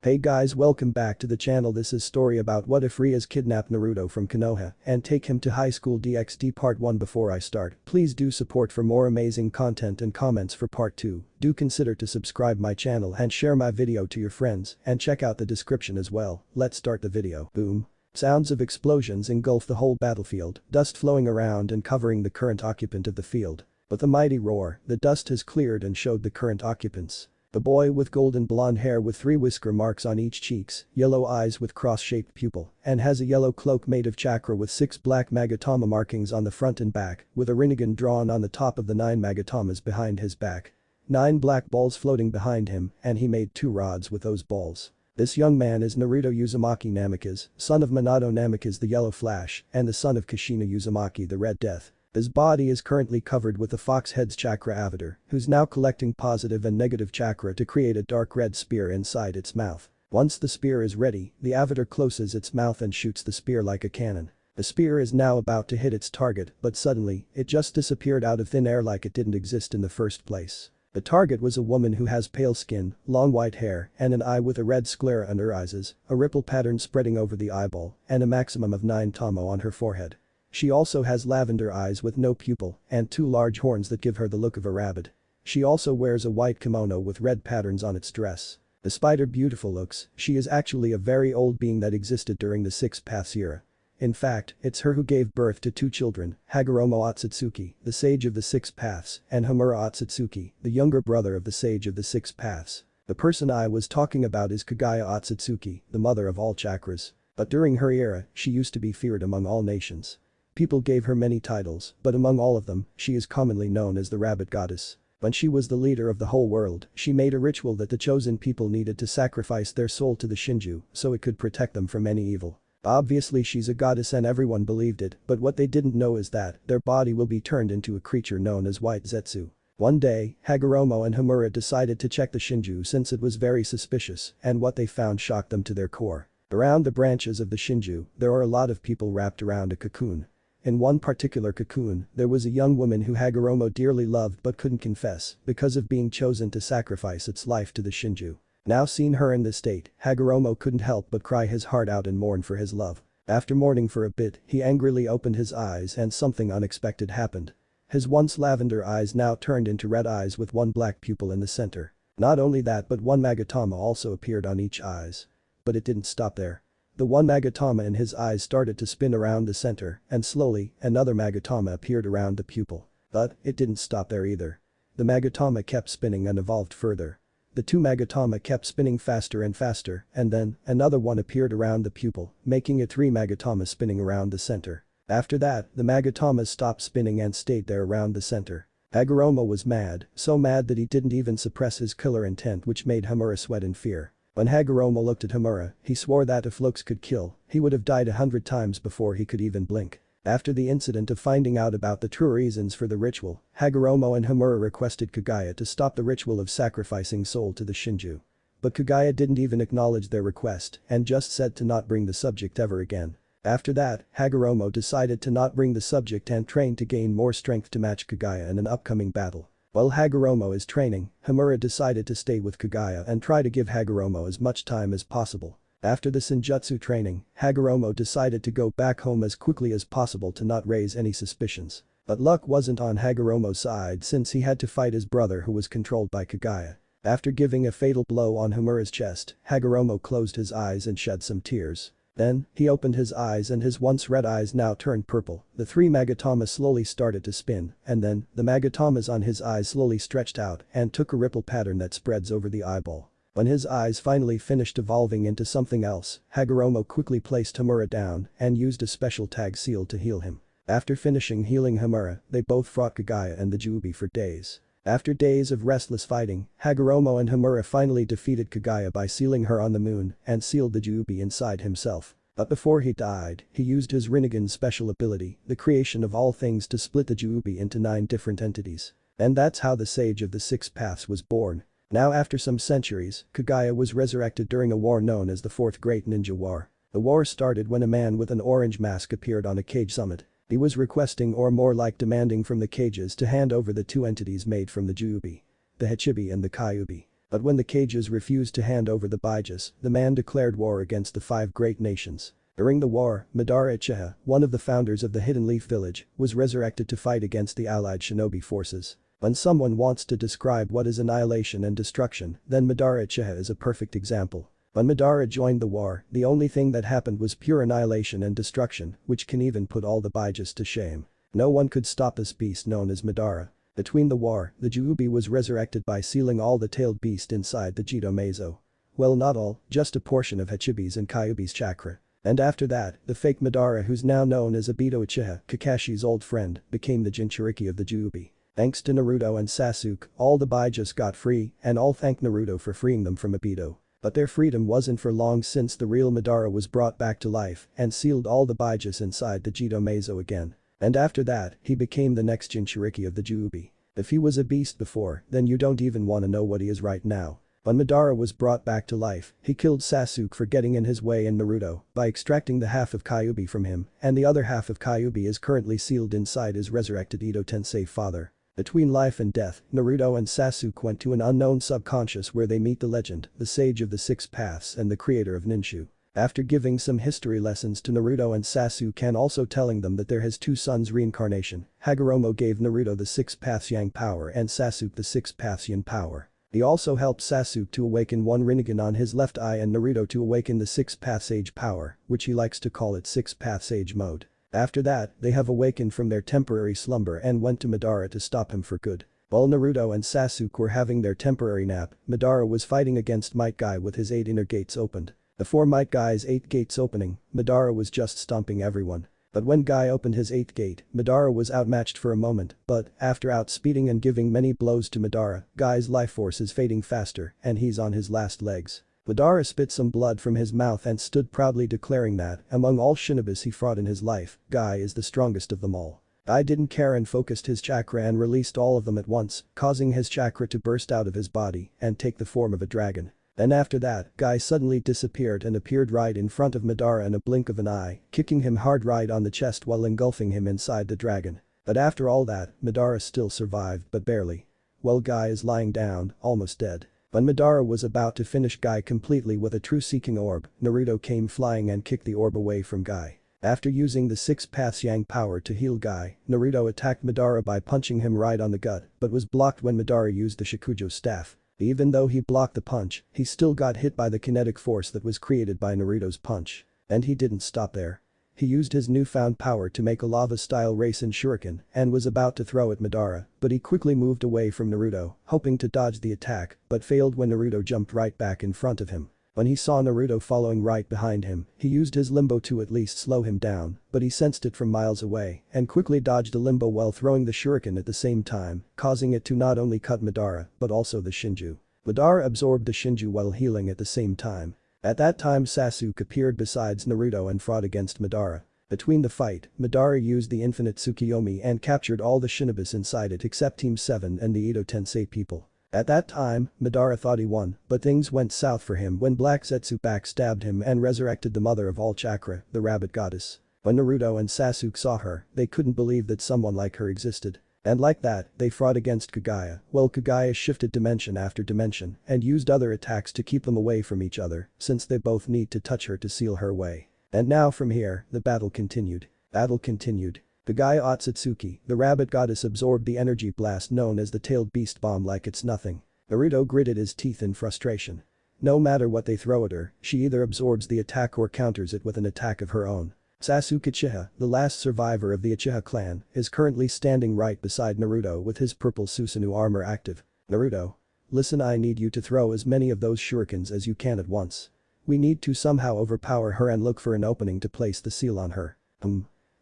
Hey guys, welcome back to the channel. This is story about what if Rias kidnapped Naruto from Konoha and take him to Highschool DxD part 1. Before I start, please do support for more amazing content and comments for part 2. Do consider to subscribe my channel and share my video to your friends and check out the description as well. Let's start the video. Boom. Sounds of explosions engulf the whole battlefield, dust flowing around and covering the current occupant of the field. With a mighty roar, the dust has cleared and showed the current occupants. The boy with golden blonde hair with 3 whisker marks on each cheeks, yellow eyes with cross-shaped pupil, and has a yellow cloak made of chakra with 6 black magatama markings on the front and back, with a rinnegan drawn on the top of the 9 magatamas behind his back. 9 black balls floating behind him, and he made 2 rods with those balls. This young man is Naruto Uzumaki Namikaze, son of Minato Namikaze the Yellow Flash, and the son of Kushina Uzumaki the Red Death. His body is currently covered with the fox head's chakra avatar, who's now collecting positive and negative chakra to create a dark red spear inside its mouth. Once the spear is ready, the avatar closes its mouth and shoots the spear like a cannon. The spear is now about to hit its target, but suddenly, it just disappeared out of thin air like it didn't exist in the first place. The target was a woman who has pale skin, long white hair, and an eye with a red sclera under her eyes, a ripple pattern spreading over the eyeball, and a maximum of 9 tamo on her forehead. She also has lavender eyes with no pupil and 2 large horns that give her the look of a rabbit. She also wears a white kimono with red patterns on its dress. Despite her beautiful looks, she is actually a very old being that existed during the 6 Paths era. In fact, it's her who gave birth to 2 children, Hagoromo Otsutsuki, the sage of the 6 Paths, and Homura Otsutsuki, the younger brother of the sage of the 6 Paths. The person I was talking about is Kagaya Otsutsuki, the mother of all chakras. But during her era, she used to be feared among all nations. People gave her many titles, but among all of them, she is commonly known as the Rabbit Goddess. When she was the leader of the whole world, she made a ritual that the chosen people needed to sacrifice their soul to the Shinju so it could protect them from any evil. Obviously she's a goddess and everyone believed it, but what they didn't know is that their body will be turned into a creature known as White Zetsu. One day, Hagoromo and Homura decided to check the Shinju since it was very suspicious, and what they found shocked them to their core. Around the branches of the Shinju, there are a lot of people wrapped around a cocoon. In one particular cocoon, there was a young woman who Hagoromo dearly loved but couldn't confess because of being chosen to sacrifice its life to the Shinju. Now seeing her in this state, Hagoromo couldn't help but cry his heart out and mourn for his love. After mourning for a bit, he angrily opened his eyes and something unexpected happened. His once lavender eyes now turned into red eyes with 1 black pupil in the center. Not only that but 1 magatama also appeared on each eyes. But it didn't stop there. The 1 magatama in his eyes started to spin around the center, and slowly, another magatama appeared around the pupil. But, it didn't stop there either. The magatama kept spinning and evolved further. The 2 magatama kept spinning faster and faster, and then, another one appeared around the pupil, making it 3 magatama spinning around the center. After that, the magatamas stopped spinning and stayed there around the center. Hagoromo was mad, so mad that he didn't even suppress his killer intent, which made Homura sweat in fear. When Hagoromo looked at Homura, he swore that if looks could kill, he would have died 100 times before he could even blink. After the incident of finding out about the true reasons for the ritual, Hagoromo and Homura requested Kagaya to stop the ritual of sacrificing soul to the Shinju. But Kagaya didn't even acknowledge their request and just said to not bring the subject ever again. After that, Hagoromo decided to not bring the subject and train to gain more strength to match Kagaya in an upcoming battle. While Hagoromo is training, Homura decided to stay with Kagaya and try to give Hagoromo as much time as possible. After the Senjutsu training, Hagoromo decided to go back home as quickly as possible to not raise any suspicions. But luck wasn't on Hagoromo's side since he had to fight his brother who was controlled by Kagaya. After giving a fatal blow on Homura's chest, Hagoromo closed his eyes and shed some tears. Then, he opened his eyes and his once red eyes now turned purple. The 3 magatamas slowly started to spin, and then, the magatamas on his eyes slowly stretched out and took a ripple pattern that spreads over the eyeball. When his eyes finally finished evolving into something else, Hagoromo quickly placed Homura down and used a special tag seal to heal him. After finishing healing Homura, they both fought Kagaya and the Jubi for days. After days of restless fighting, Hagoromo and Homura finally defeated Kagaya by sealing her on the moon and sealed the Jubi inside himself. But before he died, he used his Rinnegan's special ability, the creation of all things, to split the Jubi into 9 different entities. And that's how the Sage of the 6 Paths was born. Now after some centuries, Kagaya was resurrected during a war known as the 4th Great Ninja War. The war started when a man with an orange mask appeared on a cage summit. He was requesting, or more like demanding, from the cages to hand over the 2 entities made from the Jubi, the Hachibi and the Kyubi. But when the cages refused to hand over the Bijas, the man declared war against the 5 great nations. During the war, Madara Uchiha, one of the founders of the Hidden Leaf Village, was resurrected to fight against the allied shinobi forces. When someone wants to describe what is annihilation and destruction, then Madara Uchiha is a perfect example. When Madara joined the war, the only thing that happened was pure annihilation and destruction, which can even put all the Bijas to shame. No one could stop this beast known as Madara. Between the war, the Juubi was resurrected by sealing all the tailed beast inside the Jito Meizo. Well, not all, just a portion of Hachibi's and Kyuubi's chakra. And after that, the fake Madara, who's now known as Obito Uchiha, Kakashi's old friend, became the Jinchuriki of the Juubi. Thanks to Naruto and Sasuke, all the Bijas got free, and all thank Naruto for freeing them from Obito. But their freedom wasn't for long, since the real Madara was brought back to life and sealed all the Bijas inside the Jito Meizo again. And after that, he became the next Jinchuriki of the Juubi. If he was a beast before, then you don't even wanna know what he is right now. When Madara was brought back to life, he killed Sasuke for getting in his way in Naruto by extracting the half of Kyuubi from him, and the other half of Kyuubi is currently sealed inside his resurrected Ito Tensei father. Between life and death, Naruto and Sasuke went to an unknown subconscious where they meet the legend, the sage of the 6 paths and the creator of Ninshu. After giving some history lessons to Naruto and Sasuke and also telling them that there has 2 sons reincarnation, Hagoromo gave Naruto the 6 paths yang power and Sasuke the 6 paths yin power. He also helped Sasuke to awaken 1 Rinnegan on his left eye and Naruto to awaken the 6 paths age power, which he likes to call it 6 paths age mode. After that, they have awakened from their temporary slumber and went to Madara to stop him for good. While Naruto and Sasuke were having their temporary nap, Madara was fighting against Might Guy with his 8 inner gates opened. Before Might Guy's 8 gates opening, Madara was just stomping everyone. But when Guy opened his 8th gate, Madara was outmatched for a moment, but after outspeeding and giving many blows to Madara, Guy's life force is fading faster and he's on his last legs. Madara spit some blood from his mouth and stood proudly declaring that, among all shinobis he fought in his life, Guy is the strongest of them all. Guy didn't care and focused his chakra and released all of them at once, causing his chakra to burst out of his body and take the form of a dragon. Then after that, Guy suddenly disappeared and appeared right in front of Madara in a blink of an eye, kicking him hard right on the chest while engulfing him inside the dragon. But after all that, Madara still survived, but barely. Well, Guy is lying down, almost dead. When Madara was about to finish Guy completely with a true seeking orb, Naruto came flying and kicked the orb away from Guy. After using the 6 paths yang power to heal Guy, Naruto attacked Madara by punching him right on the gut, but was blocked when Madara used the Shikujo staff. Even though he blocked the punch, he still got hit by the kinetic force that was created by Naruto's punch. And he didn't stop there. He used his newfound power to make a lava-style Rasen Shuriken and was about to throw at Madara, but he quickly moved away from Naruto, hoping to dodge the attack, but failed when Naruto jumped right back in front of him. When he saw Naruto following right behind him, he used his limbo to at least slow him down, but he sensed it from miles away and quickly dodged a limbo while throwing the shuriken at the same time, causing it to not only cut Madara but also the Shinju. Madara absorbed the Shinju while healing at the same time. At that time Sasuke appeared besides Naruto and fought against Madara. Between the fight, Madara used the infinite Tsukiyomi and captured all the shinobis inside it except Team 7 and the Ito Tensei people. At that time, Madara thought he won, but things went south for him when Black Zetsu backstabbed him and resurrected the mother of all chakra, the rabbit goddess. When Naruto and Sasuke saw her, they couldn't believe that someone like her existed. And like that, they fought against Kaguya. Well, Kaguya shifted dimension after dimension and used other attacks to keep them away from each other, since they both need to touch her to seal her way. And now from here, the battle continued. Kaguya Otsutsuki, the rabbit goddess, absorbed the energy blast known as the tailed beast bomb like it's nothing. Naruto gritted his teeth in frustration. No matter what they throw at her, she either absorbs the attack or counters it with an attack of her own. Sasuke Uchiha, the last survivor of the Uchiha clan, is currently standing right beside Naruto with his purple Susanoo armor active. Naruto. Listen, I need you to throw as many of those shurikens as you can at once. We need to somehow overpower her and look for an opening to place the seal on her.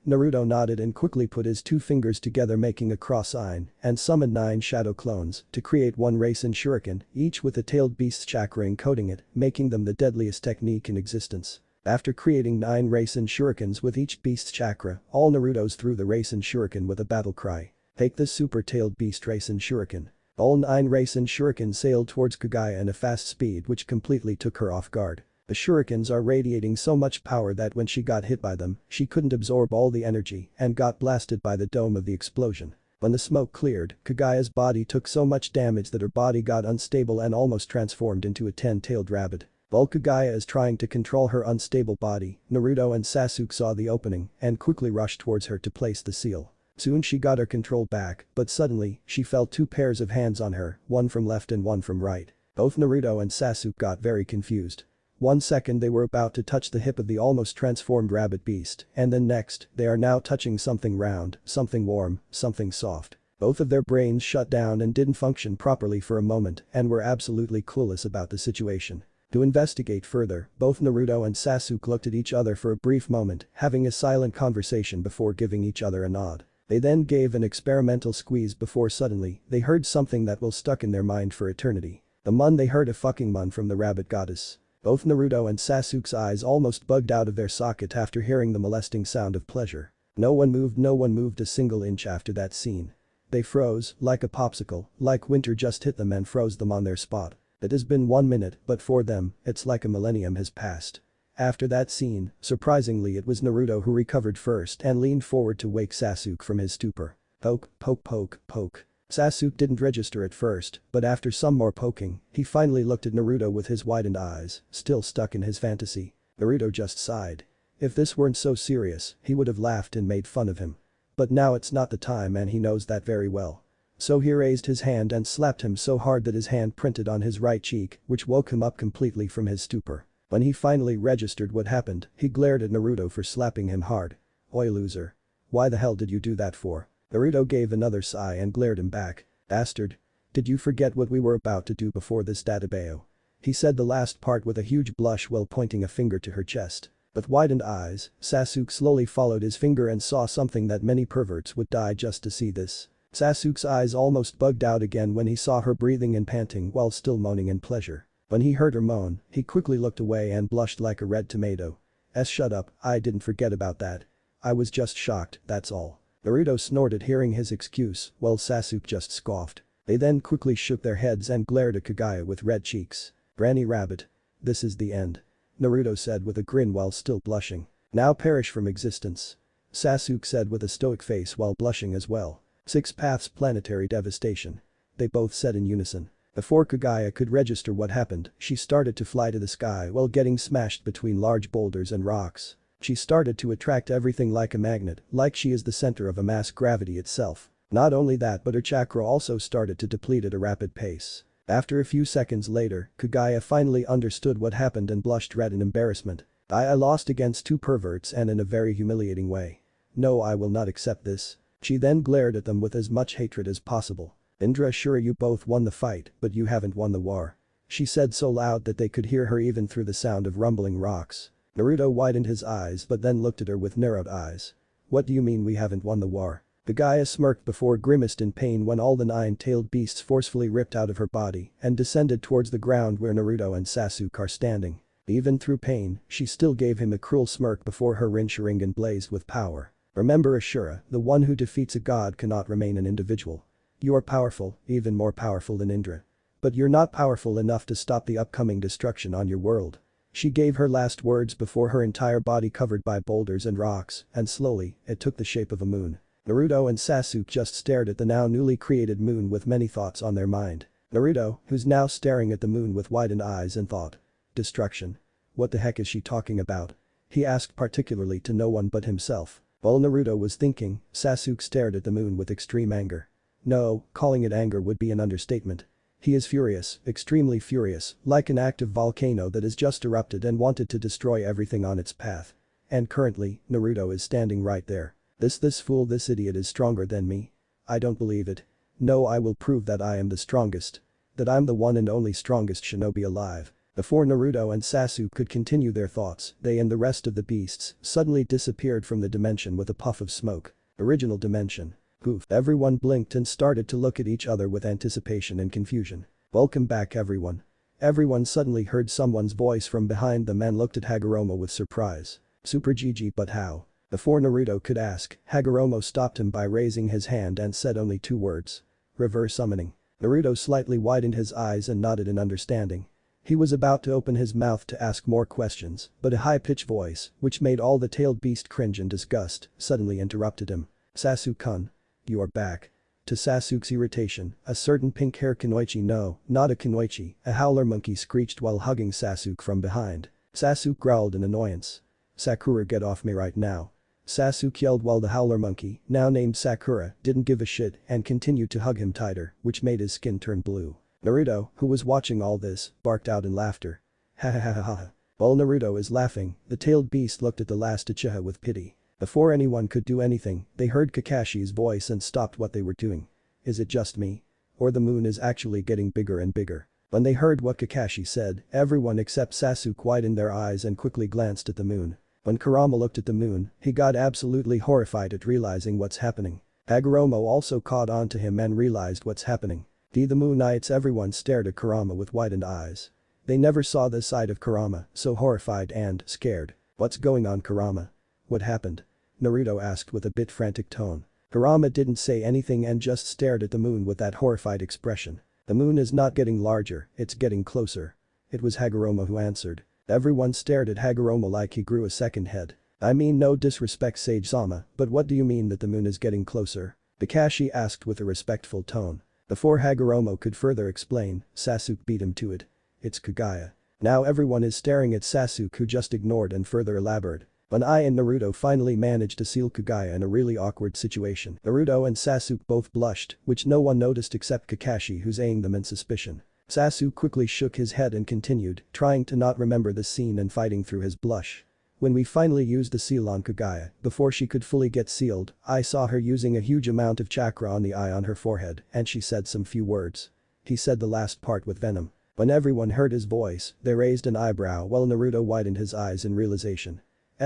Naruto nodded and quickly put his 2 fingers together making a cross sign and summoned 9 shadow clones to create 1 Rasen Shuriken, each with a tailed beast's chakra encoding it, making them the deadliest technique in existence. After creating 9 Rasen Shurikens with each beast's chakra, all Narutos threw the Rasen Shuriken with a battle cry. Take the super tailed beast Rasen Shuriken. All 9 Rasen Shuriken sailed towards Kaguya in a fast speed which completely took her off guard. The shurikens are radiating so much power that when she got hit by them, she couldn't absorb all the energy and got blasted by the dome of the explosion. When the smoke cleared, Kagaya's body took so much damage that her body got unstable and almost transformed into a 10-tailed rabbit. While Kagaya is trying to control her unstable body, Naruto and Sasuke saw the opening and quickly rushed towards her to place the seal. Soon she got her control back, but suddenly, she felt two pairs of hands on her, one from left and one from right. Both Naruto and Sasuke got very confused. 1 second they were about to touch the hip of the almost transformed rabbit beast, and then next, they are now touching something round, something warm, something soft. Both of their brains shut down and didn't function properly for a moment and were absolutely clueless about the situation. To investigate further, both Naruto and Sasuke looked at each other for a brief moment, having a silent conversation before giving each other a nod. They then gave an experimental squeeze before suddenly, they heard something that will stuck in their mind for eternity. The mun they heard a fucking mun from the rabbit goddess. Both Naruto and Sasuke's eyes almost bugged out of their socket after hearing the molesting sound of pleasure. No one moved a single inch after that scene. They froze, like a popsicle, like winter just hit them and froze them on their spot. It has been 1 minute, but for them, it's like a millennium has passed. After that scene, surprisingly it was Naruto who recovered first and leaned forward to wake Sasuke from his stupor. Poke, poke, poke, poke. Sasuke didn't register at first, but after some more poking, he finally looked at Naruto with his widened eyes, still stuck in his fantasy. Naruto just sighed. If this weren't so serious, he would have laughed and made fun of him. But now it's not the time and he knows that very well. So he raised his hand and slapped him so hard that his hand printed on his right cheek, which woke him up completely from his stupor. When he finally registered what happened, he glared at Naruto for slapping him hard. "Oi loser. Why the hell did you do that for?" Naruto gave another sigh and glared him back. "Bastard. Did you forget what we were about to do before this Databao?" He said the last part with a huge blush while pointing a finger to her chest. With widened eyes, Sasuke slowly followed his finger and saw something that many perverts would die just to see this. Sasuke's eyes almost bugged out again when he saw her breathing and panting while still moaning in pleasure. When he heard her moan, he quickly looked away and blushed like a red tomato. Shut up, I didn't forget about that. I was just shocked, that's all." Naruto snorted hearing his excuse, while Sasuke just scoffed. They then quickly shook their heads and glared at Kagaya with red cheeks. "Granny Rabbit. This is the end," Naruto said with a grin while still blushing. "Now perish from existence," Sasuke said with a stoic face while blushing as well. "Six paths planetary devastation," they both said in unison. Before Kagaya could register what happened, she started to fly to the sky while getting smashed between large boulders and rocks. She started to attract everything like a magnet, like she is the center of a mass gravity itself. Not only that but her chakra also started to deplete at a rapid pace. After a few seconds later, Kagaya finally understood what happened and blushed red in embarrassment. I lost against two perverts and in a very humiliating way. No, I will not accept this." She then glared at them with as much hatred as possible. "Indra, sure you both won the fight, but you haven't won the war," she said so loud that they could hear her even through the sound of rumbling rocks. Naruto widened his eyes but then looked at her with narrowed eyes. "What do you mean we haven't won the war?" Kagaya smirked before grimaced in pain when all the 9-tailed beasts forcefully ripped out of her body and descended towards the ground where Naruto and Sasuke are standing. Even through pain, she still gave him a cruel smirk before her Rin Sharingan blazed with power. "Remember Ashura, the one who defeats a god cannot remain an individual. You are powerful, even more powerful than Indra. But you're not powerful enough to stop the upcoming destruction on your world." She gave her last words before her entire body covered by boulders and rocks, and slowly, it took the shape of a moon. Naruto and Sasuke just stared at the now newly created moon with many thoughts on their mind. Naruto, who's now staring at the moon with widened eyes and thought. Destruction. What the heck is she talking about? He asked particularly to no one but himself. While Naruto was thinking, Sasuke stared at the moon with extreme anger. No, calling it anger would be an understatement. He is furious, extremely furious, like an active volcano that has just erupted and wanted to destroy everything on its path. And currently, Naruto is standing right there. This fool, this idiot is stronger than me. I don't believe it. No, I will prove that I am the strongest. That I'm the one and only strongest shinobi alive. Before Naruto and Sasuke could continue their thoughts, they and the rest of the beasts suddenly disappeared from the dimension with a puff of smoke. Original dimension. Poof. Everyone blinked and started to look at each other with anticipation and confusion. "Welcome back everyone." Everyone suddenly heard someone's voice from behind them and looked at Hagoromo with surprise. "Super GG, but how?" Before Naruto could ask, Hagoromo stopped him by raising his hand and said only 2 words. "Reverse summoning." Naruto slightly widened his eyes and nodded in understanding. He was about to open his mouth to ask more questions, but a high-pitched voice, which made all the tailed beast cringe in disgust, suddenly interrupted him. "Sasuke-kun. You are back." To Sasuke's irritation, a certain pink-hair kunoichi, no, not a kunoichi, a howler monkey screeched while hugging Sasuke from behind. Sasuke growled in annoyance. "Sakura, get off me right now." Sasuke yelled while the howler monkey, now named Sakura, didn't give a shit and continued to hug him tighter, which made his skin turn blue. Naruto, who was watching all this, barked out in laughter. Ha ha ha ha ha. While Naruto is laughing, the tailed beast looked at the last Uchiha with pity. Before anyone could do anything, they heard Kakashi's voice and stopped what they were doing. Is it just me? Or the moon is actually getting bigger and bigger? When they heard what Kakashi said, everyone except Sasuke widened their eyes and quickly glanced at the moon. When Kurama looked at the moon, he got absolutely horrified at realizing what's happening. Hagoromo also caught on to him and realized what's happening. The Moonites, everyone stared at Kurama with widened eyes. They never saw this side of Kurama, so horrified and scared. What's going on, Kurama? What happened? Naruto asked with a bit frantic tone. Kurama didn't say anything and just stared at the moon with that horrified expression. The moon is not getting larger, it's getting closer. It was Hagoromo who answered. Everyone stared at Hagoromo like he grew a second head. I mean, no disrespect, Sage-sama, but what do you mean that the moon is getting closer? Kakashi asked with a respectful tone. Before Hagoromo could further explain, Sasuke beat him to it. It's Kagaya. Now everyone is staring at Sasuke, who just ignored and further elaborated. When I and Naruto finally managed to seal Kagaya in a really awkward situation, Naruto and Sasuke both blushed, which no one noticed except Kakashi, who's eyeing them in suspicion. Sasuke quickly shook his head and continued, trying to not remember the scene and fighting through his blush. When we finally used the seal on Kagaya, before she could fully get sealed, I saw her using a huge amount of chakra on the eye on her forehead, and she said some few words. He said the last part with venom. When everyone heard his voice, they raised an eyebrow while Naruto widened his eyes in realization.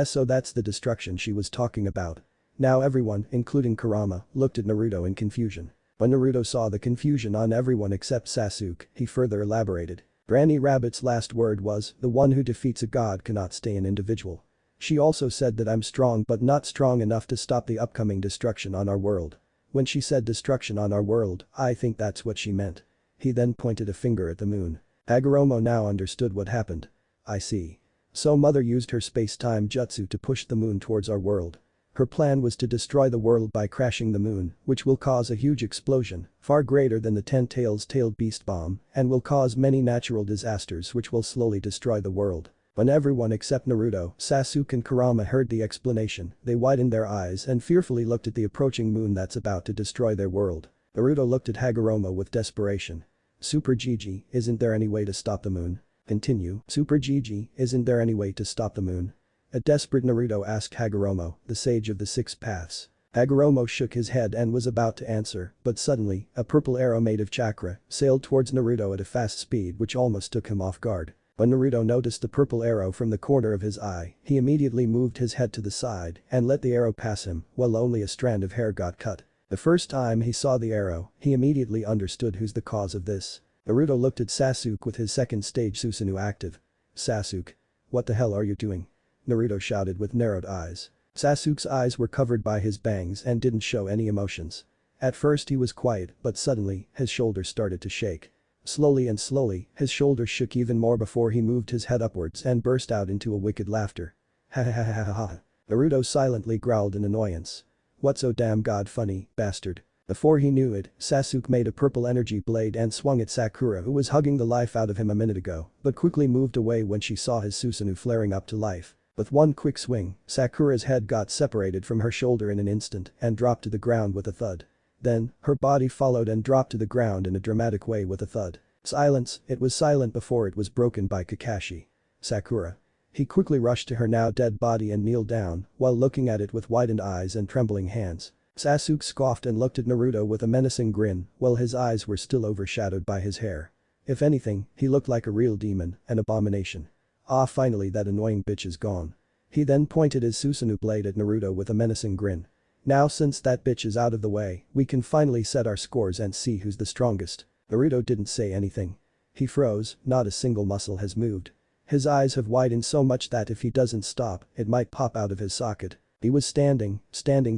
So that's the destruction she was talking about. Now everyone, including Kurama, looked at Naruto in confusion. When Naruto saw the confusion on everyone except Sasuke, he further elaborated. Granny Rabbit's last word was, the one who defeats a god cannot stay an individual. She also said that I'm strong but not strong enough to stop the upcoming destruction on our world. When she said destruction on our world, I think that's what she meant. He then pointed a finger at the moon. Hagoromo now understood what happened. I see. So Mother used her space-time jutsu to push the moon towards our world. Her plan was to destroy the world by crashing the moon, which will cause a huge explosion, far greater than the 10 tailed beast bomb, and will cause many natural disasters which will slowly destroy the world. When everyone except Naruto, Sasuke and Kurama heard the explanation, they widened their eyes and fearfully looked at the approaching moon that's about to destroy their world. Naruto looked at Hagoromo with desperation. Super Gigi, isn't there any way to stop the moon? Continue. Super Gigi, isn't there any way to stop the moon? A desperate Naruto asked Hagoromo, the sage of the 6 paths. Hagoromo shook his head and was about to answer, but suddenly, a purple arrow made of chakra sailed towards Naruto at a fast speed which almost took him off guard. When Naruto noticed the purple arrow from the corner of his eye, he immediately moved his head to the side and let the arrow pass him, while only a strand of hair got cut. The first time he saw the arrow, he immediately understood who's the cause of this. Naruto looked at Sasuke with his second stage Susanoo active. Sasuke. What the hell are you doing? Naruto shouted with narrowed eyes. Sasuke's eyes were covered by his bangs and didn't show any emotions. At first he was quiet, but suddenly, his shoulders started to shake. Slowly and slowly, his shoulders shook even more before he moved his head upwards and burst out into a wicked laughter. Ha ha ha ha ha ha. Naruto silently growled in annoyance. What's so damn god funny, bastard? Before he knew it, Sasuke made a purple energy blade and swung at Sakura, who was hugging the life out of him a minute ago, but quickly moved away when she saw his Susanoo flaring up to life. With one quick swing, Sakura's head got separated from her shoulder in an instant and dropped to the ground with a thud. Then, her body followed and dropped to the ground in a dramatic way with a thud. Silence, it was silent before it was broken by Kakashi. Sakura. He quickly rushed to her now dead body and kneeled down, while looking at it with widened eyes and trembling hands. Sasuke scoffed and looked at Naruto with a menacing grin, while his eyes were still overshadowed by his hair. If anything, he looked like a real demon, an abomination. Ah, finally that annoying bitch is gone. He then pointed his Susanoo blade at Naruto with a menacing grin. Now since that bitch is out of the way, we can finally set our scores and see who's the strongest. Naruto didn't say anything. He froze, not a single muscle has moved. His eyes have widened so much that if he doesn't stop, it might pop out of his socket. He was standing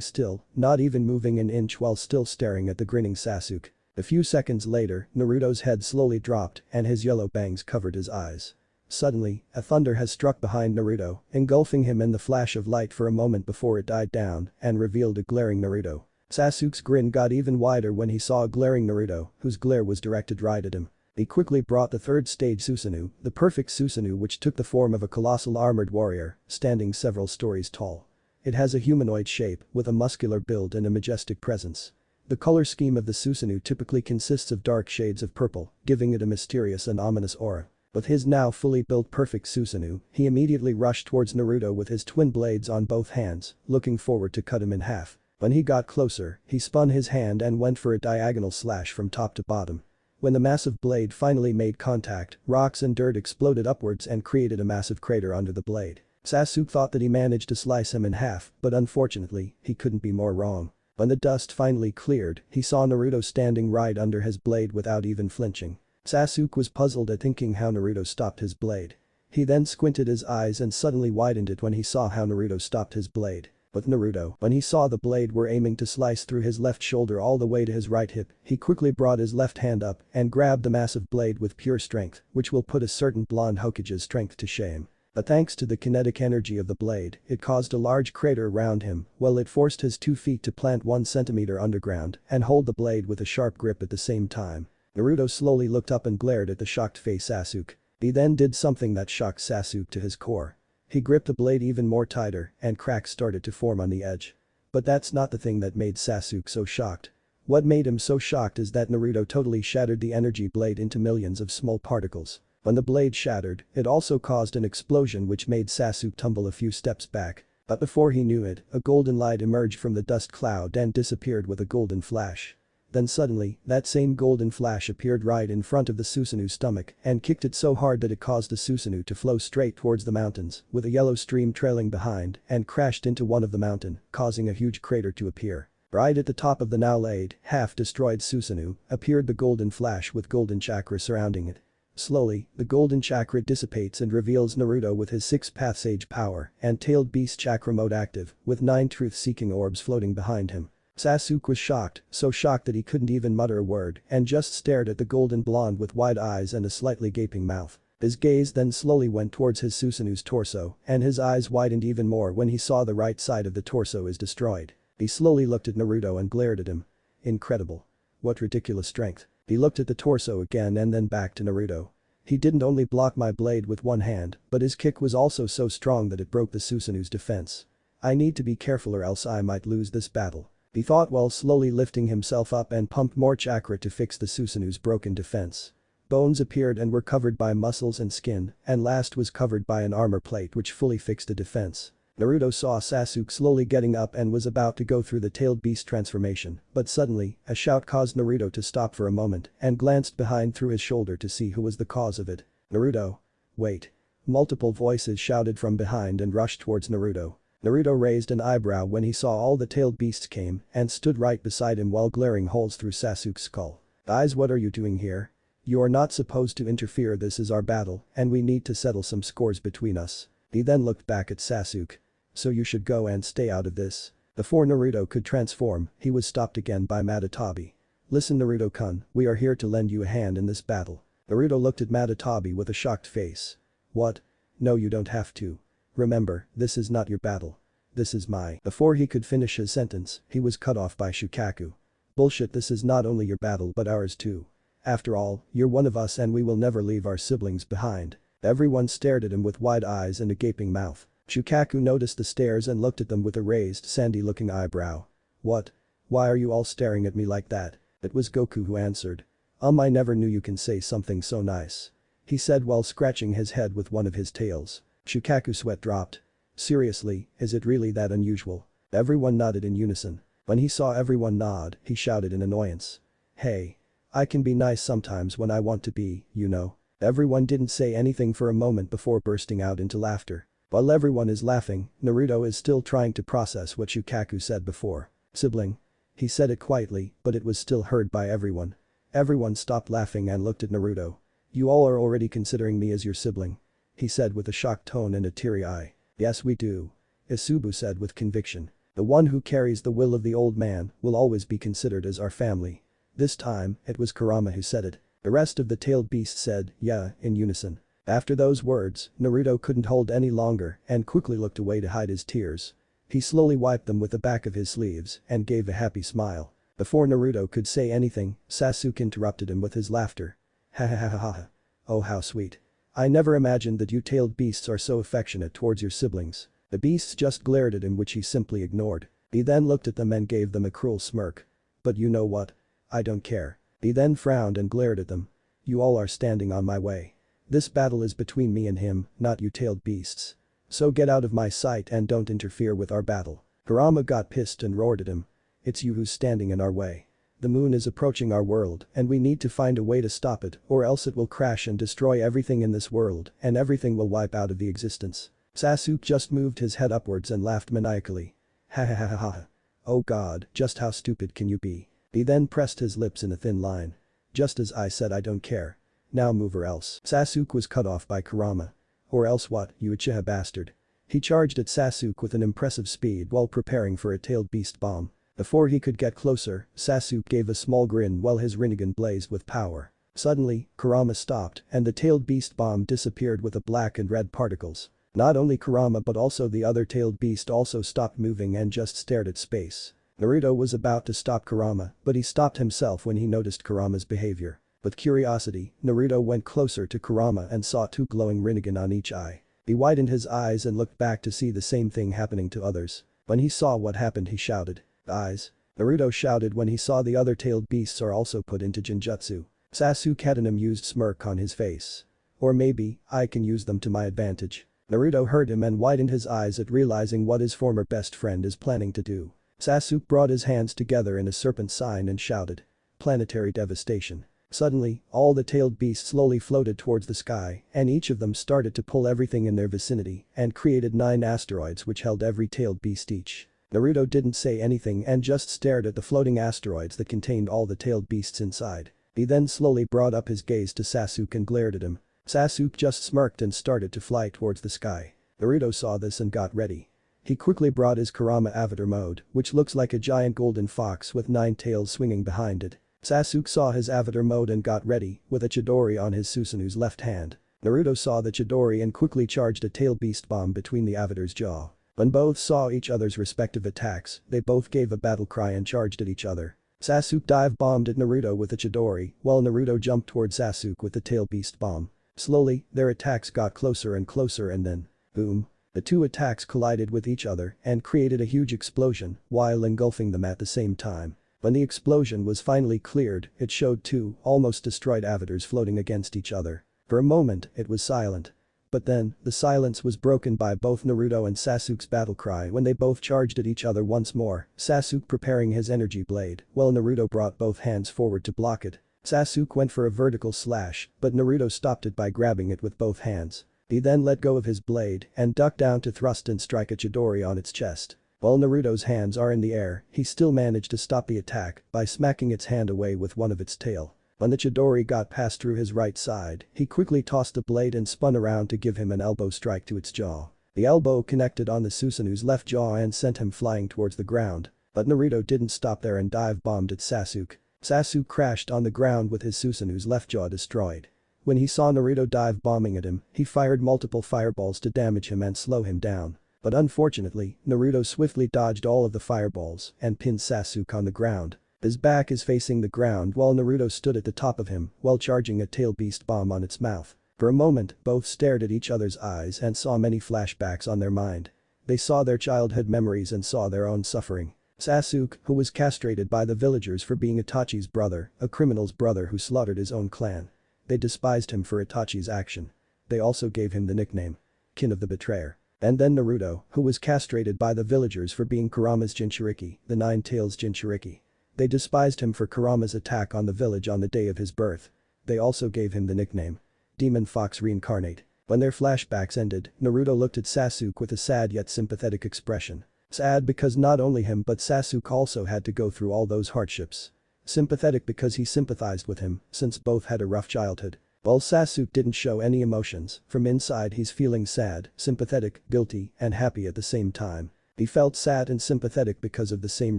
still, not even moving an inch while still staring at the grinning Sasuke. A few seconds later, Naruto's head slowly dropped and his yellow bangs covered his eyes. Suddenly, a thunder has struck behind Naruto, engulfing him in the flash of light for a moment before it died down and revealed a glaring Naruto. Sasuke's grin got even wider when he saw a glaring Naruto, whose glare was directed right at him. He quickly brought the third stage Susanoo, the perfect Susanoo which took the form of a colossal armored warrior, standing several stories tall. It has a humanoid shape, with a muscular build and a majestic presence. The color scheme of the Susanoo typically consists of dark shades of purple, giving it a mysterious and ominous aura. With his now fully built perfect Susanoo, he immediately rushed towards Naruto with his twin blades on both hands, looking forward to cut him in half. When he got closer, he spun his hand and went for a diagonal slash from top to bottom. When the massive blade finally made contact, rocks and dirt exploded upwards and created a massive crater under the blade. Sasuke thought that he managed to slice him in half, but unfortunately, he couldn't be more wrong. When the dust finally cleared, he saw Naruto standing right under his blade without even flinching. Sasuke was puzzled at thinking how Naruto stopped his blade. He then squinted his eyes and suddenly widened it when he saw how Naruto stopped his blade. With Naruto, when he saw the blade were aiming to slice through his left shoulder all the way to his right hip, he quickly brought his left hand up and grabbed the massive blade with pure strength, which will put a certain blonde Hokage's strength to shame. But thanks to the kinetic energy of the blade, it caused a large crater around him, while it forced his 2 feet to plant 1 centimeter underground and hold the blade with a sharp grip at the same time. Naruto slowly looked up and glared at the shocked face Sasuke. He then did something that shocked Sasuke to his core. He gripped the blade even more tighter and cracks started to form on the edge. But that's not the thing that made Sasuke so shocked. What made him so shocked is that Naruto totally shattered the energy blade into millions of small particles. When the blade shattered, it also caused an explosion which made Sasuke tumble a few steps back. But before he knew it, a golden light emerged from the dust cloud and disappeared with a golden flash. Then suddenly, that same golden flash appeared right in front of the Susanoo's stomach and kicked it so hard that it caused the Susanoo to flow straight towards the mountains, with a yellow stream trailing behind, and crashed into one of the mountain, causing a huge crater to appear. Right at the top of the now laid, half-destroyed Susanoo, appeared the golden flash with golden chakra surrounding it. Slowly, the golden chakra dissipates and reveals Naruto with his 6-path sage power and tailed beast chakra mode active, with 9 truth-seeking orbs floating behind him. Sasuke was shocked, so shocked that he couldn't even mutter a word and just stared at the golden blonde with wide eyes and a slightly gaping mouth. His gaze then slowly went towards his Susanoo's torso and his eyes widened even more when he saw the right side of the torso is destroyed. He slowly looked at Naruto and glared at him. Incredible. What ridiculous strength. He looked at the torso again and then back to Naruto. He didn't only block my blade with one hand, but his kick was also so strong that it broke the Susanoo's defense. I need to be careful or else I might lose this battle. He thought while slowly lifting himself up and pumped more chakra to fix the Susanoo's broken defense. Bones appeared and were covered by muscles and skin, and last was covered by an armor plate which fully fixed the defense. Naruto saw Sasuke slowly getting up and was about to go through the tailed beast transformation, but suddenly, a shout caused Naruto to stop for a moment and glanced behind through his shoulder to see who was the cause of it. Naruto. Wait. Multiple voices shouted from behind and rushed towards Naruto. Naruto raised an eyebrow when he saw all the tailed beasts came and stood right beside him while glaring holes through Sasuke's skull. Guys, what are you doing here? You are not supposed to interfere, this is our battle and we need to settle some scores between us. He then looked back at Sasuke. So you should go and stay out of this. Before Naruto could transform, he was stopped again by Madatabi. Listen Naruto-kun, we are here to lend you a hand in this battle. Naruto looked at Madatabi with a shocked face. What? No, you don't have to. Remember, this is not your battle. This is my. Before he could finish his sentence, he was cut off by Shukaku. Bullshit, this is not only your battle but ours too. After all, you're one of us and we will never leave our siblings behind. Everyone stared at him with wide eyes and a gaping mouth. Shukaku noticed the stares and looked at them with a raised sandy-looking eyebrow. What? Why are you all staring at me like that? It was Goku who answered. I never knew you can say something so nice. He said while scratching his head with one of his tails. Shukaku's sweat dropped. Seriously, is it really that unusual? Everyone nodded in unison. When he saw everyone nod, he shouted in annoyance. Hey. I can be nice sometimes when I want to be, you know. Everyone didn't say anything for a moment before bursting out into laughter. While everyone is laughing, Naruto is still trying to process what Shukaku said before. Sibling. He said it quietly, but it was still heard by everyone. Everyone stopped laughing and looked at Naruto. You all are already considering me as your sibling. He said with a shocked tone and a teary eye. Yes we do. Isubu said with conviction. The one who carries the will of the old man will always be considered as our family. This time, it was Kurama who said it. The rest of the tailed beasts said, yeah, in unison. After those words, Naruto couldn't hold any longer and quickly looked away to hide his tears. He slowly wiped them with the back of his sleeves and gave a happy smile. Before Naruto could say anything, Sasuke interrupted him with his laughter. Ha ha ha ha ha. Oh how sweet. I never imagined that you tailed beasts are so affectionate towards your siblings. The beasts just glared at him, which he simply ignored. He then looked at them and gave them a cruel smirk. But you know what? I don't care. He then frowned and glared at them. You all are standing on my way. This battle is between me and him, not you tailed beasts. So get out of my sight and don't interfere with our battle. Kurama got pissed and roared at him. It's you who's standing in our way. The moon is approaching our world and we need to find a way to stop it or else it will crash and destroy everything in this world and everything will wipe out of the existence. Sasuke just moved his head upwards and laughed maniacally. Ha ha ha ha ha. Oh god, just how stupid can you be? He then pressed his lips in a thin line. Just as I said, I don't care. Now move or else. Sasuke was cut off by Kurama. Or else what, you Uchiha bastard. He charged at Sasuke with an impressive speed while preparing for a tailed beast bomb. Before he could get closer, Sasuke gave a small grin while his Rinnegan blazed with power. Suddenly, Kurama stopped and the tailed beast bomb disappeared with the black and red particles. Not only Kurama but also the other tailed beast also stopped moving and just stared at space. Naruto was about to stop Kurama, but he stopped himself when he noticed Kurama's behavior. With curiosity, Naruto went closer to Kurama and saw two glowing Rinnegan on each eye. He widened his eyes and looked back to see the same thing happening to others. When he saw what happened, he shouted. Eyes. Naruto shouted when he saw the other tailed beasts are also put into Genjutsu. Sasuke had an amused smirk on his face. Or maybe, I can use them to my advantage. Naruto heard him and widened his eyes at realizing what his former best friend is planning to do. Sasuke brought his hands together in a serpent sign and shouted. Planetary devastation. Suddenly, all the tailed beasts slowly floated towards the sky and each of them started to pull everything in their vicinity and created 9 asteroids which held every tailed beast each. Naruto didn't say anything and just stared at the floating asteroids that contained all the tailed beasts inside. He then slowly brought up his gaze to Sasuke and glared at him. Sasuke just smirked and started to fly towards the sky. Naruto saw this and got ready. He quickly brought his Kurama avatar mode, which looks like a giant golden fox with 9 tails swinging behind it. Sasuke saw his avatar mode and got ready, with a Chidori on his Susanu's left hand. Naruto saw the Chidori and quickly charged a tail beast bomb between the avatar's jaw. When both saw each other's respective attacks, they both gave a battle cry and charged at each other. Sasuke dive bombed at Naruto with a Chidori, while Naruto jumped toward Sasuke with the tail beast bomb. Slowly, their attacks got closer and closer and then, boom. The two attacks collided with each other and created a huge explosion while engulfing them at the same time. When the explosion was finally cleared, it showed 2 almost destroyed avatars floating against each other. For a moment, it was silent. But then, the silence was broken by both Naruto and Sasuke's battle cry when they both charged at each other once more, Sasuke preparing his energy blade, while Naruto brought both hands forward to block it. Sasuke went for a vertical slash, but Naruto stopped it by grabbing it with both hands. He then let go of his blade and ducked down to thrust and strike a Chidori on its chest. While Naruto's hands are in the air, he still managed to stop the attack by smacking its hand away with one of its tail. When the Chidori got passed through his right side, he quickly tossed the blade and spun around to give him an elbow strike to its jaw. The elbow connected on the Susanu's left jaw and sent him flying towards the ground. But Naruto didn't stop there and dive bombed at Sasuke. Sasuke crashed on the ground with his Susanu's left jaw destroyed. When he saw Naruto dive bombing at him, he fired multiple fireballs to damage him and slow him down. But unfortunately, Naruto swiftly dodged all of the fireballs and pinned Sasuke on the ground. His back is facing the ground while Naruto stood at the top of him while charging a tail beast bomb on its mouth. For a moment, both stared at each other's eyes and saw many flashbacks on their mind. They saw their childhood memories and saw their own suffering. Sasuke, who was castrated by the villagers for being Itachi's brother, a criminal's brother who slaughtered his own clan. They despised him for Itachi's action. They also gave him the nickname Kin of the Betrayer. And then Naruto, who was castrated by the villagers for being Kurama's Jinchuriki, the 9 tails Jinchuriki. They despised him for Kurama's attack on the village on the day of his birth. They also gave him the nickname Demon Fox Reincarnate. When their flashbacks ended, Naruto looked at Sasuke with a sad yet sympathetic expression. Sad because not only him but Sasuke also had to go through all those hardships. Sympathetic because he sympathized with him, since both had a rough childhood. While Sasuke didn't show any emotions, from inside he's feeling sad, sympathetic, guilty, and happy at the same time. He felt sad and sympathetic because of the same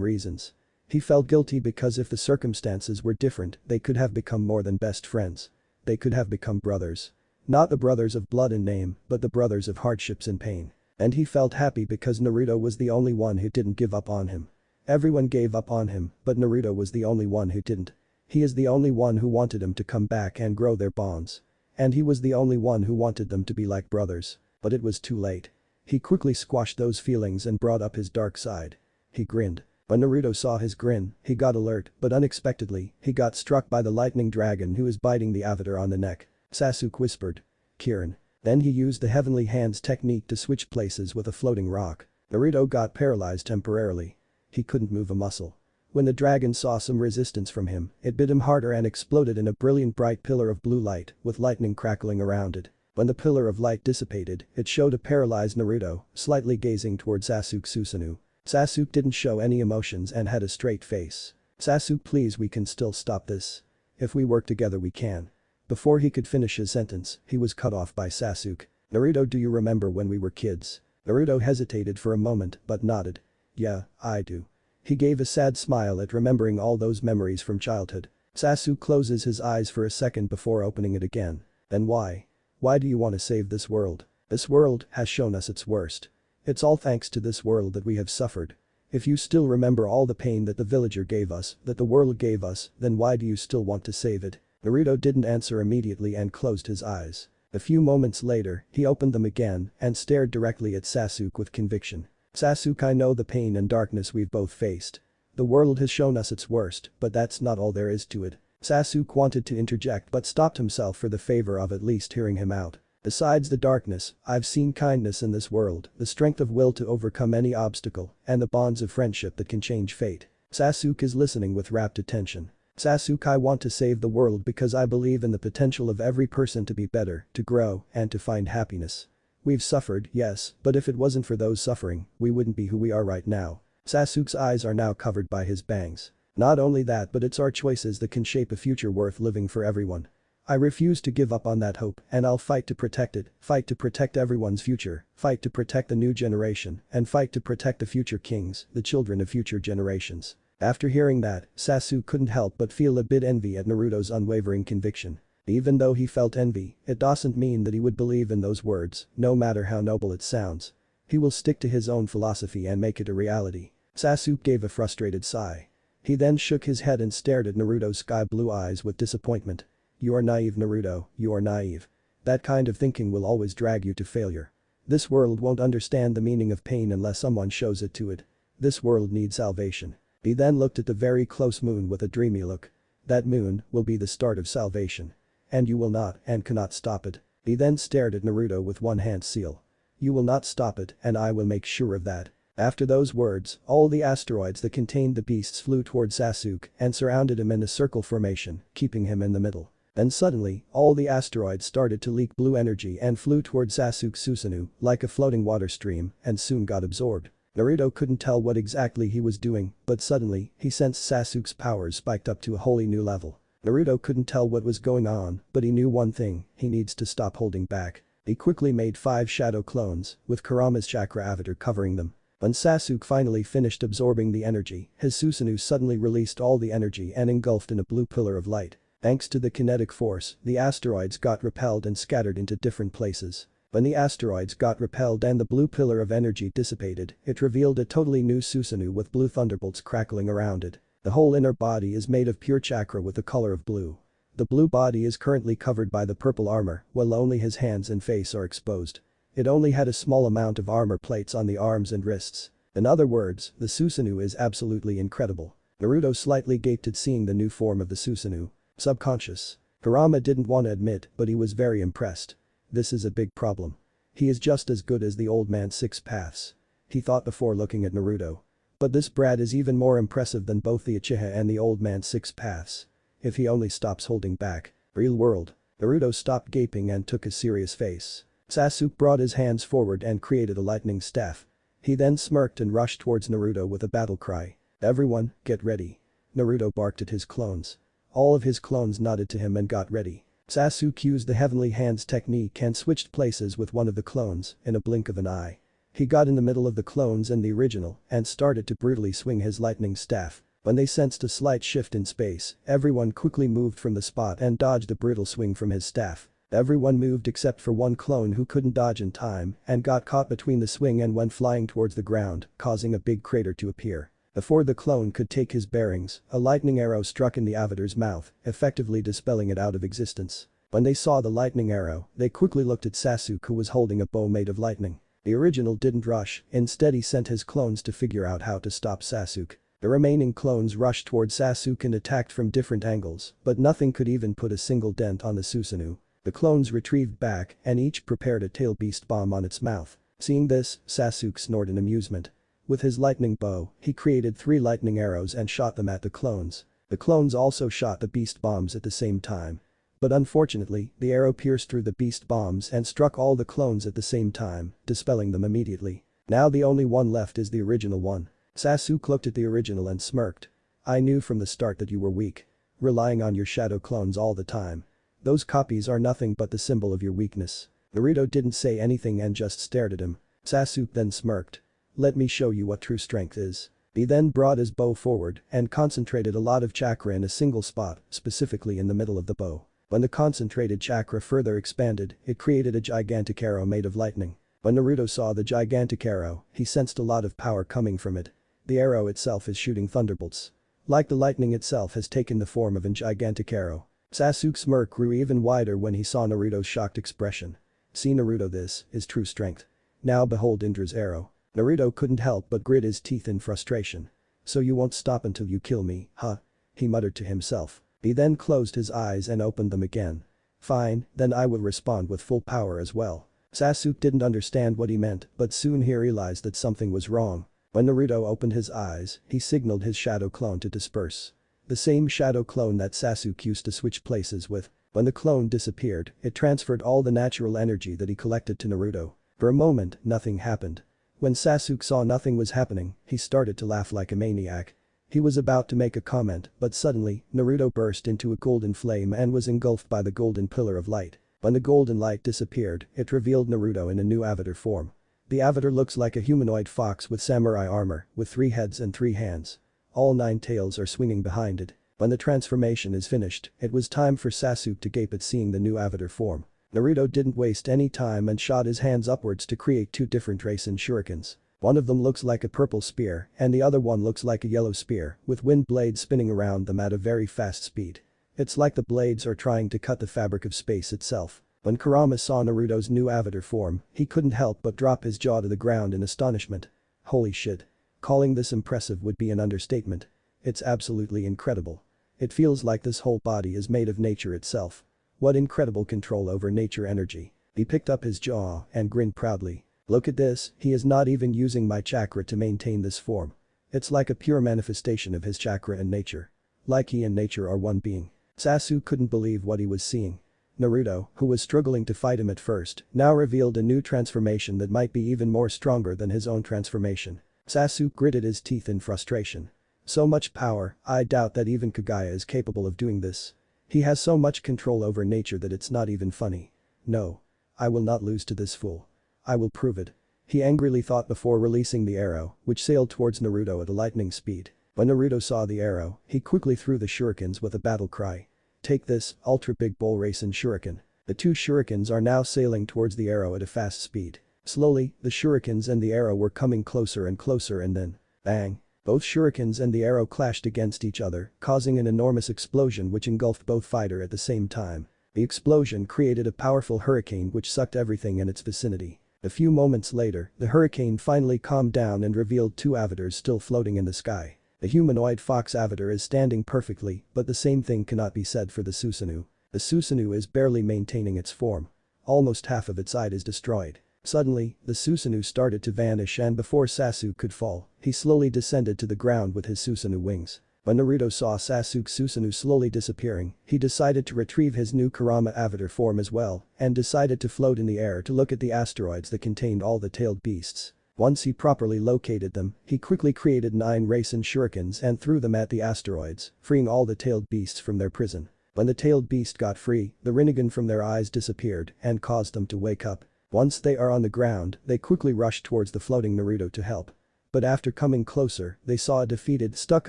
reasons. He felt guilty because if the circumstances were different, they could have become more than best friends. They could have become brothers. Not the brothers of blood and name, but the brothers of hardships and pain. And he felt happy because Naruto was the only one who didn't give up on him. Everyone gave up on him, but Naruto was the only one who didn't. He is the only one who wanted him to come back and grow their bonds. And he was the only one who wanted them to be like brothers. But it was too late. He quickly squashed those feelings and brought up his dark side. He grinned. When Naruto saw his grin, he got alert, but unexpectedly, he got struck by the lightning dragon who was biting the avatar on the neck. Sasuke whispered. Kirin. Then he used the heavenly hands technique to switch places with a floating rock. Naruto got paralyzed temporarily. He couldn't move a muscle. When the dragon saw some resistance from him, it bit him harder and exploded in a brilliant bright pillar of blue light, with lightning crackling around it. When the pillar of light dissipated, it showed a paralyzed Naruto, slightly gazing toward Sasuke Susanoo. Sasuke didn't show any emotions and had a straight face. Sasuke, please, we can still stop this. If we work together we can. Before he could finish his sentence, he was cut off by Sasuke. Naruto, do you remember when we were kids? Naruto hesitated for a moment but nodded. Yeah, I do. He gave a sad smile at remembering all those memories from childhood. Sasuke closes his eyes for a second before opening it again. Then why? Why do you want to save this world? This world has shown us its worst. It's all thanks to this world that we have suffered. If you still remember all the pain that the villager gave us, that the world gave us, then why do you still want to save it? Naruto didn't answer immediately and closed his eyes. A few moments later, he opened them again and stared directly at Sasuke with conviction. Sasuke, I know the pain and darkness we've both faced. The world has shown us its worst, but that's not all there is to it. Sasuke wanted to interject but stopped himself for the favor of at least hearing him out. Besides the darkness, I've seen kindness in this world, the strength of will to overcome any obstacle, and the bonds of friendship that can change fate. Sasuke is listening with rapt attention. Sasuke, I want to save the world because I believe in the potential of every person to be better, to grow, and to find happiness. We've suffered, yes, but if it wasn't for those suffering, we wouldn't be who we are right now. Sasuke's eyes are now covered by his bangs. Not only that, but it's our choices that can shape a future worth living for everyone. I refuse to give up on that hope, and I'll fight to protect it, fight to protect everyone's future, fight to protect the new generation, and fight to protect the future kings, the children of future generations. After hearing that, Sasuke couldn't help but feel a bit envy at Naruto's unwavering conviction. Even though he felt envy, it doesn't mean that he would believe in those words, no matter how noble it sounds. He will stick to his own philosophy and make it a reality. Sasuke gave a frustrated sigh. He then shook his head and stared at Naruto's sky-blue eyes with disappointment. You are naive, Naruto, you are naive. That kind of thinking will always drag you to failure. This world won't understand the meaning of pain unless someone shows it to it. This world needs salvation. He then looked at the very close moon with a dreamy look. That moon will be the start of salvation. And you will not and cannot stop it. He then stared at Naruto with one hand seal. You will not stop it, and I will make sure of that. After those words, all the asteroids that contained the beasts flew toward Sasuke and surrounded him in a circle formation, keeping him in the middle. Then suddenly, all the asteroids started to leak blue energy and flew toward Sasuke Susanoo like a floating water stream and soon got absorbed. Naruto couldn't tell what exactly he was doing, but suddenly, he sensed Sasuke's powers spiked up to a wholly new level. Naruto couldn't tell what was going on, but he knew one thing, he needs to stop holding back. He quickly made 5 shadow clones, with Kurama's chakra avatar covering them. When Sasuke finally finished absorbing the energy, his Susanoo suddenly released all the energy and engulfed in a blue pillar of light. Thanks to the kinetic force, the asteroids got repelled and scattered into different places. When the asteroids got repelled and the blue pillar of energy dissipated, it revealed a totally new Susanoo with blue thunderbolts crackling around it. The whole inner body is made of pure chakra with the color of blue. The blue body is currently covered by the purple armor, while only his hands and face are exposed. It only had a small amount of armor plates on the arms and wrists. In other words, the Susanoo is absolutely incredible. Naruto slightly gaped at seeing the new form of the Susanoo. Subconscious. Kurama didn't want to admit, but he was very impressed. This is a big problem. He is just as good as the old man 6 paths. He thought before looking at Naruto. But this brat is even more impressive than both the Uchiha and the old man 6 paths. If he only stops holding back. Real world. Naruto stopped gaping and took a serious face. Sasuke brought his hands forward and created a lightning staff. He then smirked and rushed towards Naruto with a battle cry. Everyone, get ready. Naruto barked at his clones. All of his clones nodded to him and got ready. Sasuke used the heavenly hands technique and switched places with one of the clones in a blink of an eye. He got in the middle of the clones and the original and started to brutally swing his lightning staff. When they sensed a slight shift in space, everyone quickly moved from the spot and dodged the brutal swing from his staff. Everyone moved except for one clone who couldn't dodge in time and got caught between the swing and went flying towards the ground, causing a big crater to appear. Before the clone could take his bearings, a lightning arrow struck in the avatar's mouth, effectively dispelling it out of existence. When they saw the lightning arrow, they quickly looked at Sasuke, who was holding a bow made of lightning. The original didn't rush, instead he sent his clones to figure out how to stop Sasuke. The remaining clones rushed towards Sasuke and attacked from different angles, but nothing could even put a single dent on the Susanoo. The clones retrieved back and each prepared a tail beast bomb on its mouth. Seeing this, Sasuke snorted in amusement. With his lightning bow, he created 3 lightning arrows and shot them at the clones. The clones also shot the beast bombs at the same time. But unfortunately, the arrow pierced through the beast bombs and struck all the clones at the same time, dispelling them immediately. Now the only one left is the original one. Sasuke looked at the original and smirked. I knew from the start that you were weak. Relying on your shadow clones all the time. Those copies are nothing but the symbol of your weakness. Naruto didn't say anything and just stared at him. Sasuke then smirked. Let me show you what true strength is. He then brought his bow forward and concentrated a lot of chakra in a single spot, specifically in the middle of the bow. When the concentrated chakra further expanded, it created a gigantic arrow made of lightning. When Naruto saw the gigantic arrow, he sensed a lot of power coming from it. The arrow itself is shooting thunderbolts. Like the lightning itself has taken the form of a gigantic arrow. Sasuke's smirk grew even wider when he saw Naruto's shocked expression. See Naruto, this is true strength. Now behold Indra's arrow. Naruto couldn't help but grit his teeth in frustration. So you won't stop until you kill me, huh? He muttered to himself. He then closed his eyes and opened them again. Fine, then I will respond with full power as well. Sasuke didn't understand what he meant, but soon he realized that something was wrong. When Naruto opened his eyes, he signaled his shadow clone to disperse. The same shadow clone that Sasuke used to switch places with. When the clone disappeared, it transferred all the natural energy that he collected to Naruto. For a moment, nothing happened. When Sasuke saw nothing was happening, he started to laugh like a maniac. He was about to make a comment, but suddenly, Naruto burst into a golden flame and was engulfed by the golden pillar of light. When the golden light disappeared, it revealed Naruto in a new avatar form. The avatar looks like a humanoid fox with samurai armor, with 3 heads and 3 hands. All 9 tails are swinging behind it. When the transformation is finished, it was time for Sasuke to gape at seeing the new avatar form. Naruto didn't waste any time and shot his hands upwards to create 2 different Rasen shurikens. One of them looks like a purple spear and the other one looks like a yellow spear, with wind blades spinning around them at a very fast speed. It's like the blades are trying to cut the fabric of space itself. When Kurama saw Naruto's new avatar form, he couldn't help but drop his jaw to the ground in astonishment. Holy shit. Calling this impressive would be an understatement. It's absolutely incredible. It feels like this whole body is made of nature itself. What incredible control over nature energy. He picked up his jaw and grinned proudly. Look at this, he is not even using my chakra to maintain this form. It's like a pure manifestation of his chakra and nature. Like he and nature are one being. Sasuke couldn't believe what he was seeing. Naruto, who was struggling to fight him at first, now revealed a new transformation that might be even more stronger than his own transformation. Sasuke gritted his teeth in frustration. So much power, I doubt that even Kagaya is capable of doing this. He has so much control over nature that it's not even funny. No. I will not lose to this fool. I will prove it. He angrily thought before releasing the arrow, which sailed towards Naruto at a lightning speed. When Naruto saw the arrow, he quickly threw the shurikens with a battle cry. Take this, ultra big bull Rasen shuriken. The 2 shurikens are now sailing towards the arrow at a fast speed. Slowly, the shurikens and the arrow were coming closer and closer and then, bang. Both shurikens and the arrow clashed against each other, causing an enormous explosion which engulfed both fighters at the same time. The explosion created a powerful hurricane which sucked everything in its vicinity. A few moments later, the hurricane finally calmed down and revealed 2 avatars still floating in the sky. The humanoid fox avatar is standing perfectly, but the same thing cannot be said for the Susanoo. The Susanoo is barely maintaining its form. Almost half of its hide is destroyed. Suddenly, the Susanoo started to vanish and before Sasuke could fall, he slowly descended to the ground with his Susanoo wings. When Naruto saw Sasuke's Susanoo slowly disappearing, he decided to retrieve his new Kurama avatar form as well and decided to float in the air to look at the asteroids that contained all the tailed beasts. Once he properly located them, he quickly created 9 Rasen shurikens and threw them at the asteroids, freeing all the tailed beasts from their prison. When the tailed beast got free, the Rinnegan from their eyes disappeared and caused them to wake up. Once they are on the ground, they quickly rushed towards the floating Naruto to help. But after coming closer, they saw a defeated stuck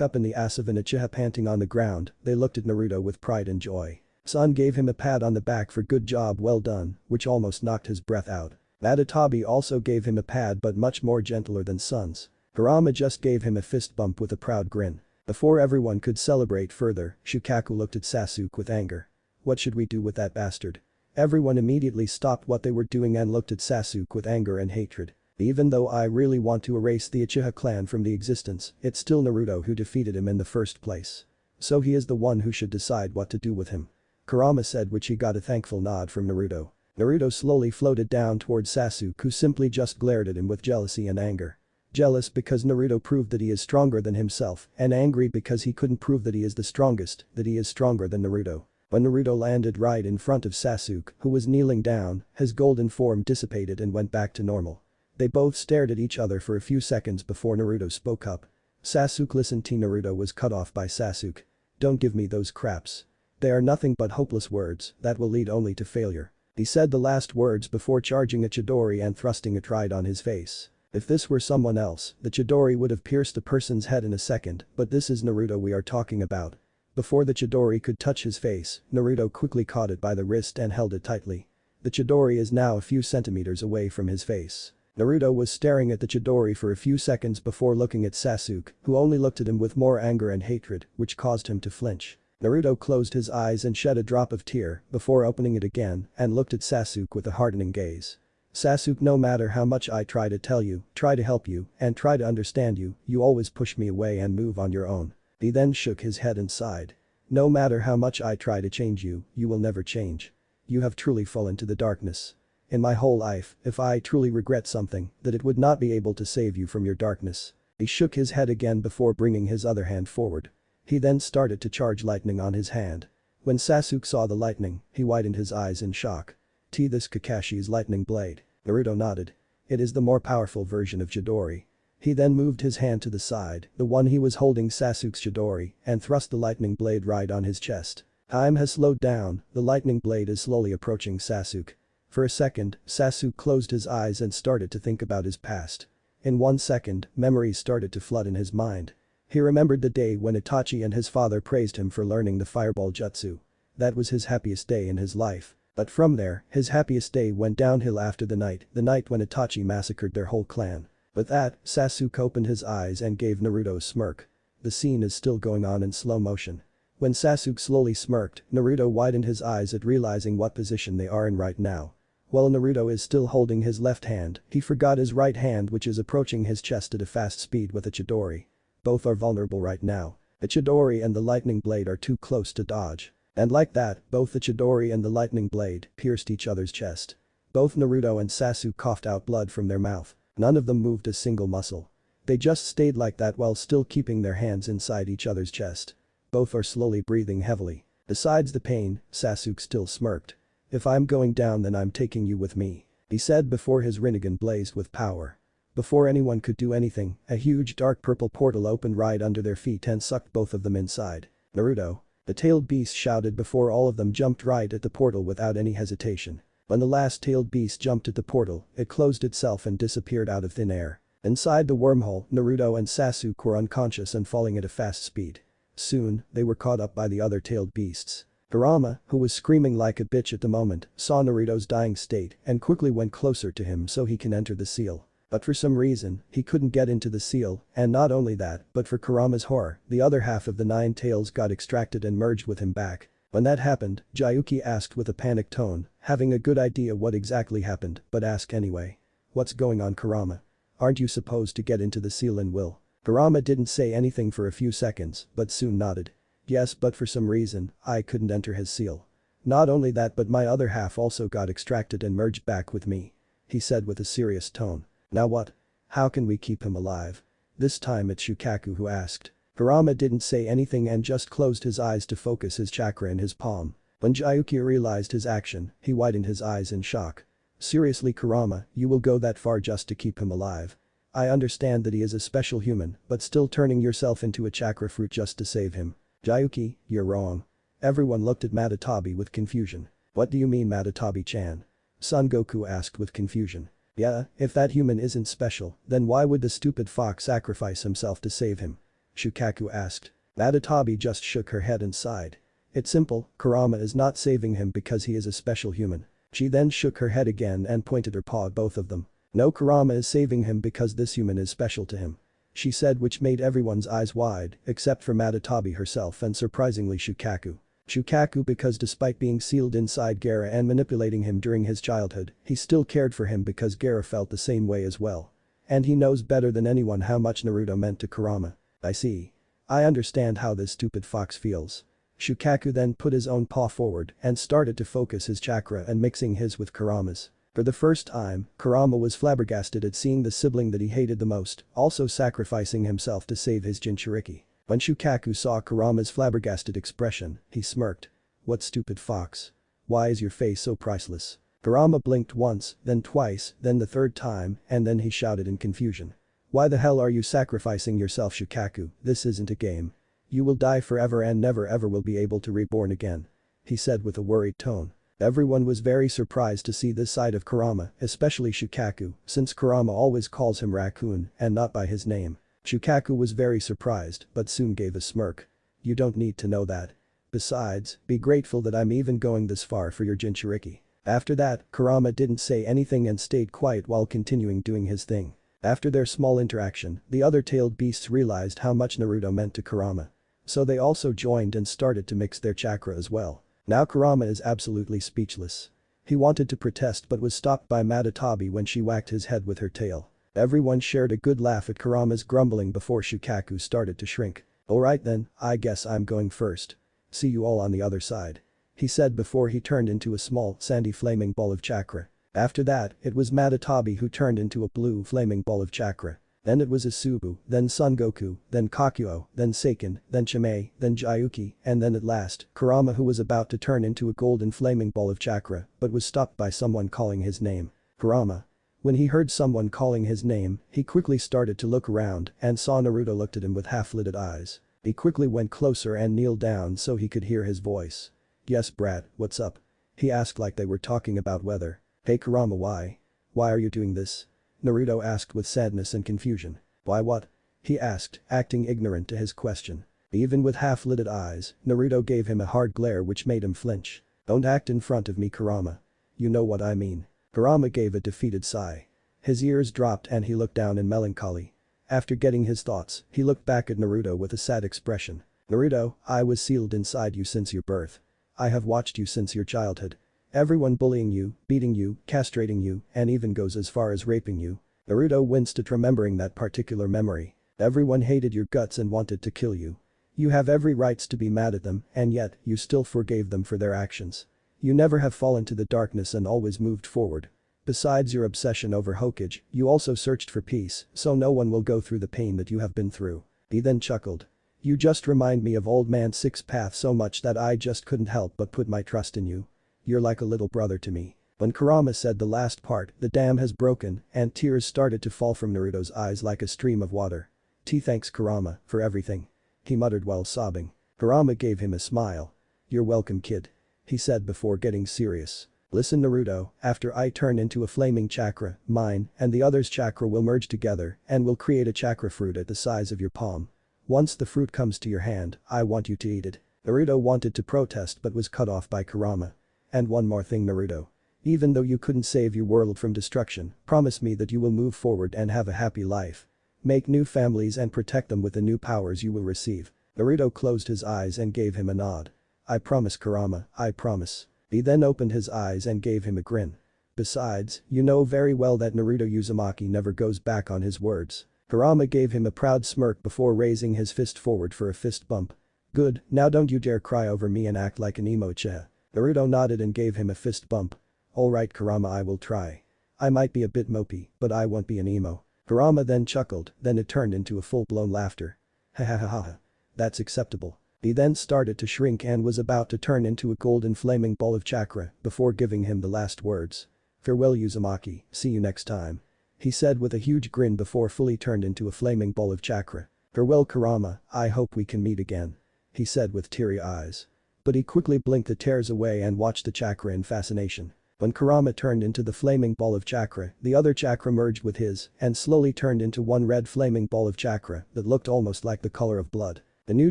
up in the ass of an Uchiha panting on the ground. They looked at Naruto with pride and joy. Sun gave him a pat on the back for good job well done, which almost knocked his breath out. Madatabi also gave him a pat but much more gentler than Sun's. Kurama just gave him a fist bump with a proud grin. Before everyone could celebrate further, Shukaku looked at Sasuke with anger. What should we do with that bastard? Everyone immediately stopped what they were doing and looked at Sasuke with anger and hatred. Even though I really want to erase the Uchiha clan from the existence, it's still Naruto who defeated him in the first place. So he is the one who should decide what to do with him. Kurama said, which he got a thankful nod from Naruto. Naruto slowly floated down towards Sasuke, who simply just glared at him with jealousy and anger. Jealous because Naruto proved that he is stronger than himself, and angry because he couldn't prove that he is the strongest, that he is stronger than Naruto. When Naruto landed right in front of Sasuke, who was kneeling down, his golden form dissipated and went back to normal. They both stared at each other for a few seconds before Naruto spoke up. Sasuke listened. Naruto was cut off by Sasuke. Don't give me those craps. They are nothing but hopeless words that will lead only to failure. He said the last words before charging a Chidori and thrusting it right on his face. If this were someone else, the Chidori would have pierced a person's head in a second, but this is Naruto we are talking about. Before the Chidori could touch his face, Naruto quickly caught it by the wrist and held it tightly. The Chidori is now a few centimeters away from his face. Naruto was staring at the Chidori for a few seconds before looking at Sasuke, who only looked at him with more anger and hatred, which caused him to flinch. Naruto closed his eyes and shed a drop of tear before opening it again and looked at Sasuke with a hardening gaze. Sasuke, no matter how much I try to tell you, try to help you, and try to understand you, you always push me away and move on your own. He then shook his head and sighed. No matter how much I try to change you, you will never change. You have truly fallen to the darkness. In my whole life, if I truly regret something, that it would not be able to save you from your darkness. He shook his head again before bringing his other hand forward. He then started to charge lightning on his hand. When Sasuke saw the lightning, he widened his eyes in shock. This Kakashi's lightning blade. Naruto nodded. It is the more powerful version of Chidori. He then moved his hand to the side, the one he was holding Sasuke's Chidori, and thrust the lightning blade right on his chest. Time has slowed down, the lightning blade is slowly approaching Sasuke. For a second, Sasuke closed his eyes and started to think about his past. In 1 second, memories started to flood in his mind. He remembered the day when Itachi and his father praised him for learning the fireball jutsu. That was his happiest day in his life. But from there, his happiest day went downhill after the night when Itachi massacred their whole clan. With that, Sasuke opened his eyes and gave Naruto a smirk. The scene is still going on in slow motion. When Sasuke slowly smirked, Naruto widened his eyes at realizing what position they are in right now. While Naruto is still holding his left hand, he forgot his right hand, which is approaching his chest at a fast speed with a Chidori. Both are vulnerable right now. The Chidori and the lightning blade are too close to dodge. And like that, both the Chidori and the lightning blade pierced each other's chest. Both Naruto and Sasuke coughed out blood from their mouth. None of them moved a single muscle. They just stayed like that while still keeping their hands inside each other's chest. Both are slowly breathing heavily. Besides the pain, Sasuke still smirked. If I'm going down, then I'm taking you with me. He said before his Rinnegan blazed with power. Before anyone could do anything, a huge dark purple portal opened right under their feet and sucked both of them inside. Naruto. The tailed beast shouted before all of them jumped right at the portal without any hesitation. When the last tailed beast jumped at the portal, it closed itself and disappeared out of thin air. Inside the wormhole, Naruto and Sasuke were unconscious and falling at a fast speed. Soon, they were caught up by the other tailed beasts. Kurama, who was screaming like a bitch at the moment, saw Naruto's dying state and quickly went closer to him so he can enter the seal. But for some reason, he couldn't get into the seal, and not only that, but for Kurama's horror, the other half of the 9 tails got extracted and merged with him back. When that happened, Jayuki asked with a panicked tone, having a good idea what exactly happened, but asked anyway. What's going on, Kurama? Aren't you supposed to get into the seal and will? Kurama didn't say anything for a few seconds, but soon nodded. Yes, but for some reason, I couldn't enter his seal. Not only that, but my other half also got extracted and merged back with me. He said with a serious tone. Now what? How can we keep him alive? This time it's Shukaku who asked. Kurama didn't say anything and just closed his eyes to focus his chakra in his palm. When Jayuki realized his action, he widened his eyes in shock. Seriously, Kurama, you will go that far just to keep him alive? I understand that he is a special human, but still turning yourself into a chakra fruit just to save him. Jayuki, you're wrong. Everyone looked at Madatabi with confusion. What do you mean, Madatabi-chan? Son Goku asked with confusion. Yeah, if that human isn't special, then why would the stupid fox sacrifice himself to save him? Shukaku asked. Madatabi just shook her head and sighed. It's simple, Kurama is not saving him because he is a special human. She then shook her head again and pointed her paw at both of them. No, Kurama is saving him because this human is special to him. She said, which made everyone's eyes wide except for Matatabi herself and surprisingly Shukaku. Shukaku, because despite being sealed inside Gaara and manipulating him during his childhood, he still cared for him because Gaara felt the same way as well. And he knows better than anyone how much Naruto meant to Kurama. I see. I understand how this stupid fox feels. Shukaku then put his own paw forward and started to focus his chakra and mixing his with Kurama's. For the first time, Kurama was flabbergasted at seeing the sibling that he hated the most, also sacrificing himself to save his Jinchuriki. When Shukaku saw Kurama's flabbergasted expression, he smirked. What stupid fox? Why is your face so priceless? Kurama blinked once, then twice, then the third time, and then he shouted in confusion. Why the hell are you sacrificing yourself, Shukaku? This isn't a game. You will die forever and never ever will be able to reborn again. He said with a worried tone. Everyone was very surprised to see this side of Kurama, especially Shukaku, since Kurama always calls him Raccoon and not by his name. Shukaku was very surprised but soon gave a smirk. You don't need to know that. Besides, be grateful that I'm even going this far for your Jinchuriki. After that, Kurama didn't say anything and stayed quiet while continuing doing his thing. After their small interaction, the other tailed beasts realized how much Naruto meant to Kurama. So they also joined and started to mix their chakra as well. Now Kurama is absolutely speechless. He wanted to protest but was stopped by Matatabi when she whacked his head with her tail. Everyone shared a good laugh at Kurama's grumbling before Shukaku started to shrink. Alright then, I guess I'm going first. See you all on the other side. He said before he turned into a small, sandy flaming ball of chakra. After that, it was Matatabi who turned into a blue flaming ball of chakra. Then it was Isubu, then Son Goku, then Kakuo, then Seiken, then Chimei, then Jayuki, and then at last, Kurama, who was about to turn into a golden flaming ball of chakra, but was stopped by someone calling his name. Kurama. When he heard someone calling his name, he quickly started to look around and saw Naruto looked at him with half-lidded eyes. He quickly went closer and kneeled down so he could hear his voice. Yes, brat, what's up? He asked like they were talking about weather. Hey Kurama, why? Why are you doing this? Naruto asked with sadness and confusion. Why what? He asked, acting ignorant to his question. Even with half-lidded eyes, Naruto gave him a hard glare which made him flinch. Don't act in front of me, Kurama. You know what I mean. Kurama gave a defeated sigh. His ears dropped and he looked down in melancholy. After getting his thoughts, he looked back at Naruto with a sad expression. Naruto, I was sealed inside you since your birth. I have watched you since your childhood. Everyone bullying you, beating you, castrating you, and even goes as far as raping you. Naruto winced at remembering that particular memory. Everyone hated your guts and wanted to kill you. You have every rights to be mad at them, and yet, you still forgave them for their actions. You never have fallen to the darkness and always moved forward. Besides your obsession over Hokage, you also searched for peace, so no one will go through the pain that you have been through. He then chuckled. You just remind me of Old Man Six Path so much that I just couldn't help but put my trust in you. You're like a little brother to me. When Kurama said the last part, the dam has broken, and tears started to fall from Naruto's eyes like a stream of water. Thanks Kurama, for everything. He muttered while sobbing. Kurama gave him a smile. You're welcome, kid. He said before getting serious. Listen Naruto, after I turn into a flaming chakra, mine and the other's chakra will merge together and will create a chakra fruit at the size of your palm. Once the fruit comes to your hand, I want you to eat it. Naruto wanted to protest but was cut off by Kurama. And one more thing Naruto. Even though you couldn't save your world from destruction, promise me that you will move forward and have a happy life. Make new families and protect them with the new powers you will receive. Naruto closed his eyes and gave him a nod. I promise Kurama, I promise. He then opened his eyes and gave him a grin. Besides, you know very well that Naruto Uzumaki never goes back on his words. Kurama gave him a proud smirk before raising his fist forward for a fist bump. Good, now don't you dare cry over me and act like an emo chiha. Naruto nodded and gave him a fist bump. Alright Kurama, I will try. I might be a bit mopey, but I won't be an emo. Kurama then chuckled, then it turned into a full-blown laughter. Ha ha ha ha. That's acceptable. He then started to shrink and was about to turn into a golden flaming ball of chakra before giving him the last words. Farewell Uzumaki, see you next time. He said with a huge grin before fully turned into a flaming ball of chakra. Farewell Kurama, I hope we can meet again. He said with teary eyes. But he quickly blinked the tears away and watched the chakra in fascination. When Kurama turned into the flaming ball of chakra, the other chakra merged with his and slowly turned into one red flaming ball of chakra that looked almost like the color of blood. The new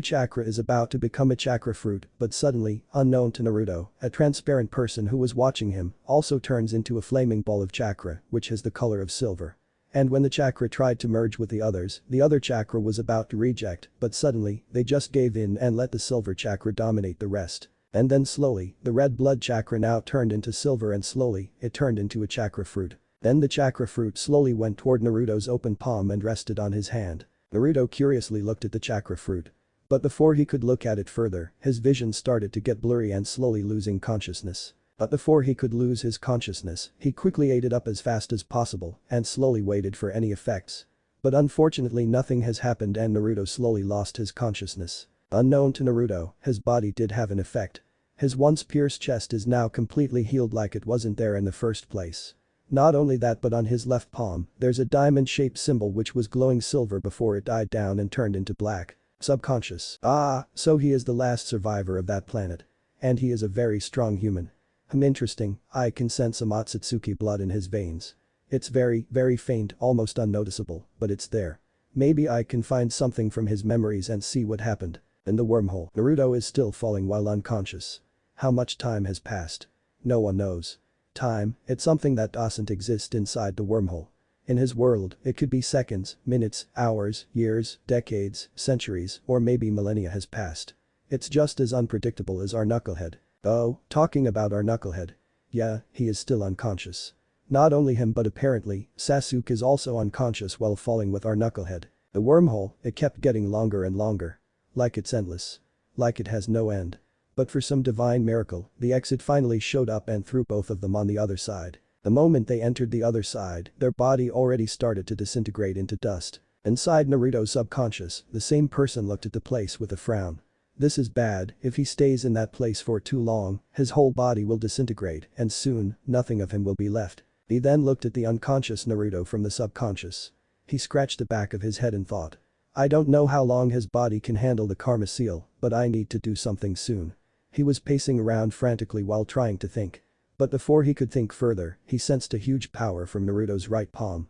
chakra is about to become a chakra fruit, but suddenly, unknown to Naruto, a transparent person who was watching him also turns into a flaming ball of chakra, which has the color of silver. And when the chakra tried to merge with the other chakra was about to reject, but suddenly, they just gave in and let the silver chakra dominate the rest. And then slowly, the red blood chakra now turned into silver and slowly, it turned into a chakra fruit. Then the chakra fruit slowly went toward Naruto's open palm and rested on his hand. Naruto curiously looked at the chakra fruit. But before he could look at it further, his vision started to get blurry and slowly losing consciousness. But before he could lose his consciousness, he quickly ate it up as fast as possible and slowly waited for any effects. But unfortunately nothing has happened and Naruto slowly lost his consciousness. Unknown to Naruto, his body did have an effect. His once pierced chest is now completely healed like it wasn't there in the first place. Not only that but on his left palm, there's a diamond-shaped symbol which was glowing silver before it died down and turned into black. Subconscious. So he is the last survivor of that planet. And he is a very strong human. Interesting, I can sense some Otsutsuki blood in his veins. It's very, very faint, almost unnoticeable, but it's there. Maybe I can find something from his memories and see what happened. In the wormhole, Naruto is still falling while unconscious. How much time has passed? No one knows. Time, it's something that doesn't exist inside the wormhole. In his world, it could be seconds, minutes, hours, years, decades, centuries, or maybe millennia has passed. It's just as unpredictable as our knucklehead. Oh, talking about our knucklehead. Yeah, he is still unconscious. Not only him but apparently, Sasuke is also unconscious while falling with our knucklehead. The wormhole, it kept getting longer and longer. Like it's endless. Like it has no end. But for some divine miracle, the exit finally showed up and threw both of them on the other side. The moment they entered the other side, their body already started to disintegrate into dust. Inside Naruto's subconscious, the same person looked at the place with a frown. This is bad, if he stays in that place for too long, his whole body will disintegrate and soon, nothing of him will be left. He then looked at the unconscious Naruto from the subconscious. He scratched the back of his head and thought. I don't know how long his body can handle the karma seal, but I need to do something soon. He was pacing around frantically while trying to think. But before he could think further, he sensed a huge power from Naruto's right palm.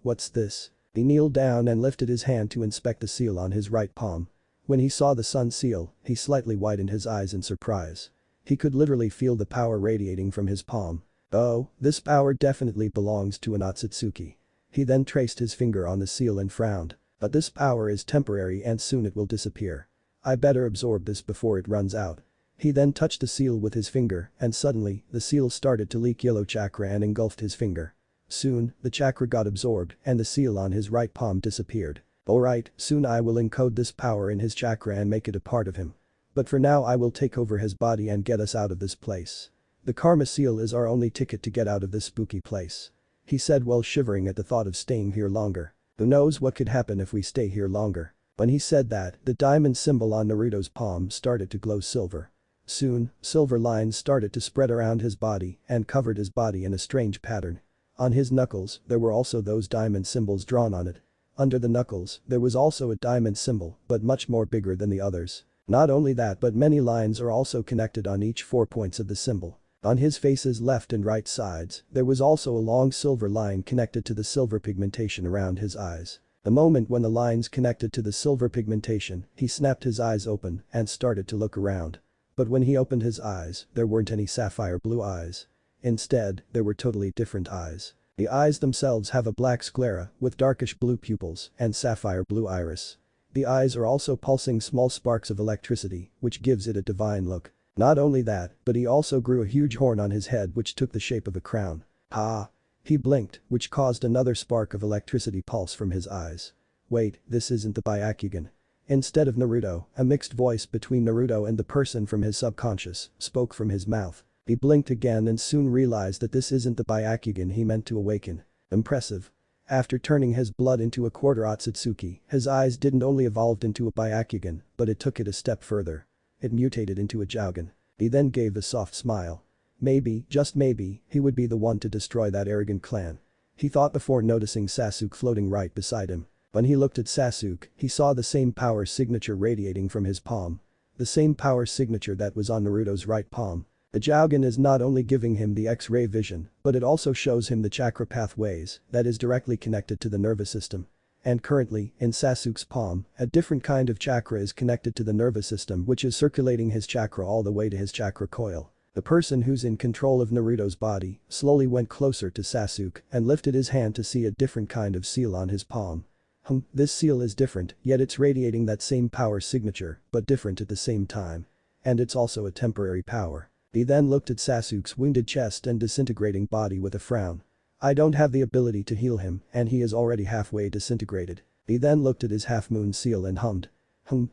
What's this? He kneeled down and lifted his hand to inspect the seal on his right palm. When he saw the sun seal, he slightly widened his eyes in surprise. He could literally feel the power radiating from his palm. Oh, this power definitely belongs to an Otsutsuki. He then traced his finger on the seal and frowned. But this power is temporary and soon it will disappear. I better absorb this before it runs out. He then touched the seal with his finger and suddenly, the seal started to leak yellow chakra and engulfed his finger. Soon, the chakra got absorbed and the seal on his right palm disappeared. Alright, soon I will encode this power in his chakra and make it a part of him. But for now I will take over his body and get us out of this place. The karma seal is our only ticket to get out of this spooky place. He said while shivering at the thought of staying here longer. Who knows what could happen if we stay here longer. When he said that, the diamond symbol on Naruto's palm started to glow silver. Soon, silver lines started to spread around his body and covered his body in a strange pattern. On his knuckles, there were also those diamond symbols drawn on it. Under the knuckles, there was also a diamond symbol, but much more bigger than the others. Not only that but many lines are also connected on each 4 points of the symbol. On his face's left and right sides, there was also a long silver line connected to the silver pigmentation around his eyes. The moment when the lines connected to the silver pigmentation, he snapped his eyes open and started to look around. But when he opened his eyes, there weren't any sapphire blue eyes. Instead, there were totally different eyes. The eyes themselves have a black sclera with darkish blue pupils and sapphire blue iris. The eyes are also pulsing small sparks of electricity, which gives it a divine look. Not only that, but he also grew a huge horn on his head which took the shape of a crown. He blinked, which caused another spark of electricity pulse from his eyes. Wait, this isn't the Byakugan. Instead of Naruto, a mixed voice between Naruto and the person from his subconscious spoke from his mouth. He blinked again and soon realized that this isn't the Byakugan he meant to awaken. Impressive. After turning his blood into a quarter Otsutsuki, his eyes didn't only evolved into a Byakugan, but it took it a step further. It mutated into a Jougan. He then gave a soft smile. Maybe, just maybe, he would be the one to destroy that arrogant clan. He thought before noticing Sasuke floating right beside him. When he looked at Sasuke, he saw the same power signature radiating from his palm. The same power signature that was on Naruto's right palm. The Jougan is not only giving him the X-ray vision, but it also shows him the chakra pathways that is directly connected to the nervous system. And currently, in Sasuke's palm, a different kind of chakra is connected to the nervous system which is circulating his chakra all the way to his chakra coil. The person who's in control of Naruto's body slowly went closer to Sasuke and lifted his hand to see a different kind of seal on his palm. This seal is different, yet it's radiating that same power signature, but different at the same time. And it's also a temporary power. He then looked at Sasuke's wounded chest and disintegrating body with a frown. I don't have the ability to heal him, and he is already halfway disintegrated. He then looked at his half-moon seal and hummed.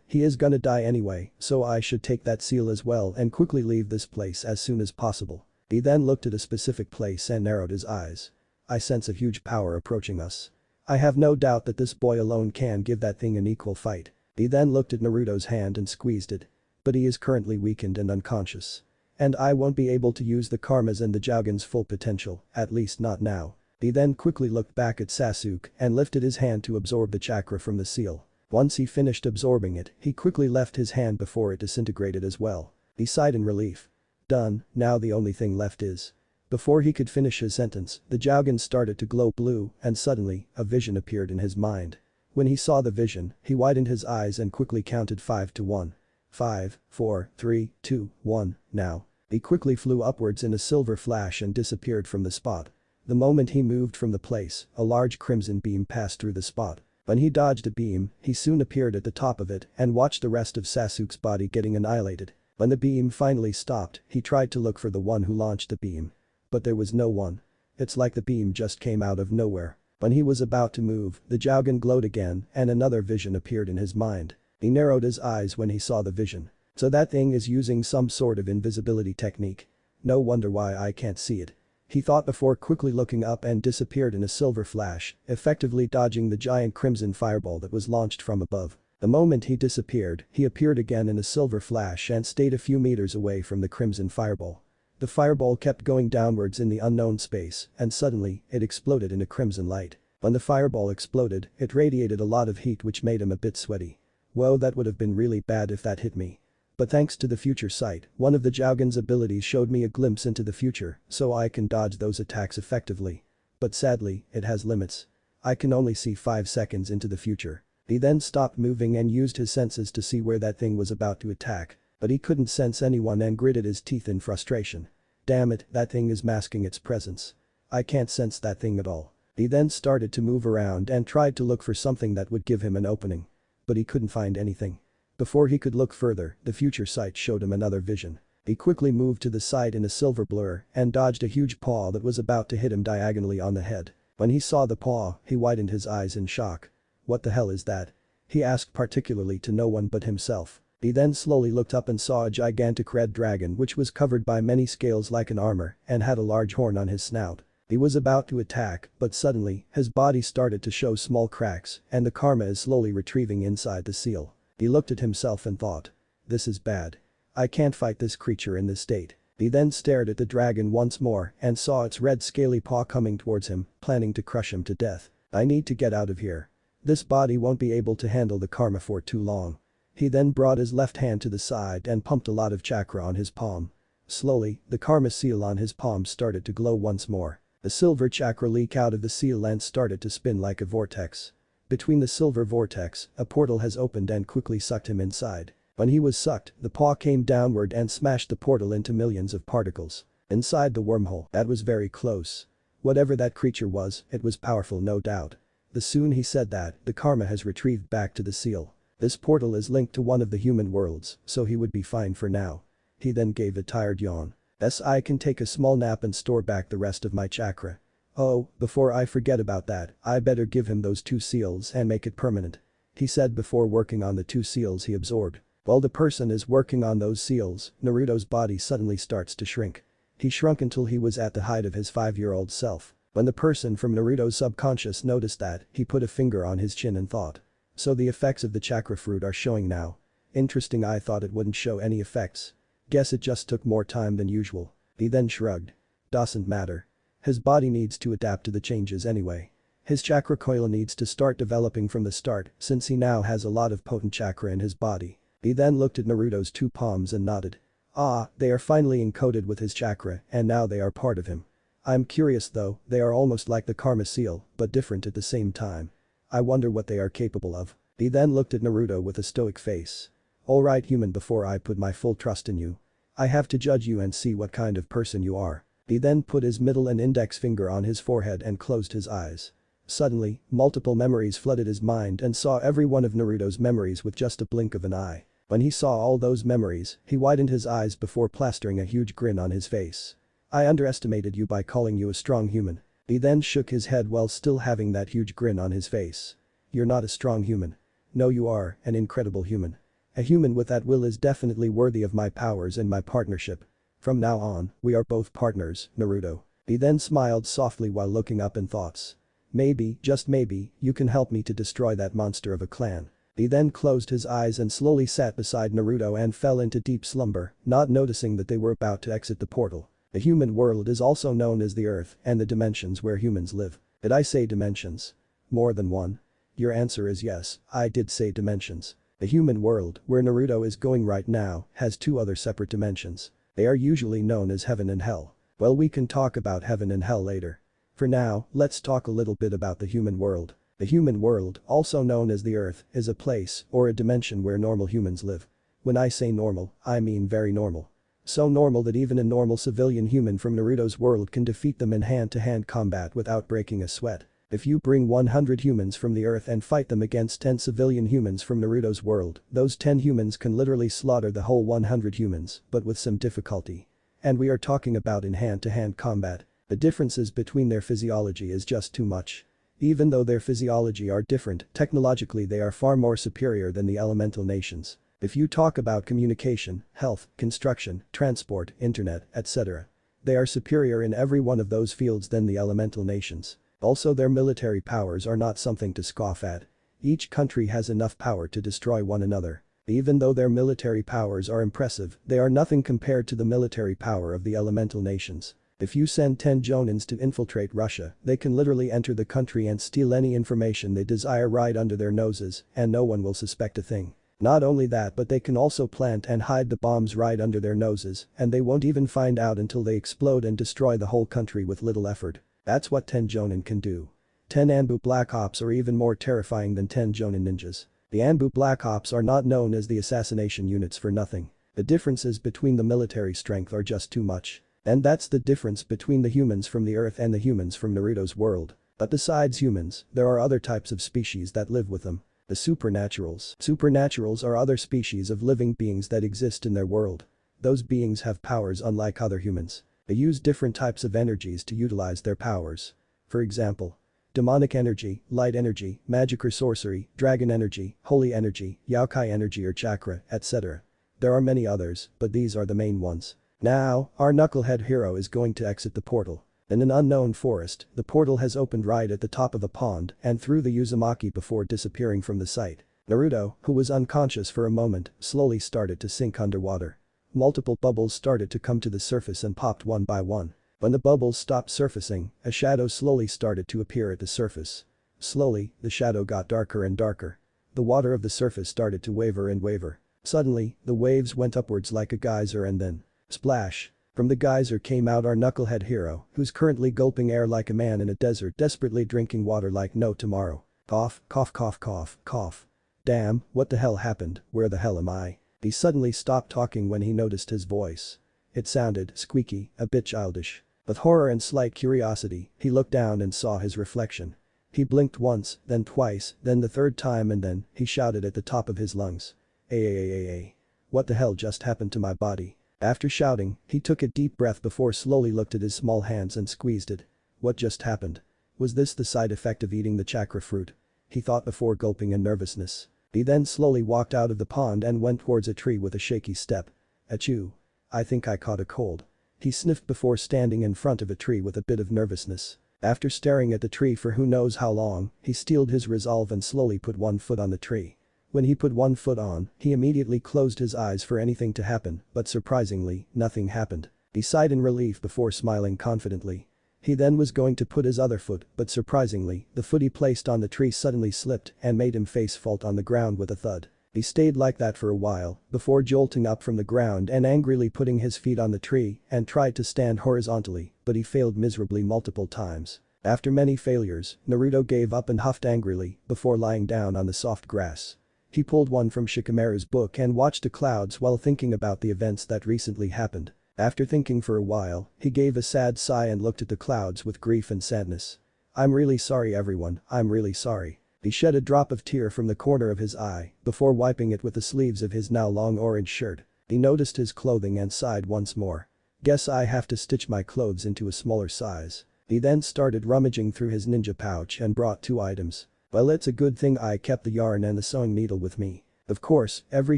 He is gonna die anyway, so I should take that seal as well and quickly leave this place as soon as possible. He then looked at a specific place and narrowed his eyes. I sense a huge power approaching us. I have no doubt that this boy alone can give that thing an equal fight. He then looked at Naruto's hand and squeezed it. But he is currently weakened and unconscious. And I won't be able to use the karmas and the Jogen's full potential, at least not now. He then quickly looked back at Sasuke and lifted his hand to absorb the chakra from the seal. Once he finished absorbing it, he quickly left his hand before it disintegrated as well. He sighed in relief. Done, now the only thing left is. Before he could finish his sentence, the Jogen started to glow blue and suddenly, a vision appeared in his mind. When he saw the vision, he widened his eyes and quickly counted 5 to 1. 5, 4, 3, 2, 1, now. He quickly flew upwards in a silver flash and disappeared from the spot. The moment he moved from the place, a large crimson beam passed through the spot. When he dodged a beam, he soon appeared at the top of it and watched the rest of Sasuke's body getting annihilated. When the beam finally stopped, he tried to look for the one who launched the beam. But there was no one. It's like the beam just came out of nowhere. When he was about to move, the Jogen glowed again and another vision appeared in his mind. He narrowed his eyes when he saw the vision. So that thing is using some sort of invisibility technique. No wonder why I can't see it. He thought before quickly looking up and disappeared in a silver flash, effectively dodging the giant crimson fireball that was launched from above. The moment he disappeared, he appeared again in a silver flash and stayed a few meters away from the crimson fireball. The fireball kept going downwards in the unknown space, and suddenly, it exploded in a crimson light. When the fireball exploded, it radiated a lot of heat which made him a bit sweaty. Whoa, that would have been really bad if that hit me. But thanks to the future sight, one of the Jogen's abilities showed me a glimpse into the future, so I can dodge those attacks effectively. But sadly, it has limits. I can only see 5 seconds into the future. He then stopped moving and used his senses to see where that thing was about to attack. But he couldn't sense anyone and gritted his teeth in frustration. Damn it, that thing is masking its presence. I can't sense that thing at all. He then started to move around and tried to look for something that would give him an opening. But he couldn't find anything. Before he could look further, the future sight showed him another vision. He quickly moved to the side in a silver blur and dodged a huge paw that was about to hit him diagonally on the head. When he saw the paw, he widened his eyes in shock. What the hell is that? He asked particularly to no one but himself. He then slowly looked up and saw a gigantic red dragon which was covered by many scales like an armor and had a large horn on his snout. He was about to attack, but suddenly, his body started to show small cracks and the karma is slowly retrieving inside the seal. He looked at himself and thought. This is bad. I can't fight this creature in this state. He then stared at the dragon once more and saw its red scaly paw coming towards him, planning to crush him to death. I need to get out of here. This body won't be able to handle the karma for too long. He then brought his left hand to the side and pumped a lot of chakra on his palm. Slowly, the karma seal on his palm started to glow once more. The silver chakra leaked out of the seal and started to spin like a vortex. Between the silver vortex, a portal has opened and quickly sucked him inside. When he was sucked, the paw came downward and smashed the portal into millions of particles. Inside the wormhole, that was very close. Whatever that creature was, it was powerful no doubt. The soon he said that, the karma has retrieved back to the seal. This portal is linked to one of the human worlds, so he would be fine for now. He then gave a tired yawn. Yes, I can take a small nap and store back the rest of my chakra. Oh, before I forget about that, I better give him those 2 seals and make it permanent. He said before working on the 2 seals he absorbed. While the person is working on those seals, Naruto's body suddenly starts to shrink. He shrunk until he was at the height of his 5-year-old self. When the person from Naruto's subconscious noticed that, he put a finger on his chin and thought. So the effects of the chakra fruit are showing now. Interesting, I thought it wouldn't show any effects. Guess it just took more time than usual. He then shrugged. Doesn't matter. His body needs to adapt to the changes anyway. His chakra coil needs to start developing from the start since he now has a lot of potent chakra in his body. He then looked at Naruto's 2 palms and nodded. Ah, they are finally encoded with his chakra and now they are part of him. I'm curious though, they are almost like the karma seal, but different at the same time. I wonder what they are capable of. He then looked at Naruto with a stoic face. Alright human, before I put my full trust in you, I have to judge you and see what kind of person you are. He then put his middle and index finger on his forehead and closed his eyes. Suddenly, multiple memories flooded his mind and saw every one of Naruto's memories with just a blink of an eye. When he saw all those memories, he widened his eyes before plastering a huge grin on his face. I underestimated you by calling you a strong human. He then shook his head while still having that huge grin on his face. You're not a strong human. No, you are an incredible human. A human with that will is definitely worthy of my powers and my partnership. From now on, we are both partners, Naruto. He then smiled softly while looking up in thoughts. Maybe, just maybe, you can help me to destroy that monster of a clan. He then closed his eyes and slowly sat beside Naruto and fell into deep slumber, not noticing that they were about to exit the portal. The human world is also known as the Earth and the dimensions where humans live. Did I say dimensions? More than one? Your answer is yes, I did say dimensions. The human world, where Naruto is going right now, has two other separate dimensions. They are usually known as heaven and hell. Well, we can talk about heaven and hell later. For now, let's talk a little bit about the human world. The human world, also known as the Earth, is a place or a dimension where normal humans live. When I say normal, I mean very normal. So normal that even a normal civilian human from Naruto's world can defeat them in hand-to-hand combat without breaking a sweat. If you bring 100 humans from the Earth and fight them against 10 civilian humans from Naruto's world, those 10 humans can literally slaughter the whole 100 humans, but with some difficulty. And we are talking about in hand-to-hand combat. The differences between their physiology is just too much. Even though their physiology are different, technologically they are far more superior than the elemental nations. If you talk about communication, health, construction, transport, internet, etc. They are superior in every one of those fields than the elemental nations. Also, their military powers are not something to scoff at. Each country has enough power to destroy one another. Even though their military powers are impressive, they are nothing compared to the military power of the elemental nations. If you send 10 Jonins to infiltrate Russia, they can literally enter the country and steal any information they desire right under their noses, and no one will suspect a thing. Not only that, but they can also plant and hide the bombs right under their noses, and they won't even find out until they explode and destroy the whole country with little effort. That's what 10 Jonin can do. 10 Anbu Black Ops are even more terrifying than 10 Jonin ninjas. The Anbu Black Ops are not known as the assassination units for nothing. The differences between the military strength are just too much. And that's the difference between the humans from the Earth and the humans from Naruto's world. But besides humans, there are other types of species that live with them. The supernaturals. Supernaturals are other species of living beings that exist in their world. Those beings have powers unlike other humans. They use different types of energies to utilize their powers. For example, demonic energy, light energy, magic or sorcery, dragon energy, holy energy, yokai energy or chakra, etc. There are many others, but these are the main ones. Now, our knucklehead hero is going to exit the portal. In an unknown forest, the portal has opened right at the top of a pond and through the Uzumaki before disappearing from the site. Naruto, who was unconscious for a moment, slowly started to sink underwater. Multiple bubbles started to come to the surface and popped one by one. When the bubbles stopped surfacing, a shadow slowly started to appear at the surface. Slowly, the shadow got darker and darker. The water of the surface started to waver and waver. Suddenly, the waves went upwards like a geyser and then, splash. From the geyser came out our knucklehead hero, who's currently gulping air like a man in a desert, desperately drinking water like no tomorrow. Cough, cough, cough, cough, cough. Damn, what the hell happened, where the hell am I? He suddenly stopped talking when he noticed his voice. It sounded squeaky, a bit childish. With horror and slight curiosity, he looked down and saw his reflection. He blinked once, then twice, then the third time and then, he shouted at the top of his lungs. Ay. What the hell just happened to my body? After shouting, he took a deep breath before slowly looked at his small hands and squeezed it. What just happened? Was this the side effect of eating the chakra fruit? He thought before gulping in nervousness. He then slowly walked out of the pond and went towards a tree with a shaky step. Achoo. I think I caught a cold. He sniffed before standing in front of a tree with a bit of nervousness. After staring at the tree for who knows how long, he steeled his resolve and slowly put one foot on the tree. When he put one foot on, he immediately closed his eyes for anything to happen, but surprisingly, nothing happened. He sighed in relief before smiling confidently. He then was going to put his other foot, but surprisingly, the foot he placed on the tree suddenly slipped and made him face fault on the ground with a thud. He stayed like that for a while, before jolting up from the ground and angrily putting his feet on the tree and tried to stand horizontally, but he failed miserably multiple times. After many failures, Naruto gave up and huffed angrily before lying down on the soft grass. He pulled one from Shikamaru's book and watched the clouds while thinking about the events that recently happened. After thinking for a while, he gave a sad sigh and looked at the clouds with grief and sadness. "I'm really sorry everyone, I'm really sorry." He shed a drop of tear from the corner of his eye before wiping it with the sleeves of his now long orange shirt. He noticed his clothing and sighed once more. "Guess I have to stitch my clothes into a smaller size." He then started rummaging through his ninja pouch and brought 2 items. "Well, it's a good thing I kept the yarn and the sewing needle with me. Of course, every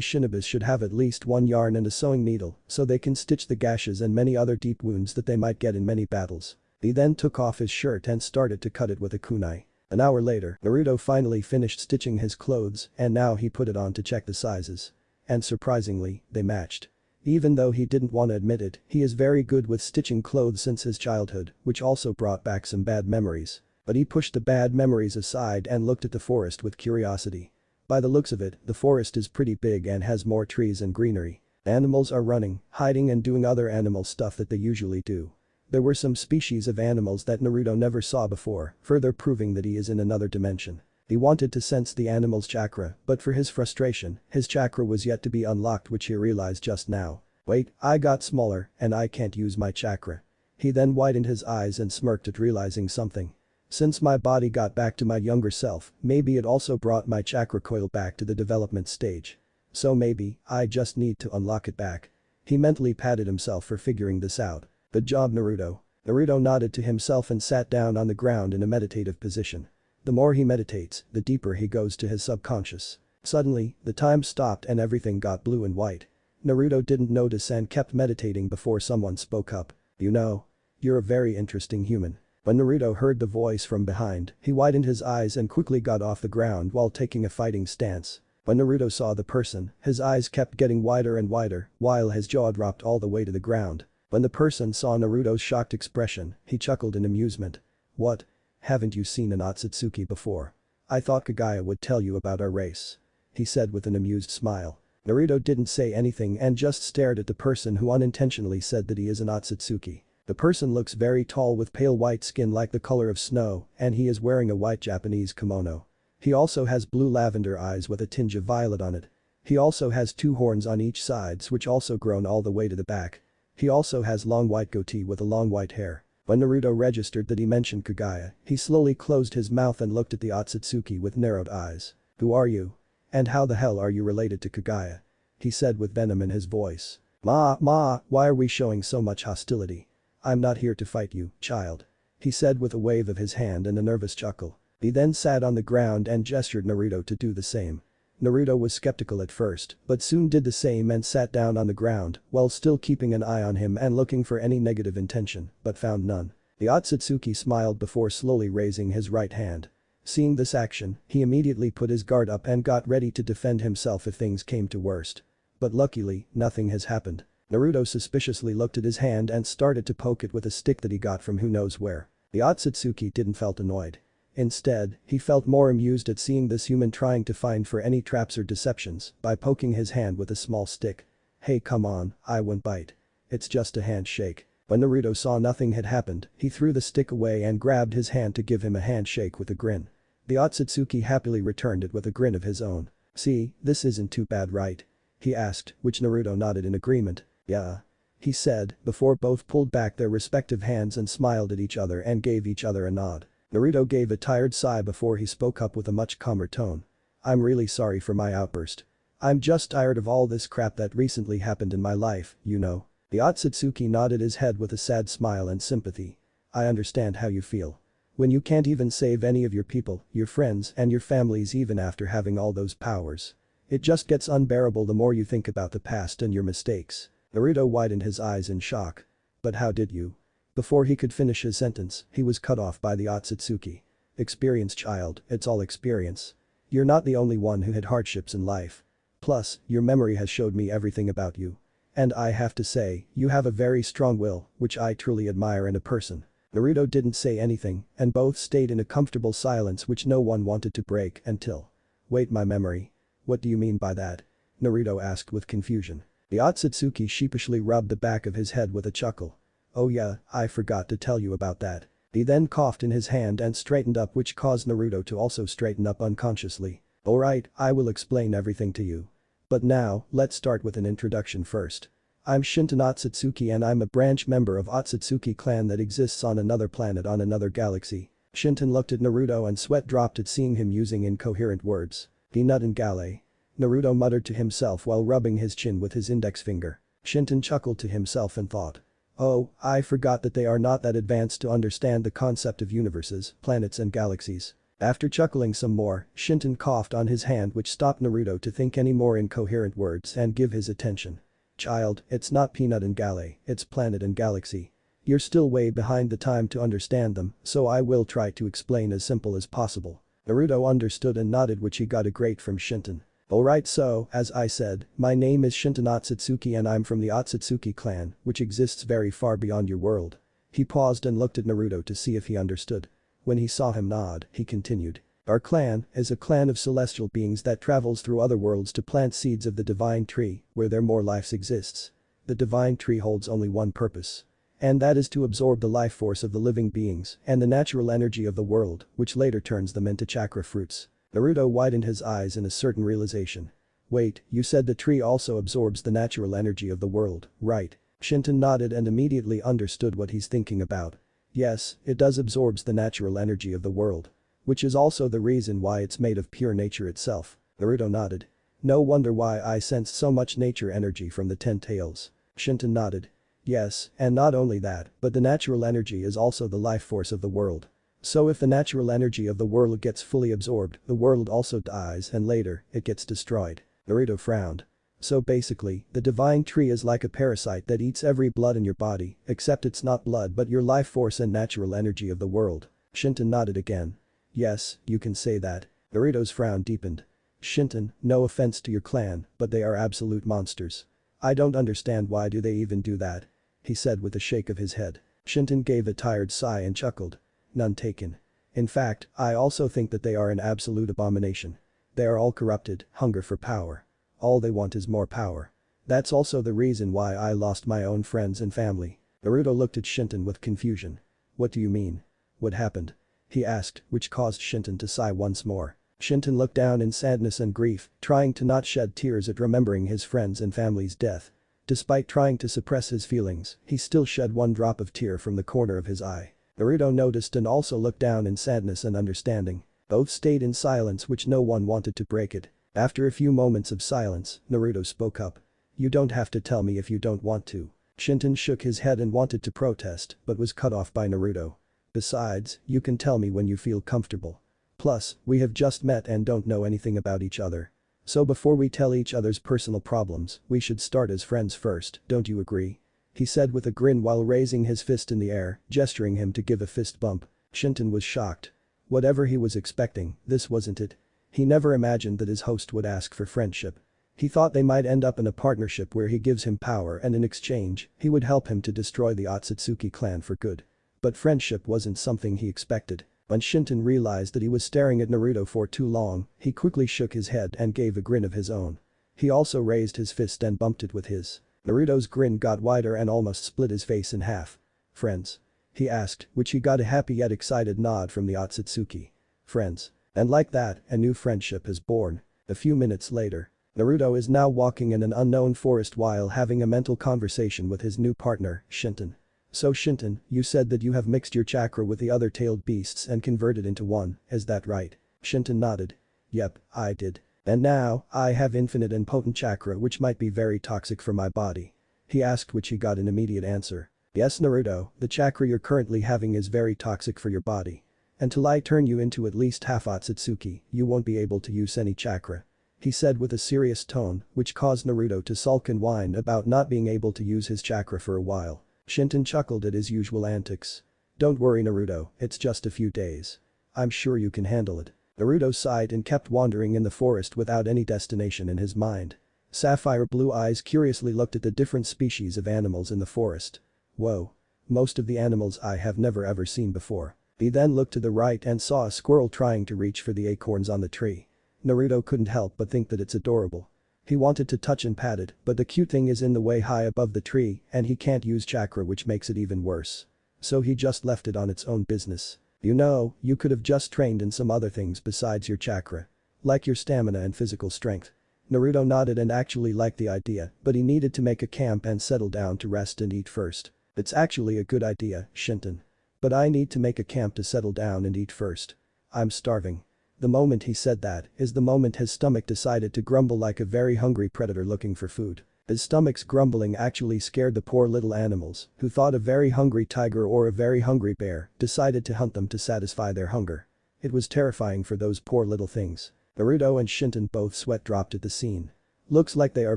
shinobi should have at least 1 yarn and a sewing needle so they can stitch the gashes and many other deep wounds that they might get in many battles." He then took off his shirt and started to cut it with a kunai. An hour later, Naruto finally finished stitching his clothes and now he put it on to check the sizes. And surprisingly, they matched. Even though he didn't want to admit it, he is very good with stitching clothes since his childhood, which also brought back some bad memories. But he pushed the bad memories aside and looked at the forest with curiosity. By the looks of it, the forest is pretty big and has more trees and greenery. Animals are running, hiding and doing other animal stuff that they usually do. There were some species of animals that Naruto never saw before, further proving that he is in another dimension. He wanted to sense the animal's chakra, but for his frustration, his chakra was yet to be unlocked, which he realized just now. "Wait, I got smaller and I can't use my chakra." He then widened his eyes and smirked at realizing something. "Since my body got back to my younger self, maybe it also brought my chakra coil back to the development stage. So maybe, I just need to unlock it back." He mentally patted himself for figuring this out. "Good job, Naruto." Naruto nodded to himself and sat down on the ground in a meditative position. The more he meditates, the deeper he goes to his subconscious. Suddenly, the time stopped and everything got blue and white. Naruto didn't notice and kept meditating before someone spoke up. "You know, you're a very interesting human." When Naruto heard the voice from behind, he widened his eyes and quickly got off the ground while taking a fighting stance. When Naruto saw the person, his eyes kept getting wider and wider, while his jaw dropped all the way to the ground. When the person saw Naruto's shocked expression, he chuckled in amusement. "What? Haven't you seen an Otsutsuki before? I thought Kagaya would tell you about our race," he said with an amused smile. Naruto didn't say anything and just stared at the person who unintentionally said that he is an Otsutsuki. The person looks very tall with pale white skin like the color of snow and he is wearing a white Japanese kimono. He also has blue lavender eyes with a tinge of violet on it. He also has 2 horns on each sides which also grown all the way to the back. He also has long white goatee with a long white hair. When Naruto registered that he mentioned Kagaya, he slowly closed his mouth and looked at the Otsutsuki with narrowed eyes. "Who are you? And how the hell are you related to Kagaya?" he said with venom in his voice. Ma, why are we showing so much hostility? I'm not here to fight you, child," he said with a wave of his hand and a nervous chuckle. He then sat on the ground and gestured Naruto to do the same. Naruto was skeptical at first, but soon did the same and sat down on the ground while still keeping an eye on him and looking for any negative intention, but found none. The Otsutsuki smiled before slowly raising his right hand. Seeing this action, he immediately put his guard up and got ready to defend himself if things came to worst. But luckily, nothing has happened. Naruto suspiciously looked at his hand and started to poke it with a stick that he got from who knows where. The Otsutsuki didn't felt annoyed. Instead, he felt more amused at seeing this human trying to find for any traps or deceptions by poking his hand with a small stick. "Hey, come on, I won't bite. It's just a handshake." When Naruto saw nothing had happened, he threw the stick away and grabbed his hand to give him a handshake with a grin. The Otsutsuki happily returned it with a grin of his own. "See, this isn't too bad, right?" he asked, which Naruto nodded in agreement. "Yeah," he said, before both pulled back their respective hands and smiled at each other and gave each other a nod. Naruto gave a tired sigh before he spoke up with a much calmer tone. "I'm really sorry for my outburst. I'm just tired of all this crap that recently happened in my life, you know." The Otsutsuki nodded his head with a sad smile and sympathy. "I understand how you feel. When you can't even save any of your people, your friends and your families even after having all those powers. It just gets unbearable the more you think about the past and your mistakes." Naruto widened his eyes in shock. "But how did you?" Before he could finish his sentence, he was cut off by the Otsutsuki. "Experience, child, it's all experience. You're not the only one who had hardships in life. Plus, your memory has showed me everything about you. And I have to say, you have a very strong will, which I truly admire in a person." Naruto didn't say anything, and both stayed in a comfortable silence which no one wanted to break until. "Wait, my memory? What do you mean by that?" Naruto asked with confusion. The Otsutsuki sheepishly rubbed the back of his head with a chuckle. "Oh yeah, I forgot to tell you about that. He then coughed in his hand and straightened up, which caused Naruto to also straighten up unconsciously. Alright, I will explain everything to you. But now, let's start with an introduction first. I'm Shinton Otsutsuki and I'm a branch member of Otsutsuki clan that exists on another planet on another galaxy. Shinton looked at Naruto and sweat dropped at seeing him using incoherent words. Peanut and Gale. Naruto muttered to himself while rubbing his chin with his index finger. Shinton chuckled to himself and thought. Oh, I forgot that they are not that advanced to understand the concept of universes, planets and galaxies. After chuckling some more, Shinton coughed on his hand, which stopped Naruto to think any more incoherent words and give his attention. Child, it's not peanut and Gale, it's planet and galaxy. You're still way behind the time to understand them, so I will try to explain as simple as possible. Naruto understood and nodded, which he got a great from Shinton. Alright, so, as I said, my name is Shinton Otsutsuki and I'm from the Otsutsuki clan, which exists very far beyond your world. He paused and looked at Naruto to see if he understood. When he saw him nod, he continued. Our clan is a clan of celestial beings that travels through other worlds to plant seeds of the divine tree, where there more life exists. The divine tree holds only one purpose. And that is to absorb the life force of the living beings and the natural energy of the world, which later turns them into chakra fruits. Naruto widened his eyes in a certain realization. Wait, you said the tree also absorbs the natural energy of the world, right? Shinton nodded and immediately understood what he's thinking about. Yes, it does absorbs the natural energy of the world. Which is also the reason why it's made of pure nature itself. Naruto nodded. No wonder why I sensed so much nature energy from the 10 tails. Shinton nodded. Yes, and not only that, but the natural energy is also the life force of the world. So if the natural energy of the world gets fully absorbed, the world also dies and later, it gets destroyed. Naruto frowned. So basically, the divine tree is like a parasite that eats every blood in your body, except it's not blood but your life force and natural energy of the world. Shinton nodded again. Yes, you can say that. Naruto's frown deepened. Shinton, no offense to your clan, but they are absolute monsters. I don't understand why do they even do that. He said with a shake of his head. Shinton gave a tired sigh and chuckled. None taken. In fact, I also think that they are an absolute abomination. They are all corrupted, hunger for power. All they want is more power. That's also the reason why I lost my own friends and family. Naruto looked at Shinton with confusion. What do you mean? What happened? He asked, which caused Shinton to sigh once more. Shinton looked down in sadness and grief, trying to not shed tears at remembering his friends and family's death. Despite trying to suppress his feelings, he still shed one drop of tear from the corner of his eye. Naruto noticed and also looked down in sadness and understanding. Both stayed in silence, which no one wanted to break it. After a few moments of silence, Naruto spoke up. You don't have to tell me if you don't want to. Shinton shook his head and wanted to protest, but was cut off by Naruto. Besides, you can tell me when you feel comfortable. Plus, we have just met and don't know anything about each other. So before we tell each other's personal problems, we should start as friends first, don't you agree? He said with a grin while raising his fist in the air, gesturing him to give a fist bump. Shinton was shocked. Whatever he was expecting, this wasn't it. He never imagined that his host would ask for friendship. He thought they might end up in a partnership where he gives him power and in exchange, he would help him to destroy the Otsutsuki clan for good. But friendship wasn't something he expected. When Shinton realized that he was staring at Naruto for too long, he quickly shook his head and gave a grin of his own. He also raised his fist and bumped it with his. Naruto's grin got wider and almost split his face in half. Friends? He asked, which he got a happy yet excited nod from the Otsutsuki. Friends. And like that, a new friendship is born. A few minutes later. Naruto is now walking in an unknown forest while having a mental conversation with his new partner, Shinton. So Shinton, you said that you have mixed your chakra with the other tailed beasts and converted into one, is that right? Shinton nodded. Yep, I did. And now, I have infinite and potent chakra which might be very toxic for my body. He asked, which he got an immediate answer. Yes Naruto, the chakra you're currently having is very toxic for your body. Until I turn you into at least half Otsutsuki, you won't be able to use any chakra. He said with a serious tone, which caused Naruto to sulk and whine about not being able to use his chakra for a while. Shinton chuckled at his usual antics. Don't worry Naruto, it's just a few days. I'm sure you can handle it. Naruto sighed and kept wandering in the forest without any destination in his mind. Sapphire blue eyes curiously looked at the different species of animals in the forest. Whoa. Most of the animals I have never ever seen before. He then looked to the right and saw a squirrel trying to reach for the acorns on the tree. Naruto couldn't help but think that it's adorable. He wanted to touch and pat it, but the cute thing is in the way high above the tree and he can't use chakra, which makes it even worse. so he just left it on its own business. You know, you could have just trained in some other things besides your chakra. Like your stamina and physical strength. Naruto nodded and actually liked the idea, but he needed to make a camp and settle down to rest and eat first. It's actually a good idea, Shinton. But I need to make a camp to settle down and eat first. I'm starving. The moment he said that is the moment his stomach decided to grumble like a very hungry predator looking for food. His stomach's grumbling actually scared the poor little animals, who thought a very hungry tiger or a very hungry bear decided to hunt them to satisfy their hunger. It was terrifying for those poor little things. Naruto and Shinton both sweat dropped at the scene. Looks like they are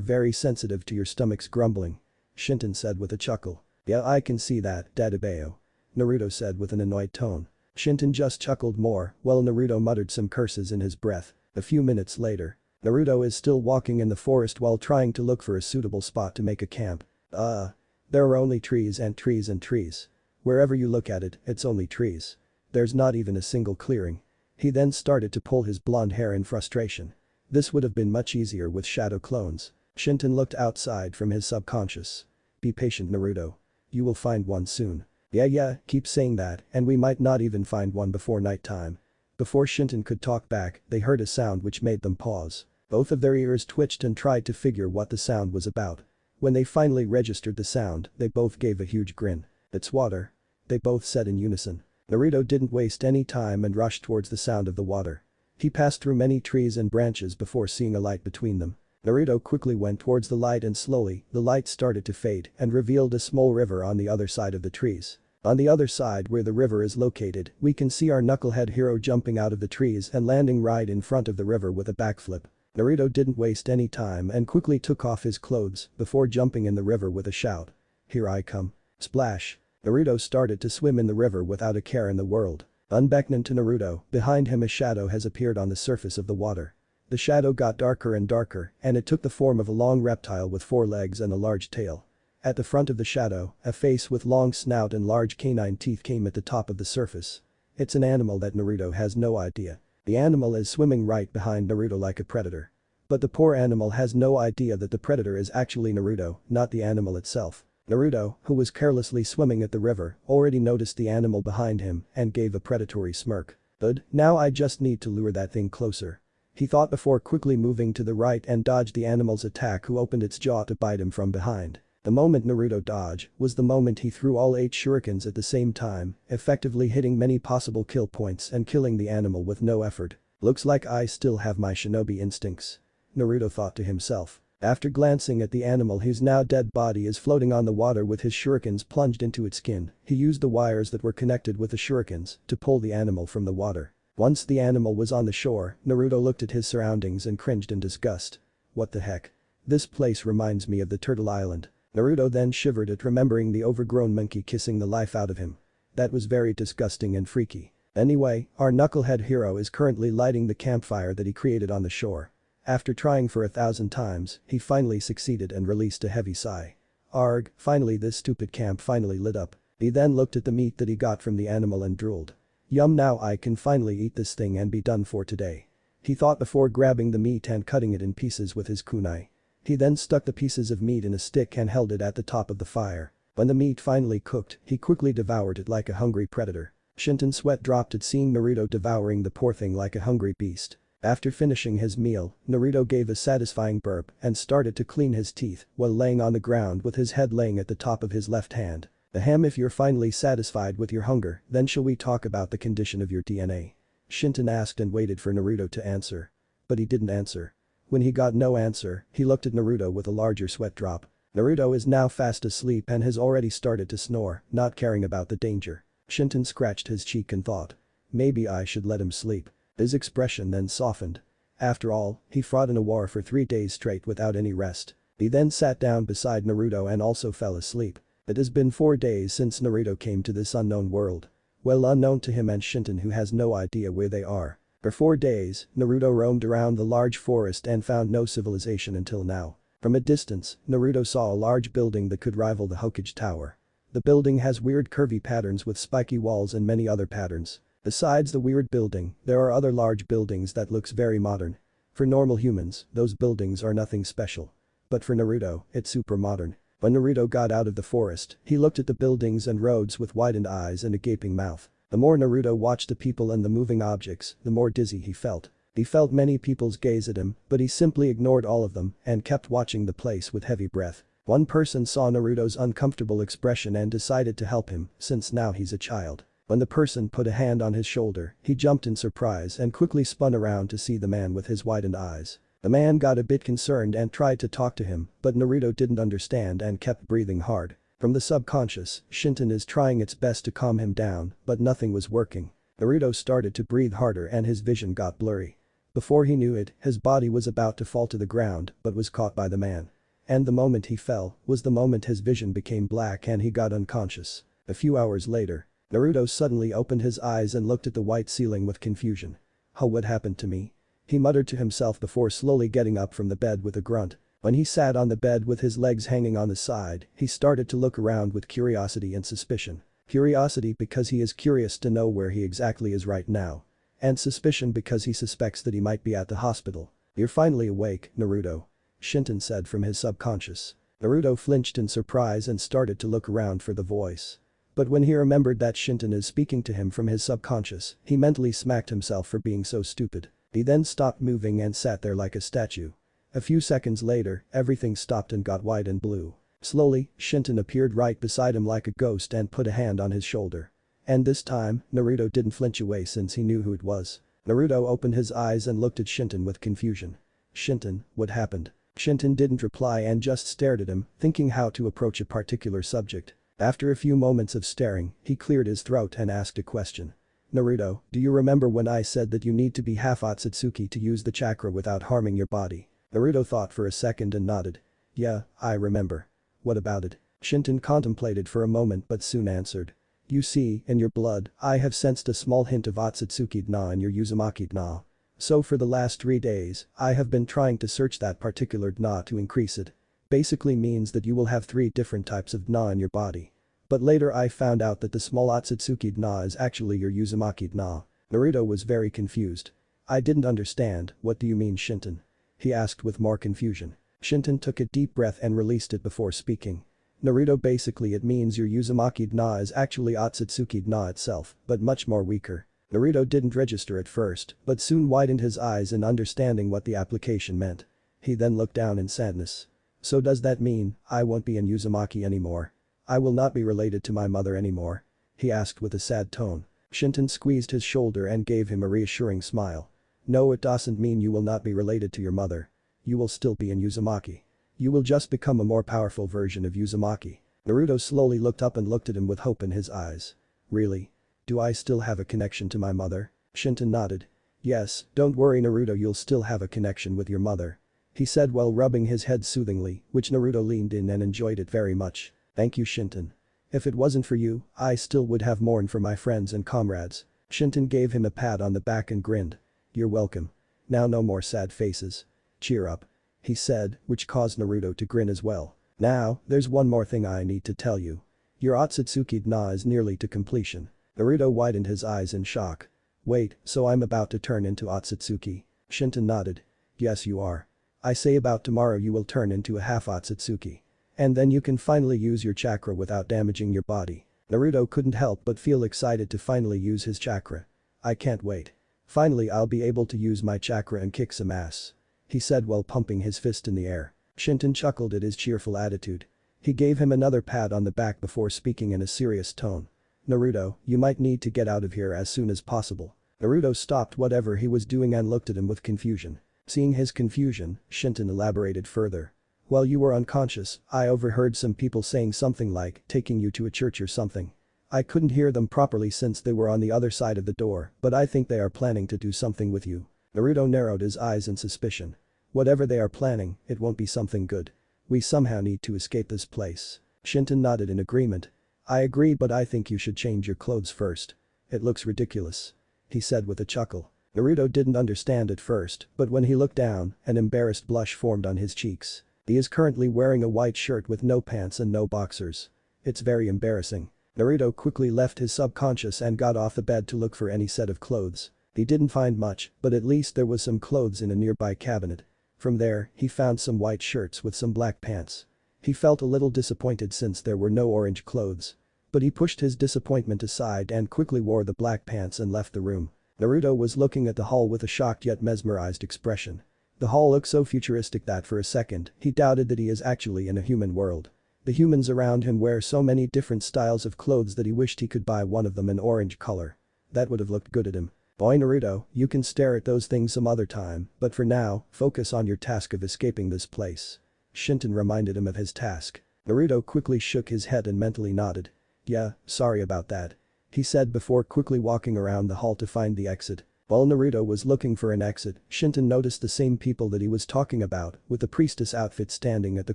very sensitive to your stomach's grumbling. Shinton said with a chuckle. Yeah, I can see that, Dadabeo. Naruto said with an annoyed tone. Shinton just chuckled more while Naruto muttered some curses in his breath. A few minutes later. Naruto is still walking in the forest while trying to look for a suitable spot to make a camp. There are only trees and trees and trees. Wherever you look at it, it's only trees. There's not even a single clearing. He then started to pull his blonde hair in frustration. This would have been much easier with shadow clones. Shinton looked outside from his subconscious. Be patient, Naruto. You will find one soon. Yeah, keep saying that and we might not even find one before nighttime. Before Shinton could talk back, they heard a sound which made them pause. Both of their ears twitched and tried to figure what the sound was about. When they finally registered the sound, they both gave a huge grin. It's water. They both said in unison. Naruto didn't waste any time and rushed towards the sound of the water. He passed through many trees and branches before seeing a light between them. Naruto quickly went towards the light and slowly, the light started to fade and revealed a small river on the other side of the trees. On the other side where the river is located, we can see our knucklehead hero jumping out of the trees and landing right in front of the river with a backflip. Naruto didn't waste any time and quickly took off his clothes before jumping in the river with a shout. Here I come. Splash. Naruto started to swim in the river without a care in the world. Unbeknown to Naruto, behind him a shadow has appeared on the surface of the water. The shadow got darker and darker and it took the form of a long reptile with 4 legs and a large tail. At the front of the shadow, a face with long snout and large canine teeth came at the top of the surface. It's an animal that Naruto has no idea. The animal is swimming right behind Naruto like a predator. But the poor animal has no idea that the predator is actually Naruto, not the animal itself. Naruto, who was carelessly swimming at the river, already noticed the animal behind him and gave a predatory smirk. Good, now I just need to lure that thing closer. He thought before quickly moving to the right and dodged the animal's attack who opened its jaw to bite him from behind. The moment Naruto dodged was the moment he threw all 8 shurikens at the same time, effectively hitting many possible kill points and killing the animal with no effort. Looks like I still have my shinobi instincts. Naruto thought to himself. After glancing at the animal whose now dead body is floating on the water with his shurikens plunged into its skin, he used the wires that were connected with the shurikens to pull the animal from the water. Once the animal was on the shore, Naruto looked at his surroundings and cringed in disgust. What the heck? This place reminds me of the Turtle Island. Naruto then shivered at remembering the overgrown monkey kissing the life out of him. That was very disgusting and freaky. Anyway, our knucklehead hero is currently lighting the campfire that he created on the shore. After trying for 1,000 times, he finally succeeded and released a heavy sigh. Arg, finally this stupid camp finally lit up. He then looked at the meat that he got from the animal and drooled. Yum, now I can finally eat this thing and be done for today. He thought before grabbing the meat and cutting it in pieces with his kunai. He then stuck the pieces of meat in a stick and held it at the top of the fire. When the meat finally cooked, he quickly devoured it like a hungry predator. Shinton's sweat dropped at seeing Naruto devouring the poor thing like a hungry beast. After finishing his meal, Naruto gave a satisfying burp and started to clean his teeth while laying on the ground with his head laying at the top of his left hand. Ahem, if you're finally satisfied with your hunger, then shall we talk about the condition of your DNA? Shinton asked and waited for Naruto to answer. But he didn't answer. When he got no answer, he looked at Naruto with a larger sweat drop. Naruto is now fast asleep and has already started to snore, not caring about the danger. Shinton scratched his cheek and thought. Maybe I should let him sleep. His expression then softened. After all, he fought in a war for 3 days straight without any rest. He then sat down beside Naruto and also fell asleep. It has been 4 days since Naruto came to this unknown world. Well, unknown to him and Shinton, who has no idea where they are. For 4 days, Naruto roamed around the large forest and found no civilization until now. From a distance, Naruto saw a large building that could rival the Hokage Tower. The building has weird curvy patterns with spiky walls and many other patterns. Besides the weird building, there are other large buildings that looks very modern. For normal humans, those buildings are nothing special. But for Naruto, it's super modern. When Naruto got out of the forest, he looked at the buildings and roads with widened eyes and a gaping mouth. The more Naruto watched the people and the moving objects, the more dizzy he felt. He felt many people's gaze at him, but he simply ignored all of them and kept watching the place with heavy breath. One person saw Naruto's uncomfortable expression and decided to help him, since now he's a child. When the person put a hand on his shoulder, he jumped in surprise and quickly spun around to see the man with his widened eyes. The man got a bit concerned and tried to talk to him, but Naruto didn't understand and kept breathing hard. From the subconscious, Shinton is trying its best to calm him down, but nothing was working. Naruto started to breathe harder and his vision got blurry. Before he knew it, his body was about to fall to the ground, but was caught by the man. And the moment he fell was the moment his vision became black and he got unconscious. A few hours later, Naruto suddenly opened his eyes and looked at the white ceiling with confusion. "Oh, what happened to me?" he muttered to himself before slowly getting up from the bed with a grunt. When he sat on the bed with his legs hanging on the side, he started to look around with curiosity and suspicion. Curiosity because he is curious to know where he exactly is right now. And suspicion because he suspects that he might be at the hospital. "You're finally awake, Naruto," Shinton said from his subconscious. Naruto flinched in surprise and started to look around for the voice. But when he remembered that Shinton is speaking to him from his subconscious, he mentally smacked himself for being so stupid. He then stopped moving and sat there like a statue. A few seconds later, everything stopped and got white and blue. Slowly, Shinton appeared right beside him like a ghost and put a hand on his shoulder. And this time, Naruto didn't flinch away since he knew who it was. Naruto opened his eyes and looked at Shinton with confusion. "Shinton, what happened?" Shinton didn't reply and just stared at him, thinking how to approach a particular subject. After a few moments of staring, he cleared his throat and asked a question. "Naruto, do you remember when I said that you need to be half Otsutsuki to use the chakra without harming your body?" Naruto thought for a second and nodded. "Yeah, I remember. What about it?" Shinton contemplated for a moment but soon answered. "You see, in your blood, I have sensed a small hint of Otsutsuki Dna in your Uzumaki Dna. So for the last 3 days, I have been trying to search that particular Dna to increase it. Basically means that you will have 3 different types of Dna in your body. But later I found out that the small Otsutsuki Dna is actually your Uzumaki Dna." Naruto was very confused. "I didn't understand, what do you mean, Shinton?" he asked with more confusion. Shinton took a deep breath and released it before speaking. "Naruto, basically it means your Uzumaki Dna is actually Otsutsuki Dna itself, but much more weaker." Naruto didn't register at first, but soon widened his eyes in understanding what the application meant. He then looked down in sadness. "So does that mean I won't be in Uzumaki anymore? I will not be related to my mother anymore?" he asked with a sad tone. Shinton squeezed his shoulder and gave him a reassuring smile. "No, it doesn't mean you will not be related to your mother. You will still be in Uzumaki. You will just become a more powerful version of Uzumaki." Naruto slowly looked up and looked at him with hope in his eyes. "Really? Do I still have a connection to my mother?" Shinton nodded. "Yes, don't worry Naruto, you'll still have a connection with your mother," he said while rubbing his head soothingly, which Naruto leaned in and enjoyed it very much. "Thank you, Shinton. If it wasn't for you, I still would have mourned for my friends and comrades." Shinton gave him a pat on the back and grinned. "You're welcome. Now no more sad faces. Cheer up," he said, which caused Naruto to grin as well. "Now, there's one more thing I need to tell you. Your Otsutsuki Dna is nearly to completion." Naruto widened his eyes in shock. "Wait, so I'm about to turn into Otsutsuki?" Shinton nodded. "Yes you are. I say about tomorrow you will turn into a half Otsutsuki. And then you can finally use your chakra without damaging your body." Naruto couldn't help but feel excited to finally use his chakra. "I can't wait. Finally I'll be able to use my chakra and kick some ass," he said while pumping his fist in the air. Shinton chuckled at his cheerful attitude. He gave him another pat on the back before speaking in a serious tone. "Naruto, you might need to get out of here as soon as possible." Naruto stopped whatever he was doing and looked at him with confusion. Seeing his confusion, Shinton elaborated further. "While you were unconscious, I overheard some people saying something like taking you to a church or something. I couldn't hear them properly since they were on the other side of the door, but I think they are planning to do something with you." Naruto narrowed his eyes in suspicion. "Whatever they are planning, it won't be something good. We somehow need to escape this place." Shinton nodded in agreement. "I agree, but I think you should change your clothes first. It looks ridiculous," he said with a chuckle. Naruto didn't understand at first, but when he looked down, an embarrassed blush formed on his cheeks. He is currently wearing a white shirt with no pants and no boxers. It's very embarrassing. Naruto quickly left his subconscious and got off the bed to look for any set of clothes. He didn't find much, but at least there was some clothes in a nearby cabinet. From there, he found some white shirts with some black pants. He felt a little disappointed since there were no orange clothes. But he pushed his disappointment aside and quickly wore the black pants and left the room. Naruto was looking at the hall with a shocked yet mesmerized expression. The hall looked so futuristic that for a second, he doubted that he is actually in a human world. The humans around him wear so many different styles of clothes that he wished he could buy one of them in orange color. That would have looked good at him. Boy Naruto, you can stare at those things some other time, but for now, focus on your task of escaping this place. Shinton reminded him of his task. Naruto quickly shook his head and mentally nodded. Yeah, sorry about that. He said before quickly walking around the hall to find the exit. While Naruto was looking for an exit, Shinton noticed the same people that he was talking about, with the priestess outfit standing at the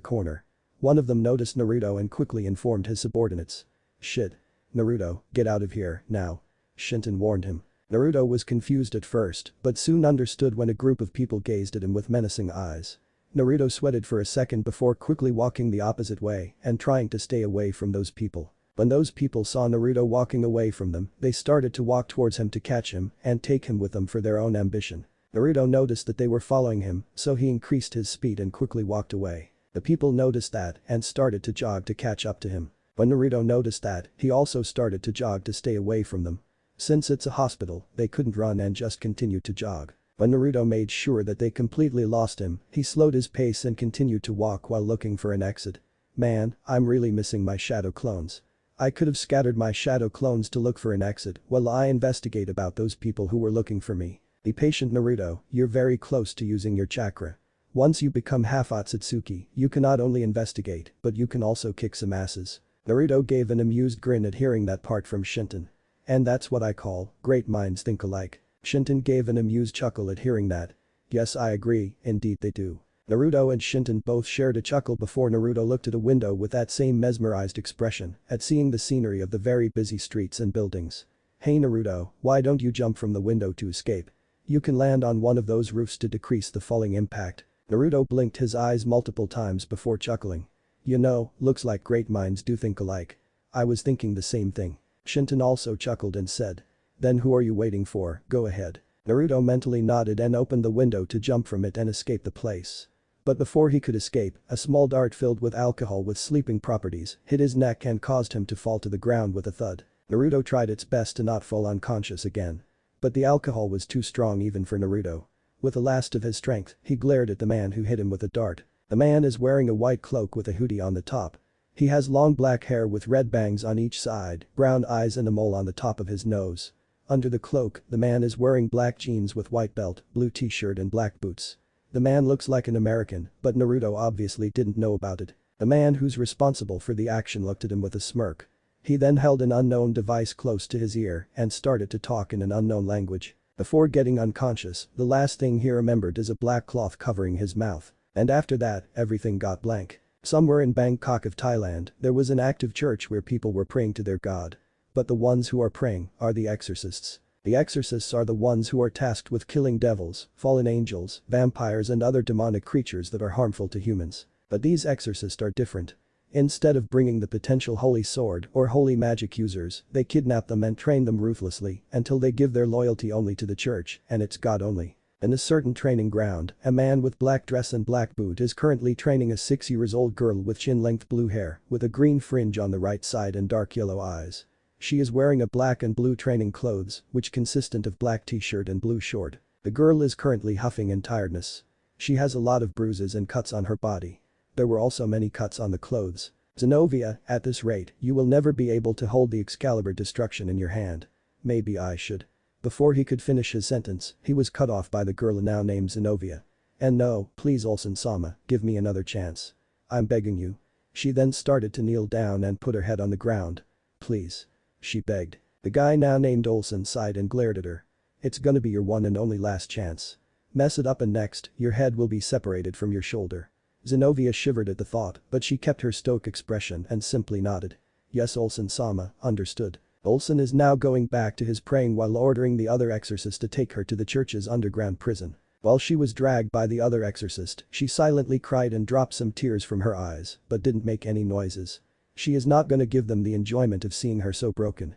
corner. One of them noticed Naruto and quickly informed his subordinates. Shit. Naruto, get out of here, now. Shinton warned him. Naruto was confused at first, but soon understood when a group of people gazed at him with menacing eyes. Naruto sweated for a second before quickly walking the opposite way and trying to stay away from those people. When those people saw Naruto walking away from them, they started to walk towards him to catch him and take him with them for their own ambition. Naruto noticed that they were following him, so he increased his speed and quickly walked away. The people noticed that and started to jog to catch up to him. When Naruto noticed that, he also started to jog to stay away from them. Since it's a hospital, they couldn't run and just continued to jog. When Naruto made sure that they completely lost him, he slowed his pace and continued to walk while looking for an exit. Man, I'm really missing my shadow clones. I could have scattered my shadow clones to look for an exit while I investigate about those people who were looking for me. Be patient Naruto, you're very close to using your chakra. Once you become half Otsutsuki, you can not only investigate, but you can also kick some asses. Naruto gave an amused grin at hearing that part from Shinton. And that's what I call, great minds think alike. Shinton gave an amused chuckle at hearing that. Yes, I agree, indeed they do. Naruto and Shinton both shared a chuckle before Naruto looked at a window with that same mesmerized expression at seeing the scenery of the very busy streets and buildings. Hey Naruto, why don't you jump from the window to escape? You can land on one of those roofs to decrease the falling impact. Naruto blinked his eyes multiple times before chuckling. You know, looks like great minds do think alike. I was thinking the same thing. Shinton also chuckled and said. Then who are you waiting for, go ahead. Naruto mentally nodded and opened the window to jump from it and escape the place. But before he could escape, a small dart filled with alcohol with sleeping properties hit his neck and caused him to fall to the ground with a thud. Naruto tried its best to not fall unconscious again. But the alcohol was too strong even for Naruto. With the last of his strength, he glared at the man who hit him with a dart. The man is wearing a white cloak with a hoodie on the top. He has long black hair with red bangs on each side, brown eyes and a mole on the top of his nose. Under the cloak, the man is wearing black jeans with white belt, blue t-shirt and black boots. The man looks like an American, but Naruto obviously didn't know about it. The man who's responsible for the action looked at him with a smirk. He then held an unknown device close to his ear and started to talk in an unknown language. Before getting unconscious, the last thing he remembered is a black cloth covering his mouth. And after that, everything got blank. Somewhere in Bangkok of Thailand, there was an active church where people were praying to their god. But the ones who are praying are the exorcists. The exorcists are the ones who are tasked with killing devils, fallen angels, vampires and other demonic creatures that are harmful to humans. But these exorcists are different. Instead of bringing the potential holy sword or holy magic users, they kidnap them and train them ruthlessly until they give their loyalty only to the church and its god only. In a certain training ground, a man with black dress and black boot is currently training a 6-year-old girl with chin-length blue hair with a green fringe on the right side and dark yellow eyes. She is wearing a black and blue training clothes, which consistent of black t-shirt and blue short. The girl is currently huffing in tiredness. She has a lot of bruises and cuts on her body. There were also many cuts on the clothes. Zenobia, at this rate, you will never be able to hold the Excalibur destruction in your hand. Maybe I should. Before he could finish his sentence, he was cut off by the girl now named Zenobia. And no, please Olsen-sama, give me another chance. I'm begging you. She then started to kneel down and put her head on the ground. Please. She begged. The guy now named Olsen sighed and glared at her. It's gonna be your one and only last chance. Mess it up and next, your head will be separated from your shoulder. Zenobia shivered at the thought, but she kept her stoic expression and simply nodded. Yes Olsen-sama, understood. Olsen is now going back to his praying while ordering the other exorcist to take her to the church's underground prison. While she was dragged by the other exorcist, she silently cried and dropped some tears from her eyes, but didn't make any noises. She is not gonna give them the enjoyment of seeing her so broken.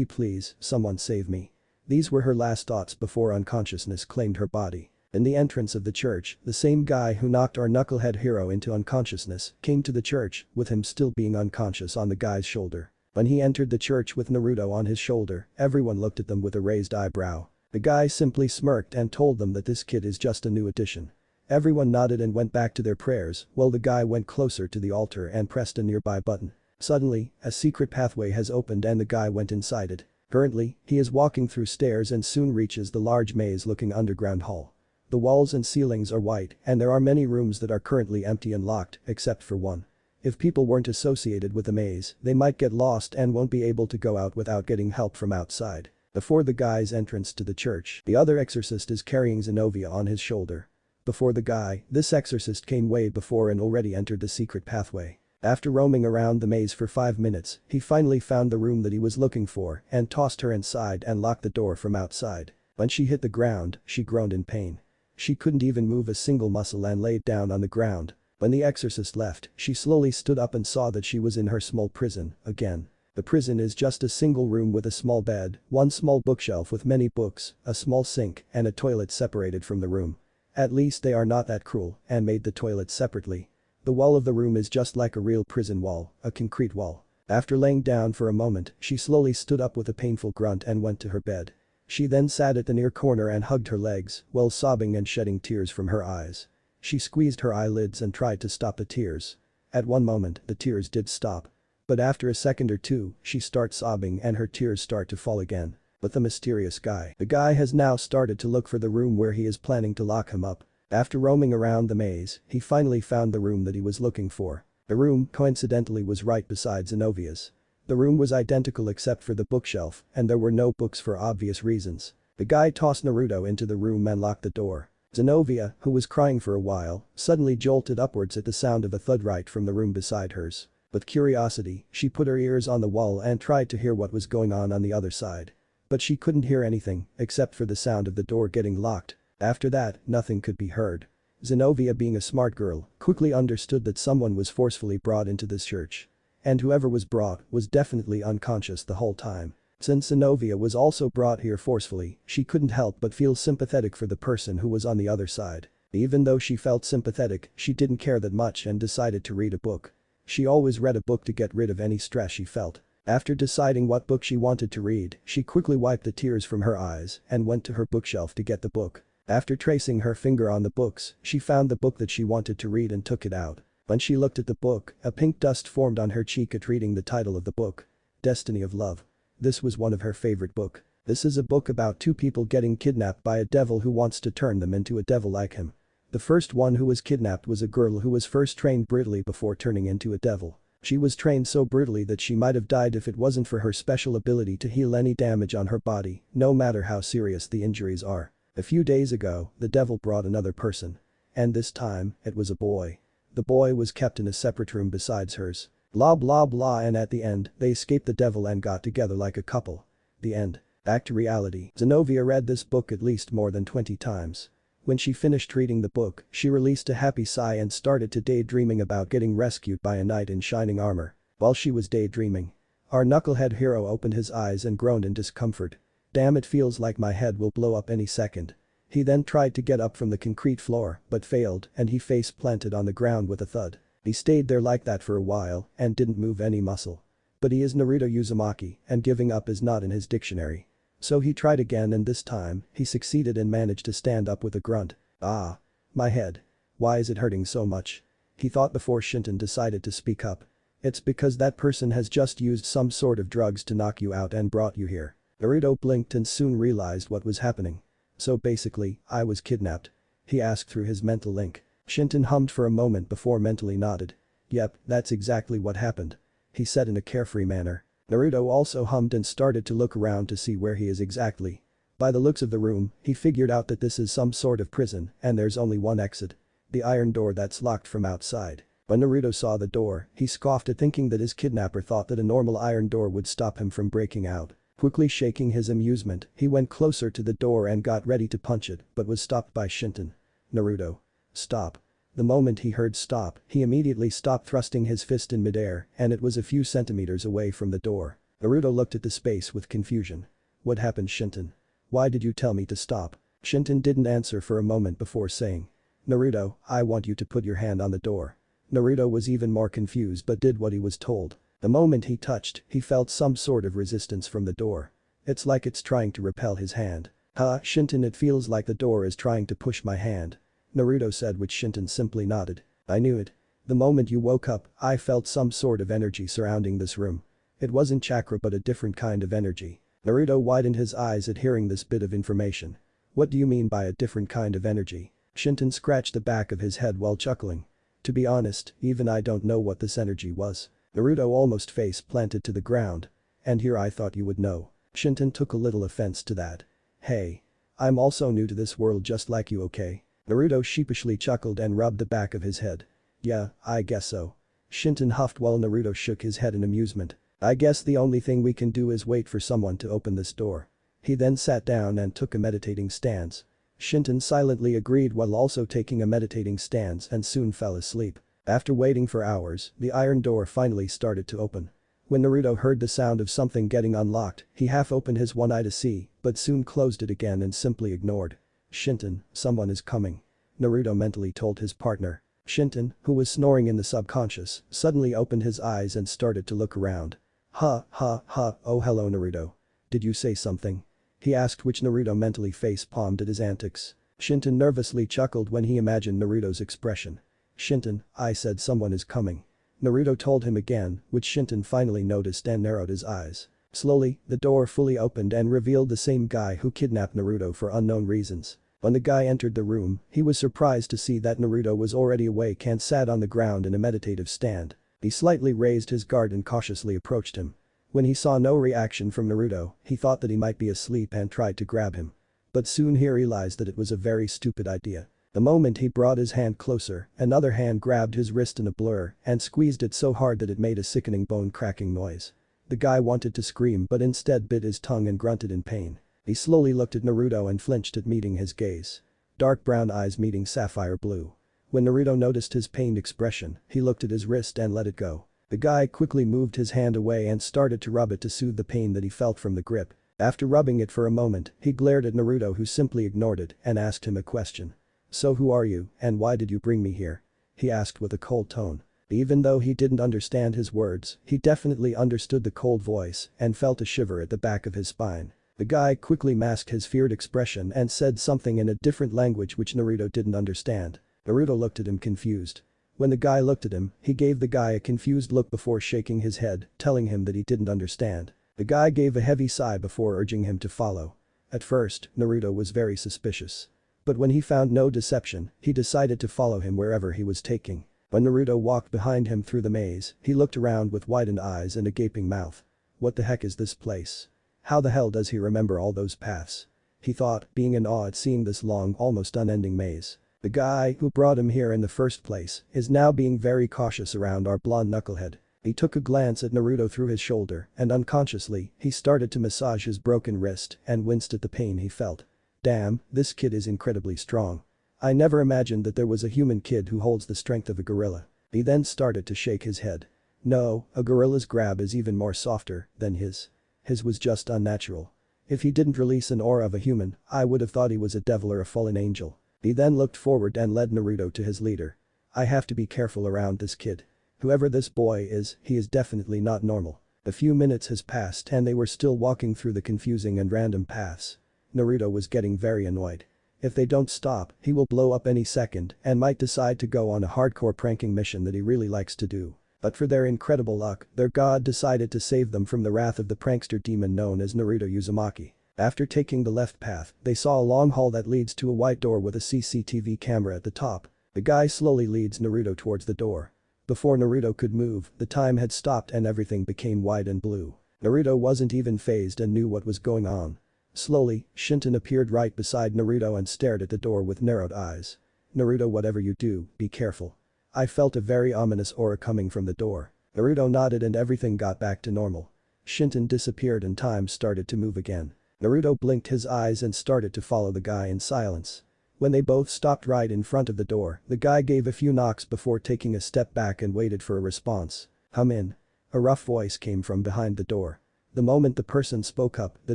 Please, someone save me. These were her last thoughts before unconsciousness claimed her body. In the entrance of the church, the same guy who knocked our knucklehead hero into unconsciousness came to the church, with him still being unconscious on the guy's shoulder. When he entered the church with Naruto on his shoulder, everyone looked at them with a raised eyebrow. The guy simply smirked and told them that this kid is just a new addition. Everyone nodded and went back to their prayers, while the guy went closer to the altar and pressed a nearby button. Suddenly, a secret pathway has opened and the guy went inside it. Currently, he is walking through stairs and soon reaches the large maze-looking underground hall. The walls and ceilings are white, and there are many rooms that are currently empty and locked, except for one. If people weren't associated with the maze, they might get lost and won't be able to go out without getting help from outside. Before the guy's entrance to the church, the other exorcist is carrying Zenobia on his shoulder. Before the guy, this exorcist came way before and already entered the secret pathway. After roaming around the maze for 5 minutes, he finally found the room that he was looking for and tossed her inside and locked the door from outside. When she hit the ground, she groaned in pain. She couldn't even move a single muscle and laid down on the ground. When the exorcist left, she slowly stood up and saw that she was in her small prison, again. The prison is just a single room with a small bed, one small bookshelf with many books, a small sink, and a toilet separated from the room. At least they are not that cruel and made the toilet separately. The wall of the room is just like a real prison wall, a concrete wall. After laying down for a moment, she slowly stood up with a painful grunt and went to her bed. She then sat at the near corner and hugged her legs, while sobbing and shedding tears from her eyes. She squeezed her eyelids and tried to stop the tears. At one moment, the tears did stop. But after a second or two, she starts sobbing and her tears start to fall again. But the mysterious guy. The guy has now started to look for the room where he is planning to lock him up. After roaming around the maze, he finally found the room that he was looking for. The room, coincidentally, was right beside Zenobia's. The room was identical except for the bookshelf, and there were no books for obvious reasons. The guy tossed Naruto into the room and locked the door. Zenobia, who was crying for a while, suddenly jolted upwards at the sound of a thud right from the room beside hers. With curiosity, she put her ears on the wall and tried to hear what was going on the other side. But she couldn't hear anything, except for the sound of the door getting locked. After that, nothing could be heard. Zenobia, being a smart girl, quickly understood that someone was forcefully brought into this church. And whoever was brought was definitely unconscious the whole time. Since Zenobia was also brought here forcefully, she couldn't help but feel sympathetic for the person who was on the other side. Even though she felt sympathetic, she didn't care that much and decided to read a book. She always read a book to get rid of any stress she felt. After deciding what book she wanted to read, she quickly wiped the tears from her eyes and went to her bookshelf to get the book. After tracing her finger on the books, she found the book that she wanted to read and took it out. When she looked at the book, a pink dust formed on her cheek at reading the title of the book. Destiny of Love. This was one of her favorite book. This is a book about two people getting kidnapped by a devil who wants to turn them into a devil like him. The first one who was kidnapped was a girl who was first trained brutally before turning into a devil. She was trained so brutally that she might have died if it wasn't for her special ability to heal any damage on her body, no matter how serious the injuries are. A few days ago, the devil brought another person. And this time, it was a boy. The boy was kept in a separate room besides hers. Blah blah blah, and at the end, they escaped the devil and got together like a couple. The end. Back to reality. Zenobia read this book at least more than 20 times. When she finished reading the book, she released a happy sigh and started to daydreaming about getting rescued by a knight in shining armor. While she was daydreaming, our knucklehead hero opened his eyes and groaned in discomfort. Damn, it feels like my head will blow up any second. He then tried to get up from the concrete floor, but failed, and he face planted on the ground with a thud. He stayed there like that for a while and didn't move any muscle. But he is Naruto Uzumaki, and giving up is not in his dictionary. So he tried again, and this time, he succeeded and managed to stand up with a grunt. Ah. My head. Why is it hurting so much? He thought before Shinton decided to speak up. It's because that person has just used some sort of drugs to knock you out and brought you here. Naruto blinked and soon realized what was happening. So basically, I was kidnapped? He asked through his mental link. Shinton hummed for a moment before mentally nodded. Yep, that's exactly what happened. He said in a carefree manner. Naruto also hummed and started to look around to see where he is exactly. By the looks of the room, he figured out that this is some sort of prison and there's only one exit. The iron door that's locked from outside. When Naruto saw the door, he scoffed at thinking that his kidnapper thought that a normal iron door would stop him from breaking out. Quickly shaking his amusement, he went closer to the door and got ready to punch it, but was stopped by Shinton. Naruto. Stop. The moment he heard stop, he immediately stopped thrusting his fist in midair, and it was a few centimeters away from the door. Naruto looked at the space with confusion. What happened, Shinton? Why did you tell me to stop? Shinton didn't answer for a moment before saying. Naruto, I want you to put your hand on the door. Naruto was even more confused but did what he was told. The moment he touched, he felt some sort of resistance from the door. It's like it's trying to repel his hand. Huh, Shinton, it feels like the door is trying to push my hand. Naruto said, which Shinton simply nodded. I knew it. The moment you woke up, I felt some sort of energy surrounding this room. It wasn't chakra but a different kind of energy. Naruto widened his eyes at hearing this bit of information. What do you mean by a different kind of energy? Shinton scratched the back of his head while chuckling. To be honest, even I don't know what this energy was. Naruto almost face planted to the ground. And here I thought you would know. Shinton took a little offense to that. Hey. I'm also new to this world just like you, okay? Naruto sheepishly chuckled and rubbed the back of his head. Yeah, I guess so. Shinton huffed while Naruto shook his head in amusement. I guess the only thing we can do is wait for someone to open this door. He then sat down and took a meditating stance. Shinton silently agreed while also taking a meditating stance and soon fell asleep. After waiting for hours, the iron door finally started to open. When Naruto heard the sound of something getting unlocked, he half opened his one eye to see, but soon closed it again and simply ignored. Shinton, someone is coming. Naruto mentally told his partner. Shinton, who was snoring in the subconscious, suddenly opened his eyes and started to look around. Ha, oh hello Naruto. Did you say something? He asked, which Naruto mentally face-palmed at his antics. Shinton nervously chuckled when he imagined Naruto's expression. Shinton, I said someone is coming. Naruto told him again, which Shinton finally noticed and narrowed his eyes. Slowly, the door fully opened and revealed the same guy who kidnapped Naruto for unknown reasons. When the guy entered the room, he was surprised to see that Naruto was already awake and sat on the ground in a meditative stand. He slightly raised his guard and cautiously approached him. When he saw no reaction from Naruto, he thought that he might be asleep and tried to grab him. But soon he realized that it was a very stupid idea. The moment he brought his hand closer, another hand grabbed his wrist in a blur and squeezed it so hard that it made a sickening bone-cracking noise. The guy wanted to scream but instead bit his tongue and grunted in pain. He slowly looked at Naruto and flinched at meeting his gaze. Dark brown eyes meeting sapphire blue. When Naruto noticed his pained expression, he looked at his wrist and let it go. The guy quickly moved his hand away and started to rub it to soothe the pain that he felt from the grip. After rubbing it for a moment, he glared at Naruto, who simply ignored it and asked him a question. So who are you and why did you bring me here? He asked with a cold tone. Even though he didn't understand his words, he definitely understood the cold voice and felt a shiver at the back of his spine. The guy quickly masked his feared expression and said something in a different language which Naruto didn't understand. Naruto looked at him confused. When the guy looked at him, he gave the guy a confused look before shaking his head, telling him that he didn't understand. The guy gave a heavy sigh before urging him to follow. At first, Naruto was very suspicious. But when he found no deception, he decided to follow him wherever he was taking. When Naruto walked behind him through the maze, he looked around with widened eyes and a gaping mouth. What the heck is this place? How the hell does he remember all those paths? He thought, being in awe at seeing this long, almost unending maze. The guy who brought him here in the first place is now being very cautious around our blonde knucklehead. He took a glance at Naruto through his shoulder and unconsciously, he started to massage his broken wrist and winced at the pain he felt. Damn, this kid is incredibly strong. I never imagined that there was a human kid who holds the strength of a gorilla. He then started to shake his head. No, a gorilla's grab is even more softer than his. His was just unnatural. If he didn't release an aura of a human, I would have thought he was a devil or a fallen angel. He then looked forward and led Naruto to his leader. I have to be careful around this kid. Whoever this boy is, he is definitely not normal. A few minutes has passed and they were still walking through the confusing and random paths. Naruto was getting very annoyed. If they don't stop, he will blow up any second and might decide to go on a hardcore pranking mission that he really likes to do. But for their incredible luck, their god decided to save them from the wrath of the prankster demon known as Naruto Uzumaki. After taking the left path, they saw a long hall that leads to a white door with a CCTV camera at the top. The guy slowly leads Naruto towards the door. Before Naruto could move, the time had stopped and everything became white and blue. Naruto wasn't even fazed and knew what was going on. Slowly, Shinton appeared right beside Naruto and stared at the door with narrowed eyes. Naruto, whatever you do, be careful. I felt a very ominous aura coming from the door. Naruto nodded and everything got back to normal. Shinton disappeared and time started to move again. Naruto blinked his eyes and started to follow the guy in silence. When they both stopped right in front of the door, the guy gave a few knocks before taking a step back and waited for a response. Come in. A rough voice came from behind the door. The moment the person spoke up, the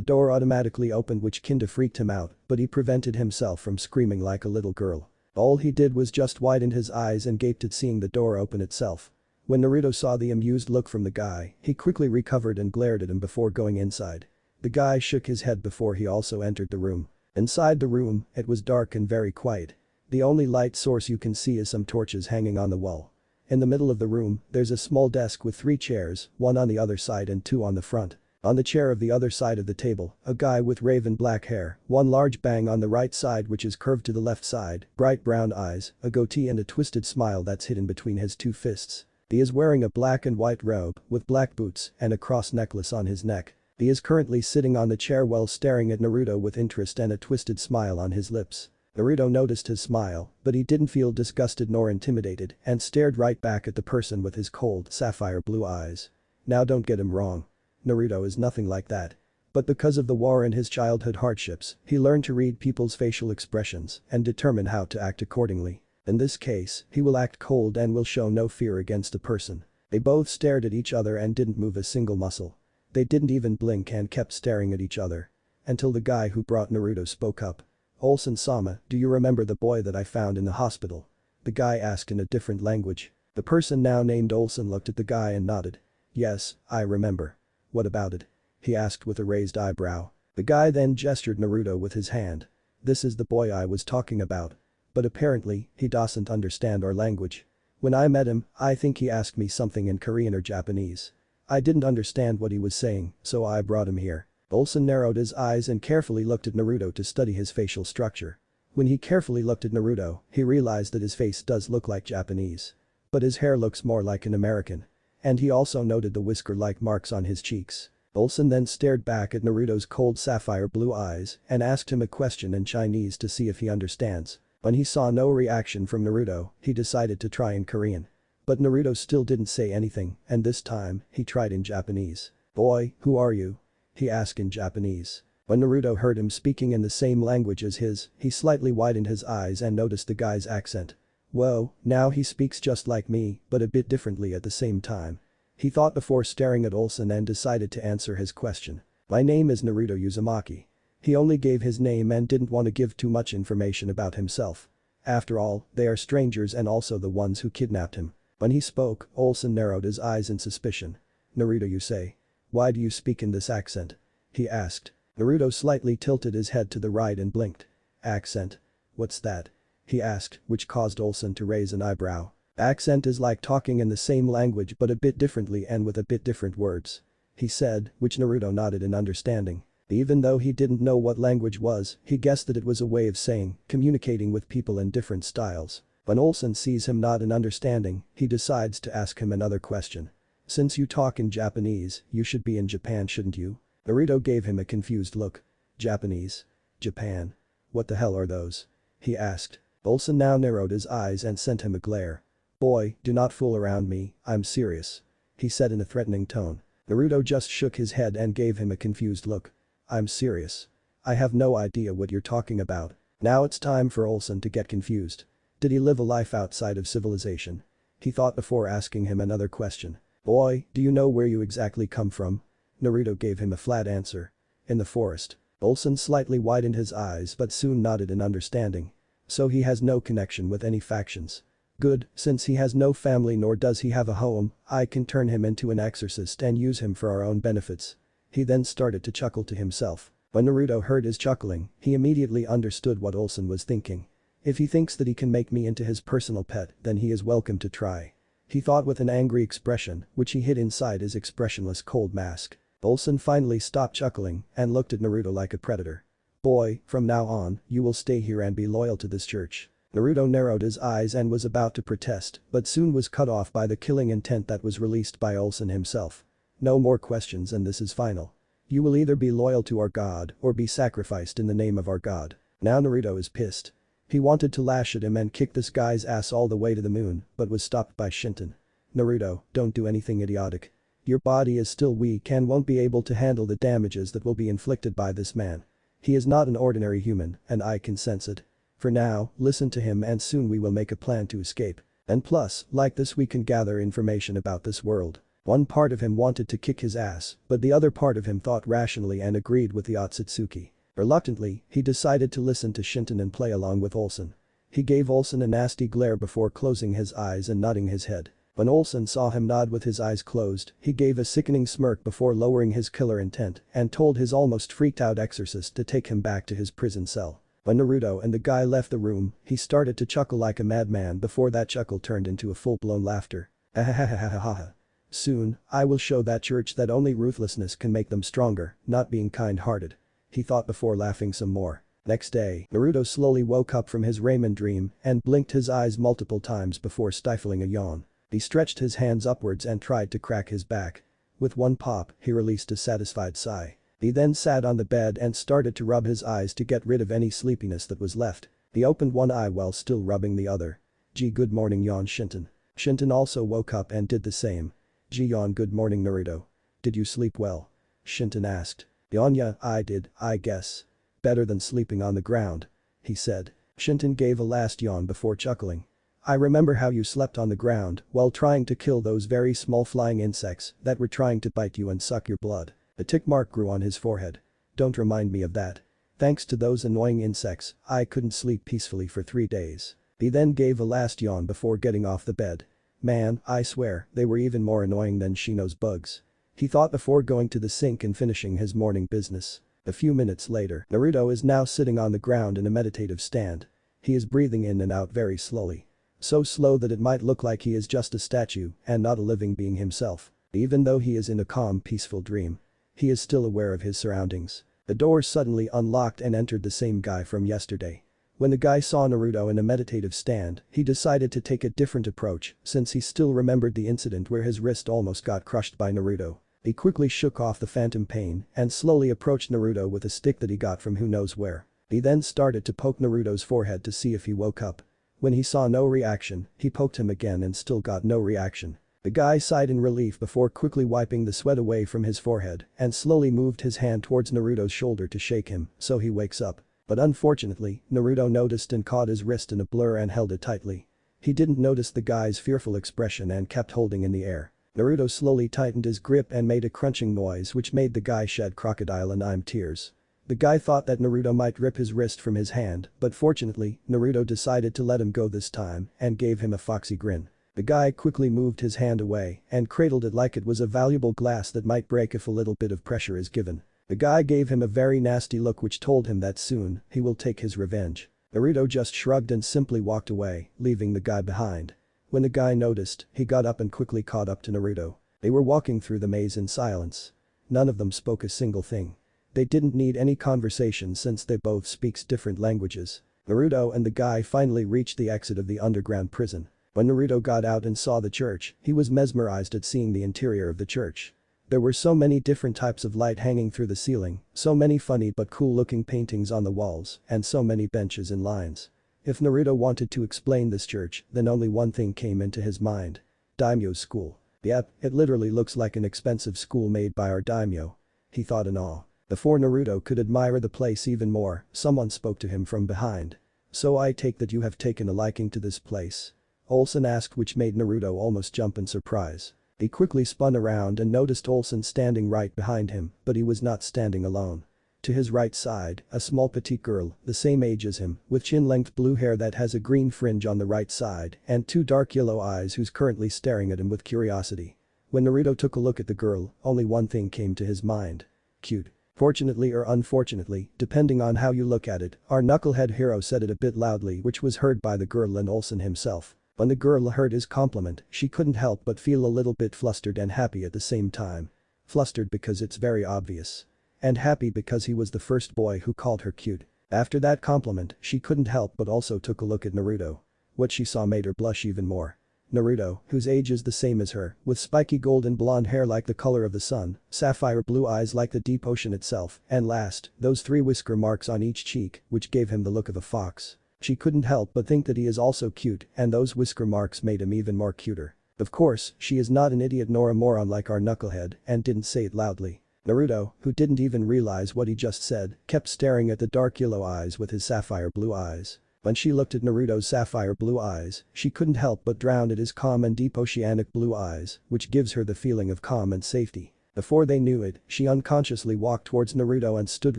door automatically opened, which kinda freaked him out, but he prevented himself from screaming like a little girl. All he did was just widened his eyes and gaped at seeing the door open itself. When Naruto saw the amused look from the guy, he quickly recovered and glared at him before going inside. The guy shook his head before he also entered the room. Inside the room, it was dark and very quiet. The only light source you can see is some torches hanging on the wall. In the middle of the room, there's a small desk with 3 chairs, one on the other side and 2 on the front. On the chair of the other side of the table, a guy with raven black hair, one large bang on the right side which is curved to the left side, bright brown eyes, a goatee and a twisted smile that's hidden between his 2 fists. He is wearing a black and white robe, with black boots, and a cross necklace on his neck. He is currently sitting on the chair while staring at Naruto with interest and a twisted smile on his lips. Naruto noticed his smile, but he didn't feel disgusted nor intimidated and stared right back at the person with his cold, sapphire blue eyes. Now don't get him wrong. Naruto is nothing like that. But because of the war and his childhood hardships, he learned to read people's facial expressions and determine how to act accordingly. In this case, he will act cold and will show no fear against the person. They both stared at each other and didn't move a single muscle. They didn't even blink and kept staring at each other. Until the guy who brought Naruto spoke up. "Olsen-sama, do you remember the boy that I found in the hospital?" The guy asked in a different language. The person now named Olsen looked at the guy and nodded. "Yes, I remember. What about it?" he asked with a raised eyebrow. The guy then gestured Naruto with his hand. "This is the boy I was talking about. But apparently, he doesn't understand our language. When I met him, I think he asked me something in Korean or Japanese. I didn't understand what he was saying, so I brought him here." Olsen narrowed his eyes and carefully looked at Naruto to study his facial structure. When he carefully looked at Naruto, he realized that his face does look like Japanese. But his hair looks more like an American. And he also noted the whisker-like marks on his cheeks. Olsen then stared back at Naruto's cold sapphire blue eyes and asked him a question in Chinese to see if he understands. When he saw no reaction from Naruto, he decided to try in Korean. But Naruto still didn't say anything, and this time, he tried in Japanese. "Boy, who are you?" he asked in Japanese. When Naruto heard him speaking in the same language as his, he slightly widened his eyes and noticed the guy's accent. Whoa, now he speaks just like me, but a bit differently at the same time. He thought before staring at Olsen and decided to answer his question. "My name is Naruto Uzumaki." He only gave his name and didn't want to give too much information about himself. After all, they are strangers and also the ones who kidnapped him. When he spoke, Olsen narrowed his eyes in suspicion. "Naruto, you say? Why do you speak in this accent?" he asked. Naruto slightly tilted his head to the right and blinked. "Accent? What's that?" he asked, which caused Olsen to raise an eyebrow. "Accent is like talking in the same language but a bit differently and with a bit different words," he said, which Naruto nodded in understanding. Even though he didn't know what language was, he guessed that it was a way of saying, communicating with people in different styles. When Olsen sees him nod in understanding, he decides to ask him another question. "Since you talk in Japanese, you should be in Japan, shouldn't you?" Naruto gave him a confused look. "Japanese? Japan? What the hell are those?" he asked. Olsen now narrowed his eyes and sent him a glare. "Boy, do not fool around me, I'm serious," he said in a threatening tone. Naruto just shook his head and gave him a confused look. "I'm serious. I have no idea what you're talking about." Now it's time for Olsen to get confused. Did he live a life outside of civilization? He thought before asking him another question. "Boy, do you know where you exactly come from?" Naruto gave him a flat answer. "In the forest." Olsen slightly widened his eyes but soon nodded in understanding. "So he has no connection with any factions. Good, since he has no family nor does he have a home, I can turn him into an exorcist and use him for our own benefits." He then started to chuckle to himself. When Naruto heard his chuckling, he immediately understood what Olsen was thinking. If he thinks that he can make me into his personal pet, then he is welcome to try. He thought with an angry expression, which he hid inside his expressionless cold mask. Olsen finally stopped chuckling and looked at Naruto like a predator. "Boy, from now on, you will stay here and be loyal to this church." Naruto narrowed his eyes and was about to protest, but soon was cut off by the killing intent that was released by Olsen himself. "No more questions and this is final. You will either be loyal to our god or be sacrificed in the name of our god." Now Naruto is pissed. He wanted to lash at him and kick this guy's ass all the way to the moon, but was stopped by Shinton. "Naruto, don't do anything idiotic. Your body is still weak and won't be able to handle the damages that will be inflicted by this man. He is not an ordinary human, and I can sense it. For now, listen to him and soon we will make a plan to escape. And plus, like this we can gather information about this world. One part of him wanted to kick his ass, but the other part of him thought rationally and agreed with the Otsutsuki. Reluctantly, he decided to listen to Shinton and play along with Olsen. He gave Olsen a nasty glare before closing his eyes and nodding his head. When Olsen saw him nod with his eyes closed, he gave a sickening smirk before lowering his killer intent and told his almost freaked out exorcist to take him back to his prison cell. When Naruto and the guy left the room, he started to chuckle like a madman before that chuckle turned into a full-blown laughter. Ahahahahaha. Soon, I will show that church that only ruthlessness can make them stronger, not being kind-hearted. He thought before laughing some more. Next day, Naruto slowly woke up from his ramen dream and blinked his eyes multiple times before stifling a yawn. He stretched his hands upwards and tried to crack his back. With one pop, he released a satisfied sigh. He then sat on the bed and started to rub his eyes to get rid of any sleepiness that was left. He opened one eye while still rubbing the other. Gee, good morning, yawned Shinton. Shinton also woke up and did the same. Gee, yawned, good morning, Naruto. Did you sleep well? Shinton asked. Yawn, yeah, I did, I guess. Better than sleeping on the ground, he said. Shinton gave a last yawn before chuckling. I remember how you slept on the ground while trying to kill those very small flying insects that were trying to bite you and suck your blood. A tick mark grew on his forehead. Don't remind me of that. Thanks to those annoying insects, I couldn't sleep peacefully for 3 days. He then gave a last yawn before getting off the bed. Man, I swear, they were even more annoying than Shino's bugs. He thought before going to the sink and finishing his morning business. A few minutes later, Naruto is now sitting on the ground in a meditative stand. He is breathing in and out very slowly. So slow that it might look like he is just a statue and not a living being himself. Even though he is in a calm, peaceful dream, he is still aware of his surroundings. The door suddenly unlocked and entered the same guy from yesterday. When the guy saw Naruto in a meditative stand, he decided to take a different approach since he still remembered the incident where his wrist almost got crushed by Naruto. He quickly shook off the phantom pain and slowly approached Naruto with a stick that he got from who knows where. He then started to poke Naruto's forehead to see if he woke up. When he saw no reaction, he poked him again and still got no reaction. The guy sighed in relief before quickly wiping the sweat away from his forehead and slowly moved his hand towards Naruto's shoulder to shake him so he wakes up. But unfortunately, Naruto noticed and caught his wrist in a blur and held it tightly. He didn't notice the guy's fearful expression and kept holding in the air. Naruto slowly tightened his grip and made a crunching noise which made the guy shed crocodile tears. The guy thought that Naruto might rip his wrist from his hand, but fortunately, Naruto decided to let him go this time and gave him a foxy grin. The guy quickly moved his hand away and cradled it like it was a valuable glass that might break if a little bit of pressure is given. The guy gave him a very nasty look which told him that soon he will take his revenge. Naruto just shrugged and simply walked away, leaving the guy behind. When the guy noticed, he got up and quickly caught up to Naruto. They were walking through the maze in silence. None of them spoke a single thing. They didn't need any conversation since they both speaks different languages. Naruto and the guy finally reached the exit of the underground prison. When Naruto got out and saw the church, he was mesmerized at seeing the interior of the church. There were so many different types of light hanging through the ceiling, so many funny but cool-looking paintings on the walls, and so many benches and lines. If Naruto wanted to explain this church, then only one thing came into his mind. Daimyo's school. Yep, it literally looks like an expensive school made by our daimyo. He thought in awe. Before Naruto could admire the place even more, someone spoke to him from behind. So I take that you have taken a liking to this place? Olsen asked, which made Naruto almost jump in surprise. He quickly spun around and noticed Olsen standing right behind him, but he was not standing alone. To his right side, a small petite girl, the same age as him, with chin-length blue hair that has a green fringe on the right side and 2 dark yellow eyes who's currently staring at him with curiosity. When Naruto took a look at the girl, only one thing came to his mind. Cute. Fortunately or unfortunately, depending on how you look at it, our knucklehead hero said it a bit loudly, which was heard by the girl and Olsen himself. When the girl heard his compliment, she couldn't help but feel a little bit flustered and happy at the same time. Flustered because it's very obvious. And happy because he was the first boy who called her cute. After that compliment, she couldn't help but also took a look at Naruto. What she saw made her blush even more. Naruto, whose age is the same as her, with spiky golden blonde hair like the color of the sun, sapphire blue eyes like the deep ocean itself, and last, those 3 whisker marks on each cheek, which gave him the look of a fox. She couldn't help but think that he is also cute, and those whisker marks made him even more cuter. Of course, she is not an idiot nor a moron like our knucklehead and didn't say it loudly. Naruto, who didn't even realize what he just said, kept staring at the dark yellow eyes with his sapphire blue eyes. When she looked at Naruto's sapphire blue eyes, she couldn't help but drown at his calm and deep oceanic blue eyes, which gives her the feeling of calm and safety. Before they knew it, she unconsciously walked towards Naruto and stood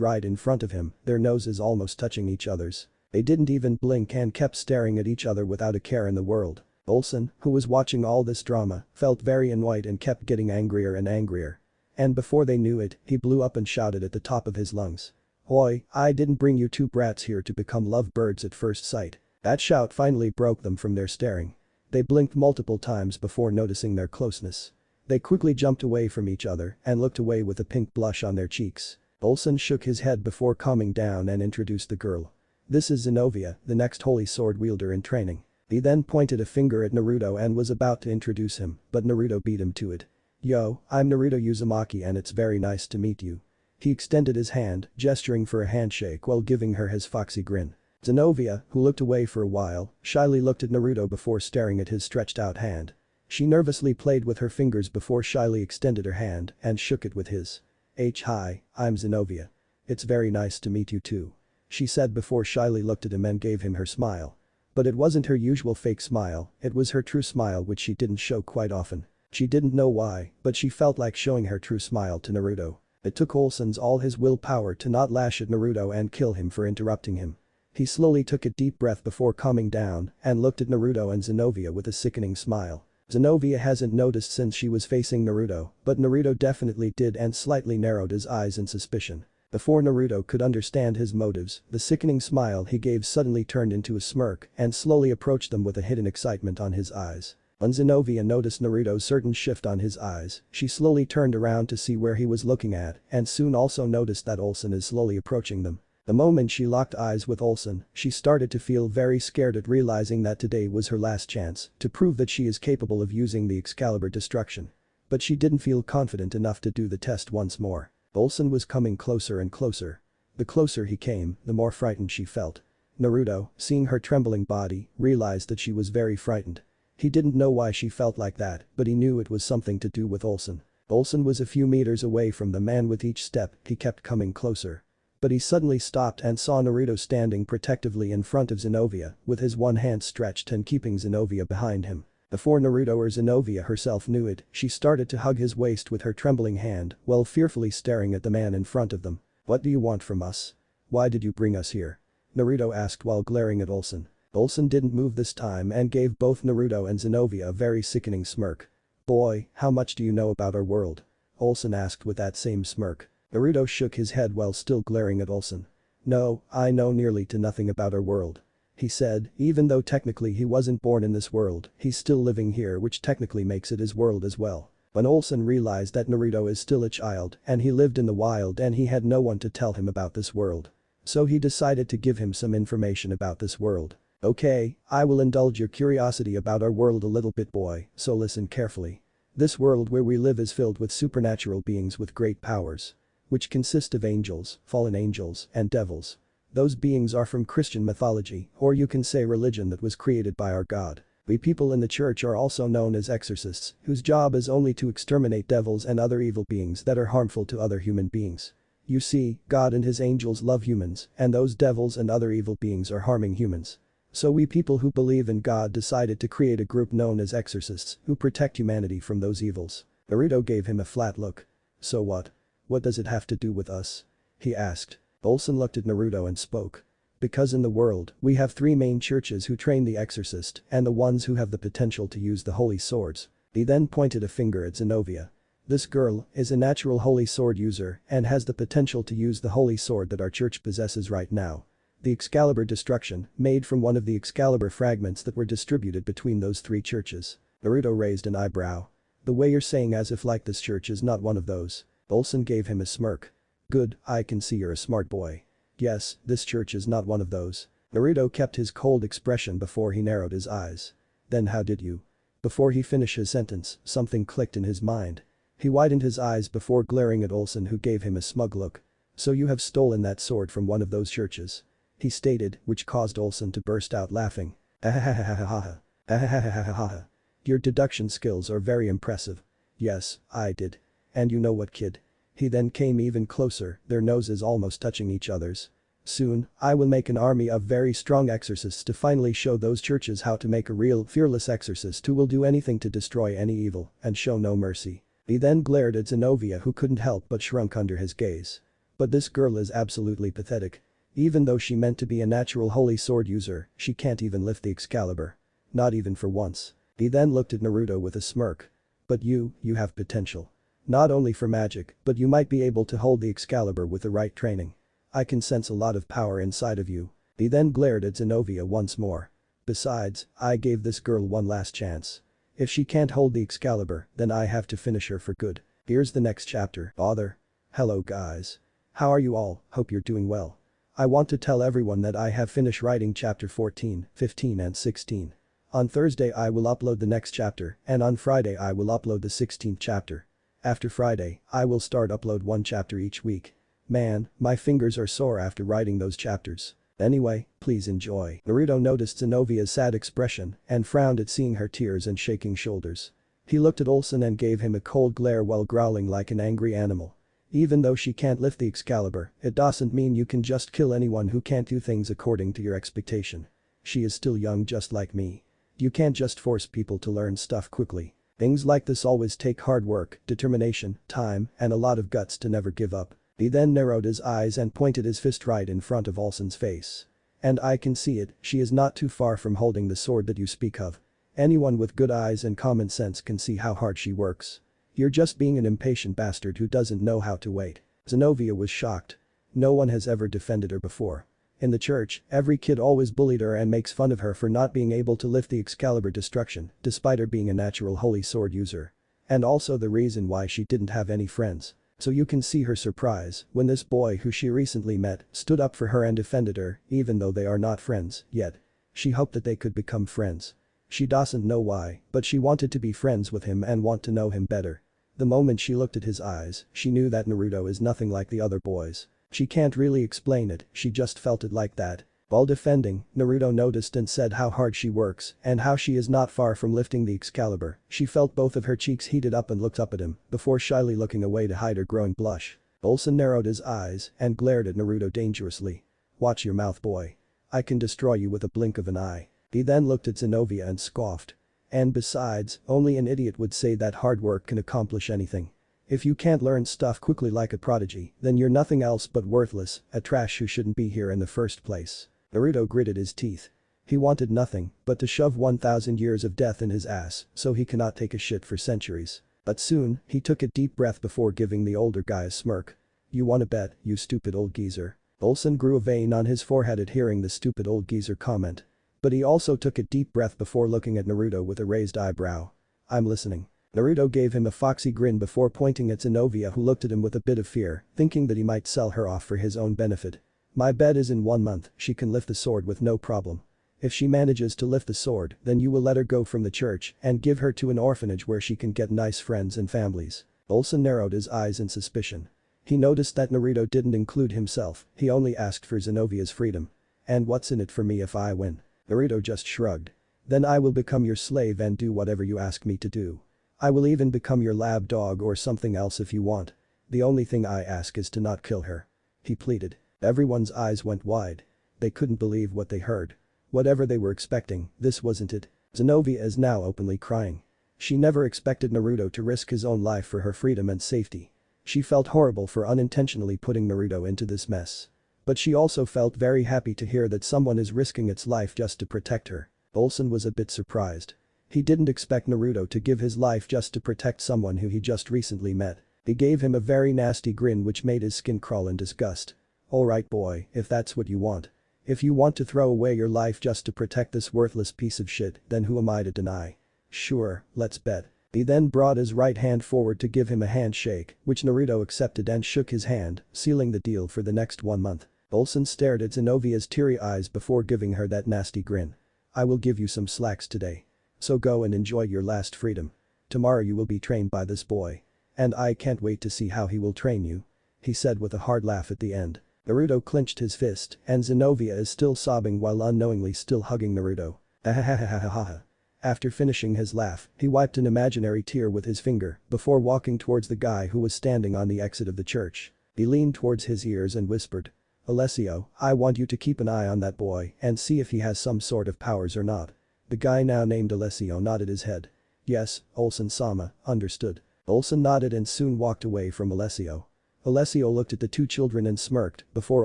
right in front of him, their noses almost touching each other's. They didn't even blink and kept staring at each other without a care in the world. Olsen, who was watching all this drama, felt very annoyed and kept getting angrier and angrier. And before they knew it, he blew up and shouted at the top of his lungs. "Oi, I didn't bring you two brats here to become lovebirds at first sight." That shout finally broke them from their staring. They blinked multiple times before noticing their closeness. They quickly jumped away from each other and looked away with a pink blush on their cheeks. Olsen shook his head before calming down and introduced the girl. "This is Zenovia, the next holy sword wielder in training." He then pointed a finger at Naruto and was about to introduce him, but Naruto beat him to it. "Yo, I'm Naruto Uzumaki and it's very nice to meet you." He extended his hand, gesturing for a handshake while giving her his foxy grin. Zenovia, who looked away for a while, shyly looked at Naruto before staring at his stretched out hand. She nervously played with her fingers before shyly extended her hand and shook it with his. "Hi, I'm Zenovia. It's very nice to meet you too," she said before shyly looked at him and gave him her smile. But it wasn't her usual fake smile, it was her true smile which she didn't show quite often. She didn't know why, but she felt like showing her true smile to Naruto. It took Olsen's all his willpower to not lash at Naruto and kill him for interrupting him. He slowly took a deep breath before calming down and looked at Naruto and Zenovia with a sickening smile. Zenovia hasn't noticed since she was facing Naruto, but Naruto definitely did and slightly narrowed his eyes in suspicion. Before Naruto could understand his motives, the sickening smile he gave suddenly turned into a smirk and slowly approached them with a hidden excitement on his eyes. When Zenovia noticed Naruto's certain shift on his eyes, she slowly turned around to see where he was looking at and soon also noticed that Olsen is slowly approaching them. The moment she locked eyes with Olsen, she started to feel very scared at realizing that today was her last chance to prove that she is capable of using the Excalibur destruction. But she didn't feel confident enough to do the test once more. Olsen was coming closer and closer. The closer he came, the more frightened she felt. Naruto, seeing her trembling body, realized that she was very frightened. He didn't know why she felt like that, but he knew it was something to do with Olsen. Olsen was a few meters away from them and with each step, he kept coming closer. But he suddenly stopped and saw Naruto standing protectively in front of Zenovia, with his one hand stretched and keeping Zenovia behind him. Before Naruto or Zenovia herself knew it, she started to hug his waist with her trembling hand while fearfully staring at the man in front of them. "What do you want from us? Why did you bring us here?" Naruto asked while glaring at Olsen. Olsen didn't move this time and gave both Naruto and Zenovia a very sickening smirk. "Boy, how much do you know about our world?" Olsen asked with that same smirk. Naruto shook his head while still glaring at Olsen. "No, I know nearly to nothing about our world," he said. Even though technically he wasn't born in this world, he's still living here, which technically makes it his world as well. When Olsen realized that Naruto is still a child and he lived in the wild and he had no one to tell him about this world. So he decided to give him some information about this world. "Okay, I will indulge your curiosity about our world a little bit, boy, so listen carefully. This world where we live is filled with supernatural beings with great powers, which consist of angels, fallen angels, and devils. Those beings are from Christian mythology, or you can say religion that was created by our God. We people in the church are also known as exorcists, whose job is only to exterminate devils and other evil beings that are harmful to other human beings. You see, God and his angels love humans, and those devils and other evil beings are harming humans. So we people who believe in God decided to create a group known as exorcists who protect humanity from those evils." Naruto gave him a flat look. "So what? What does it have to do with us?" he asked. Olsen looked at Naruto and spoke. "Because in the world, we have three main churches who train the exorcist and the ones who have the potential to use the holy swords." He then pointed a finger at Zenovia. "This girl is a natural holy sword user and has the potential to use the holy sword that our church possesses right now. The Excalibur destruction, made from one of the Excalibur fragments that were distributed between those three churches." Naruto raised an eyebrow. "The way you're saying as if like this church is not one of those." Olsen gave him a smirk. "Good, I can see you're a smart boy. Yes, this church is not one of those." Naruto kept his cold expression before he narrowed his eyes. "Then how did you?" Before he finished his sentence, something clicked in his mind. He widened his eyes before glaring at Olsen, who gave him a smug look. "So you have stolen that sword from one of those churches?" he stated, which caused Olsen to burst out laughing. "Ahahahaha. Ahahahaha. Your deduction skills are very impressive." "Yes, I did. And you know what, kid?" He then came even closer, their noses almost touching each other's. Soon, I will make an army of very strong exorcists to finally show those churches how to make a real, fearless exorcist who will do anything to destroy any evil and show no mercy. He then glared at Zenobia, who couldn't help but shrunk under his gaze. But this girl is absolutely pathetic. Even though she meant to be a natural holy sword user, she can't even lift the Excalibur. Not even for once. He then looked at Naruto with a smirk. But you have potential. Not only for magic, but you might be able to hold the Excalibur with the right training. I can sense a lot of power inside of you. He then glared at Zenobia once more. Besides, I gave this girl one last chance. If she can't hold the Excalibur, then I have to finish her for good. Here's the next chapter. Author. Hello guys. How are you all? Hope you're doing well. I want to tell everyone that I have finished writing chapter 14, 15 and 16. On Thursday I will upload the next chapter, and on Friday I will upload the 16th chapter. After Friday, I will start upload one chapter each week. Man, my fingers are sore after writing those chapters. Anyway, please enjoy. Naruto noticed Zenobia's sad expression and frowned at seeing her tears and shaking shoulders. He looked at Olsen and gave him a cold glare while growling like an angry animal. Even though she can't lift the Excalibur, it doesn't mean you can just kill anyone who can't do things according to your expectation. She is still young just like me. You can't just force people to learn stuff quickly. Things like this always take hard work, determination, time, and a lot of guts to never give up. He then narrowed his eyes and pointed his fist right in front of Olsen's face. And I can see it, she is not too far from holding the sword that you speak of. Anyone with good eyes and common sense can see how hard she works. You're just being an impatient bastard who doesn't know how to wait. Zenobia was shocked. No one has ever defended her before. In the church, every kid always bullied her and makes fun of her for not being able to lift the Excalibur destruction, despite her being a natural holy sword user. And also the reason why she didn't have any friends. So you can see her surprise when this boy who she recently met stood up for her and defended her, even though they are not friends yet. She hoped that they could become friends. She doesn't know why, but she wanted to be friends with him and want to know him better. The moment she looked at his eyes, she knew that Naruto is nothing like the other boys. She can't really explain it, she just felt it like that. While defending, Naruto noticed and said how hard she works and how she is not far from lifting the Excalibur. She felt both of her cheeks heated up and looked up at him, before shyly looking away to hide her growing blush. Olsen narrowed his eyes and glared at Naruto dangerously. Watch your mouth, boy. I can destroy you with a blink of an eye. He then looked at Zenobia and scoffed. And besides, only an idiot would say that hard work can accomplish anything. If you can't learn stuff quickly like a prodigy, then you're nothing else but worthless, a trash who shouldn't be here in the first place. Naruto gritted his teeth. He wanted nothing but to shove 1,000 years of death in his ass so he cannot take a shit for centuries. But soon, he took a deep breath before giving the older guy a smirk. You wanna bet, you stupid old geezer? Olsen grew a vein on his forehead at hearing the stupid old geezer comment. But he also took a deep breath before looking at Naruto with a raised eyebrow. I'm listening. Naruto gave him a foxy grin before pointing at Zenobia, who looked at him with a bit of fear, thinking that he might sell her off for his own benefit. My bet is in 1 month, she can lift the sword with no problem. If she manages to lift the sword, then you will let her go from the church and give her to an orphanage where she can get nice friends and families. Olsen narrowed his eyes in suspicion. He noticed that Naruto didn't include himself, he only asked for Zenobia's freedom. And what's in it for me if I win? Naruto just shrugged. Then I will become your slave and do whatever you ask me to do. I will even become your lab dog or something else if you want. The only thing I ask is to not kill her. He pleaded. Everyone's eyes went wide. They couldn't believe what they heard. Whatever they were expecting, this wasn't it. Zenobia is now openly crying. She never expected Naruto to risk his own life for her freedom and safety. She felt horrible for unintentionally putting Naruto into this mess. But she also felt very happy to hear that someone is risking its life just to protect her. Olsen was a bit surprised. He didn't expect Naruto to give his life just to protect someone who he just recently met. He gave him a very nasty grin which made his skin crawl in disgust. Alright boy, if that's what you want. If you want to throw away your life just to protect this worthless piece of shit, then who am I to deny? Sure, let's bet. He then brought his right hand forward to give him a handshake, which Naruto accepted and shook his hand, sealing the deal for the next 1 month. Olsen stared at Zenobia's teary eyes before giving her that nasty grin. I will give you some slacks today. So go and enjoy your last freedom. Tomorrow you will be trained by this boy. And I can't wait to see how he will train you. He said with a hard laugh at the end. Naruto clenched his fist and Zenobia is still sobbing while unknowingly still hugging Naruto. Ahahahahaha. After finishing his laugh, he wiped an imaginary tear with his finger before walking towards the guy who was standing on the exit of the church. He leaned towards his ears and whispered. Alessio, I want you to keep an eye on that boy and see if he has some sort of powers or not. The guy now named Alessio nodded his head. Yes, Olsen-sama, understood. Olsen nodded and soon walked away from Alessio. Alessio looked at the two children and smirked before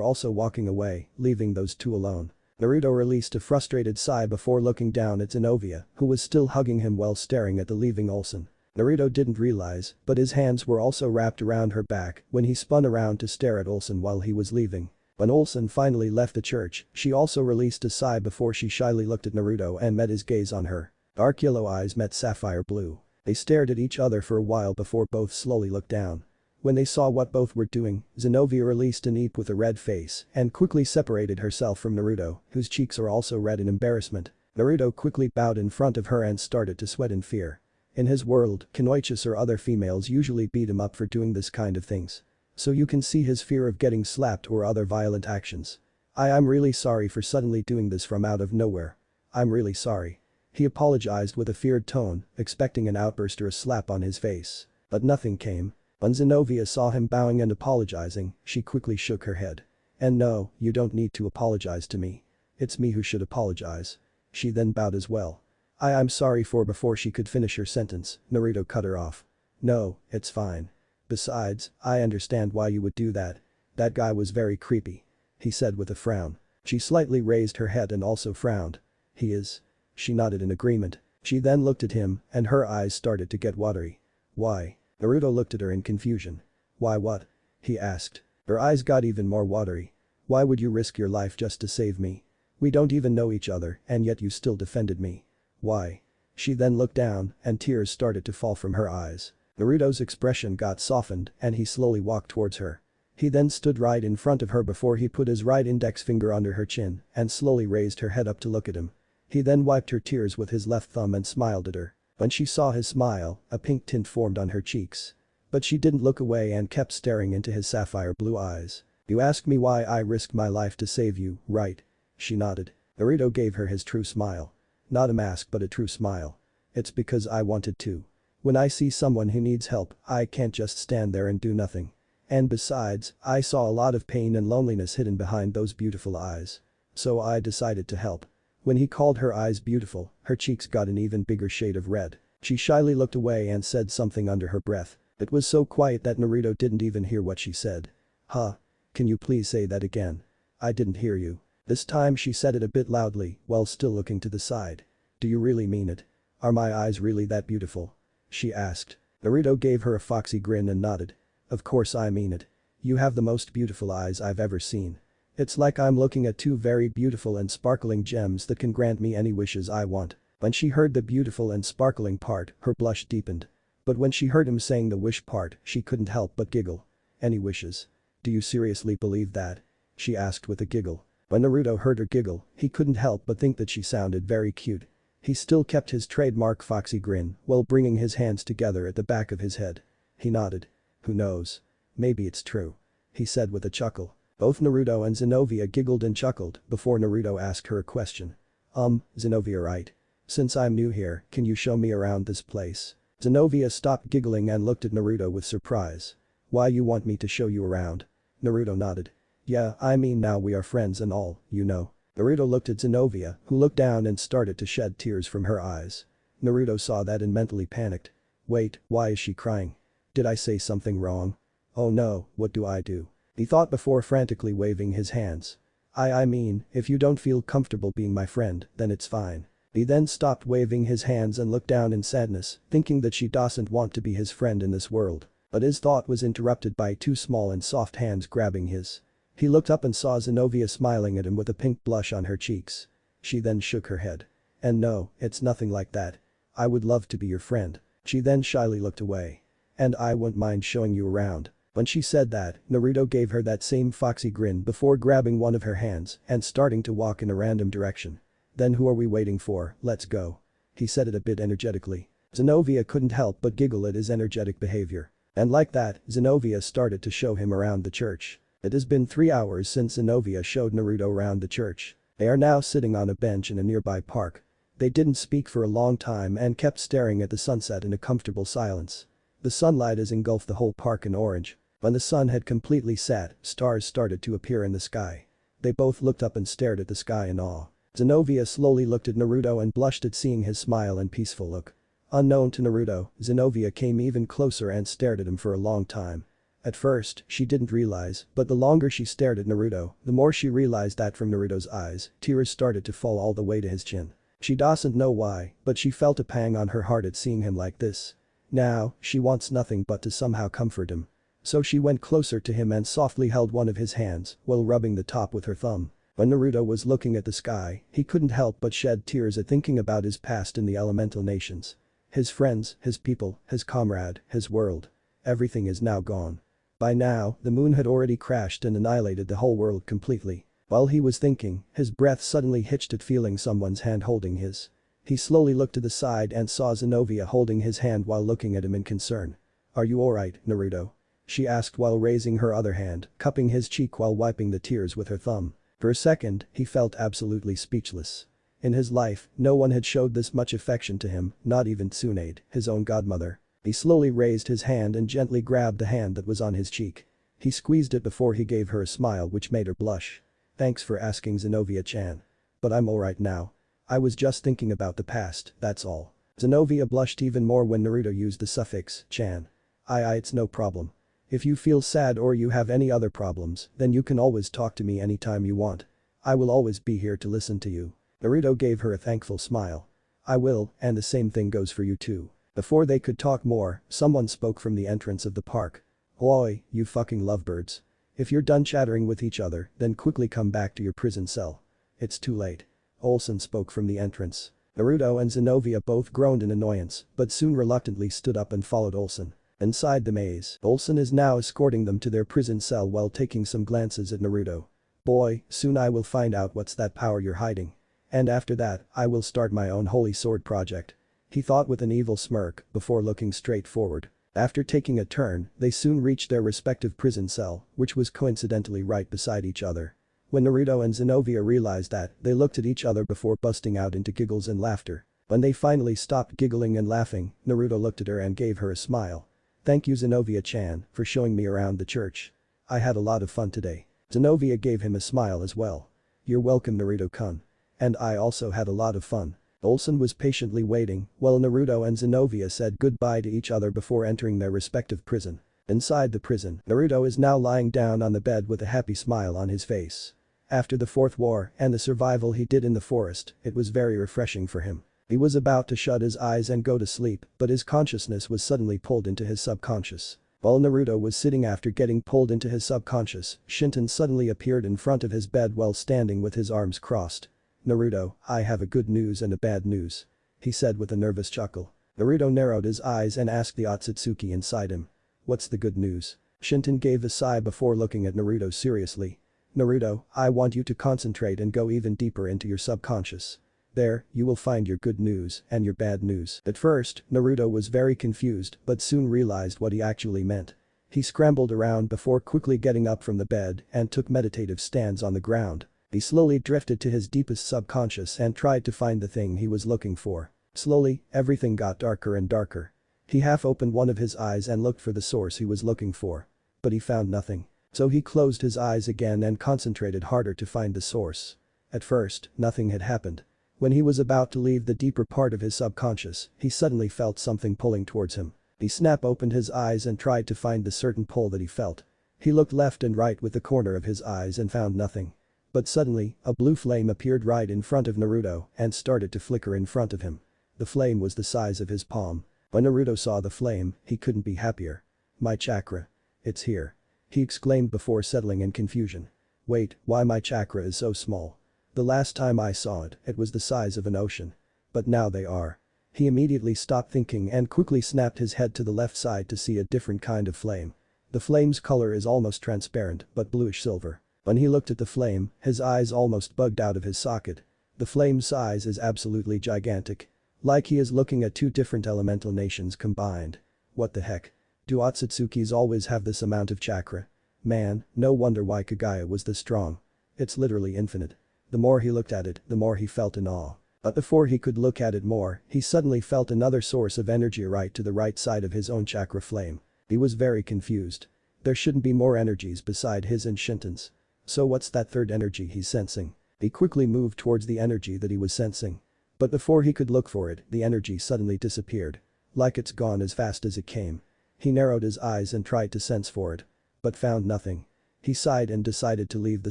also walking away, leaving those two alone. Naruto released a frustrated sigh before looking down at Zenovia, who was still hugging him while staring at the leaving Olsen. Naruto didn't realize, but his hands were also wrapped around her back when he spun around to stare at Olsen while he was leaving. When Olsen finally left the church, she also released a sigh before she shyly looked at Naruto and met his gaze on her. Dark yellow eyes met sapphire blue. They stared at each other for a while before both slowly looked down. When they saw what both were doing, Zenovia released an eep with a red face and quickly separated herself from Naruto, whose cheeks are also red in embarrassment. Naruto quickly bowed in front of her and started to sweat in fear. In his world, Kunoichis or other females usually beat him up for doing this kind of things. So you can see his fear of getting slapped or other violent actions. I'm really sorry for suddenly doing this from out of nowhere. I'm really sorry. He apologized with a feared tone, expecting an outburst or a slap on his face. But nothing came. When Zenovia saw him bowing and apologizing, she quickly shook her head. And no, you don't need to apologize to me. It's me who should apologize. She then bowed as well. I'm sorry for before she could finish her sentence, Naruto cut her off. No, it's fine. Besides, I understand why you would do that. That guy was very creepy. He said with a frown. She slightly raised her head and also frowned. He is. She nodded in agreement. She then looked at him and her eyes started to get watery. Why? Naruto looked at her in confusion. Why what? He asked. Her eyes got even more watery. Why would you risk your life just to save me? We don't even know each other and yet you still defended me. Why? She then looked down and tears started to fall from her eyes. Naruto's expression got softened and he slowly walked towards her. He then stood right in front of her before he put his right index finger under her chin and slowly raised her head up to look at him. He then wiped her tears with his left thumb and smiled at her. When she saw his smile, a pink tint formed on her cheeks. But she didn't look away and kept staring into his sapphire blue eyes. You asked me why I risked my life to save you, right? She nodded. Naruto gave her his true smile. Not a mask but a true smile. It's because I wanted to. When I see someone who needs help, I can't just stand there and do nothing. And besides, I saw a lot of pain and loneliness hidden behind those beautiful eyes. So I decided to help. When he called her eyes beautiful, her cheeks got an even bigger shade of red. She shyly looked away and said something under her breath. It was so quiet that Naruto didn't even hear what she said. Huh? Can you please say that again? I didn't hear you. This time she said it a bit loudly while still looking to the side. Do you really mean it? Are my eyes really that beautiful? She asked. Naruto gave her a foxy grin and nodded. Of course I mean it. You have the most beautiful eyes I've ever seen. It's like I'm looking at two very beautiful and sparkling gems that can grant me any wishes I want. When she heard the beautiful and sparkling part, her blush deepened. But when she heard him saying the wish part, she couldn't help but giggle. Any wishes? Do you seriously believe that? She asked with a giggle. When Naruto heard her giggle, he couldn't help but think that she sounded very cute. He still kept his trademark foxy grin while bringing his hands together at the back of his head. He nodded. Who knows? Maybe it's true. He said with a chuckle. Both Naruto and Zenovia giggled and chuckled before Naruto asked her a question. Zenovia right? Since I'm new here, can you show me around this place? Zenovia stopped giggling and looked at Naruto with surprise. Why you want me to show you around? Naruto nodded. Yeah, I mean now we are friends and all, you know. Naruto looked at Zenovia, who looked down and started to shed tears from her eyes. Naruto saw that and mentally panicked. Wait, why is she crying? Did I say something wrong? Oh no, what do I do? He thought before frantically waving his hands. I mean, if you don't feel comfortable being my friend, then it's fine. He then stopped waving his hands and looked down in sadness, thinking that she doesn't want to be his friend in this world. But his thought was interrupted by two small and soft hands grabbing his. He looked up and saw Zenovia smiling at him with a pink blush on her cheeks. She then shook her head. And no, it's nothing like that. I would love to be your friend. She then shyly looked away. And I wouldn't mind showing you around. When she said that, Naruto gave her that same foxy grin before grabbing one of her hands and starting to walk in a random direction. Then who are we waiting for, let's go. He said it a bit energetically. Zenovia couldn't help but giggle at his energetic behavior. And like that, Zenovia started to show him around the church. It has been 3 hours since Zenovia showed Naruto around the church. They are now sitting on a bench in a nearby park. They didn't speak for a long time and kept staring at the sunset in a comfortable silence. The sunlight has engulfed the whole park in orange. When the sun had completely set, stars started to appear in the sky. They both looked up and stared at the sky in awe. Zenobia slowly looked at Naruto and blushed at seeing his smile and peaceful look. Unknown to Naruto, Zenobia came even closer and stared at him for a long time. At first, she didn't realize, but the longer she stared at Naruto, the more she realized that from Naruto's eyes, tears started to fall all the way to his chin. She doesn't know why, but she felt a pang on her heart at seeing him like this. Now, she wants nothing but to somehow comfort him. So she went closer to him and softly held one of his hands while rubbing the top with her thumb. When Naruto was looking at the sky, he couldn't help but shed tears at thinking about his past in the elemental nations. His friends, his people, his comrade, his world. Everything is now gone. By now, the moon had already crashed and annihilated the whole world completely. While he was thinking, his breath suddenly hitched at feeling someone's hand holding his. He slowly looked to the side and saw Zenobia holding his hand while looking at him in concern. "Are you alright, Naruto?" she asked while raising her other hand, cupping his cheek while wiping the tears with her thumb. For a second, he felt absolutely speechless. In his life, no one had showed this much affection to him, not even Tsunade, his own godmother. He slowly raised his hand and gently grabbed the hand that was on his cheek. He squeezed it before he gave her a smile which made her blush. "Thanks for asking, Zenobia-chan. But I'm alright now. I was just thinking about the past, that's all." Zenobia blushed even more when Naruto used the suffix, chan. It's no problem. If you feel sad or you have any other problems, then you can always talk to me anytime you want. I will always be here to listen to you." Naruto gave her a thankful smile. "I will, and the same thing goes for you too." Before they could talk more, someone spoke from the entrance of the park. "Oi, you fucking lovebirds. If you're done chattering with each other, then quickly come back to your prison cell. It's too late." Olsen spoke from the entrance. Naruto and Zenobia both groaned in annoyance, but soon reluctantly stood up and followed Olsen. Inside the maze, Olsen is now escorting them to their prison cell while taking some glances at Naruto. "Boy, soon I will find out what's that power you're hiding. And after that, I will start my own holy sword project," he thought with an evil smirk before looking straight forward. After taking a turn, they soon reached their respective prison cell, which was coincidentally right beside each other. When Naruto and Zenobia realized that, they looked at each other before busting out into giggles and laughter. When they finally stopped giggling and laughing, Naruto looked at her and gave her a smile. "Thank you, Zenobia-chan, for showing me around the church. I had a lot of fun today." Zenobia gave him a smile as well. "You're welcome, Naruto-kun. And I also had a lot of fun." Olsen was patiently waiting while Naruto and Zenobia said goodbye to each other before entering their respective prison. Inside the prison, Naruto is now lying down on the bed with a happy smile on his face. After the fourth war and the survival he did in the forest, it was very refreshing for him. He was about to shut his eyes and go to sleep, but his consciousness was suddenly pulled into his subconscious. While Naruto was sitting after getting pulled into his subconscious, Shinton suddenly appeared in front of his bed while standing with his arms crossed. "Naruto, I have a good news and a bad news," he said with a nervous chuckle. Naruto narrowed his eyes and asked the Otsutsuki inside him. "What's the good news?" Shinton gave a sigh before looking at Naruto seriously. "Naruto, I want you to concentrate and go even deeper into your subconscious. There, you will find your good news and your bad news." At first, Naruto was very confused but soon realized what he actually meant. He scrambled around before quickly getting up from the bed and took meditative stands on the ground. He slowly drifted to his deepest subconscious and tried to find the thing he was looking for. Slowly, everything got darker and darker. He half opened one of his eyes and looked for the source he was looking for. But he found nothing. So he closed his eyes again and concentrated harder to find the source. At first, nothing had happened. When he was about to leave the deeper part of his subconscious, he suddenly felt something pulling towards him. He opened his eyes and tried to find the certain pull that he felt. He looked left and right with the corner of his eyes and found nothing. But suddenly, a blue flame appeared right in front of Naruto and started to flicker in front of him. The flame was the size of his palm. When Naruto saw the flame, he couldn't be happier. "My chakra. It's here," he exclaimed before settling in confusion. "Wait, why my chakra is so small? The last time I saw it, it was the size of an ocean. But now they are." He immediately stopped thinking and quickly snapped his head to the left side to see a different kind of flame. The flame's color is almost transparent but bluish silver. When he looked at the flame, his eyes almost bugged out of his socket. The flame's size is absolutely gigantic. Like he is looking at two different elemental nations combined. What the heck? Do Otsutsukis always have this amount of chakra? Man, no wonder why Kagaya was this strong. It's literally infinite. The more he looked at it, the more he felt in awe. But before he could look at it more, he suddenly felt another source of energy right to the right side of his own chakra flame. He was very confused. There shouldn't be more energies beside his and Shinton's. So what's that third energy he's sensing? He quickly moved towards the energy that he was sensing. But before he could look for it, the energy suddenly disappeared. Like it's gone as fast as it came. He narrowed his eyes and tried to sense for it. But found nothing. He sighed and decided to leave the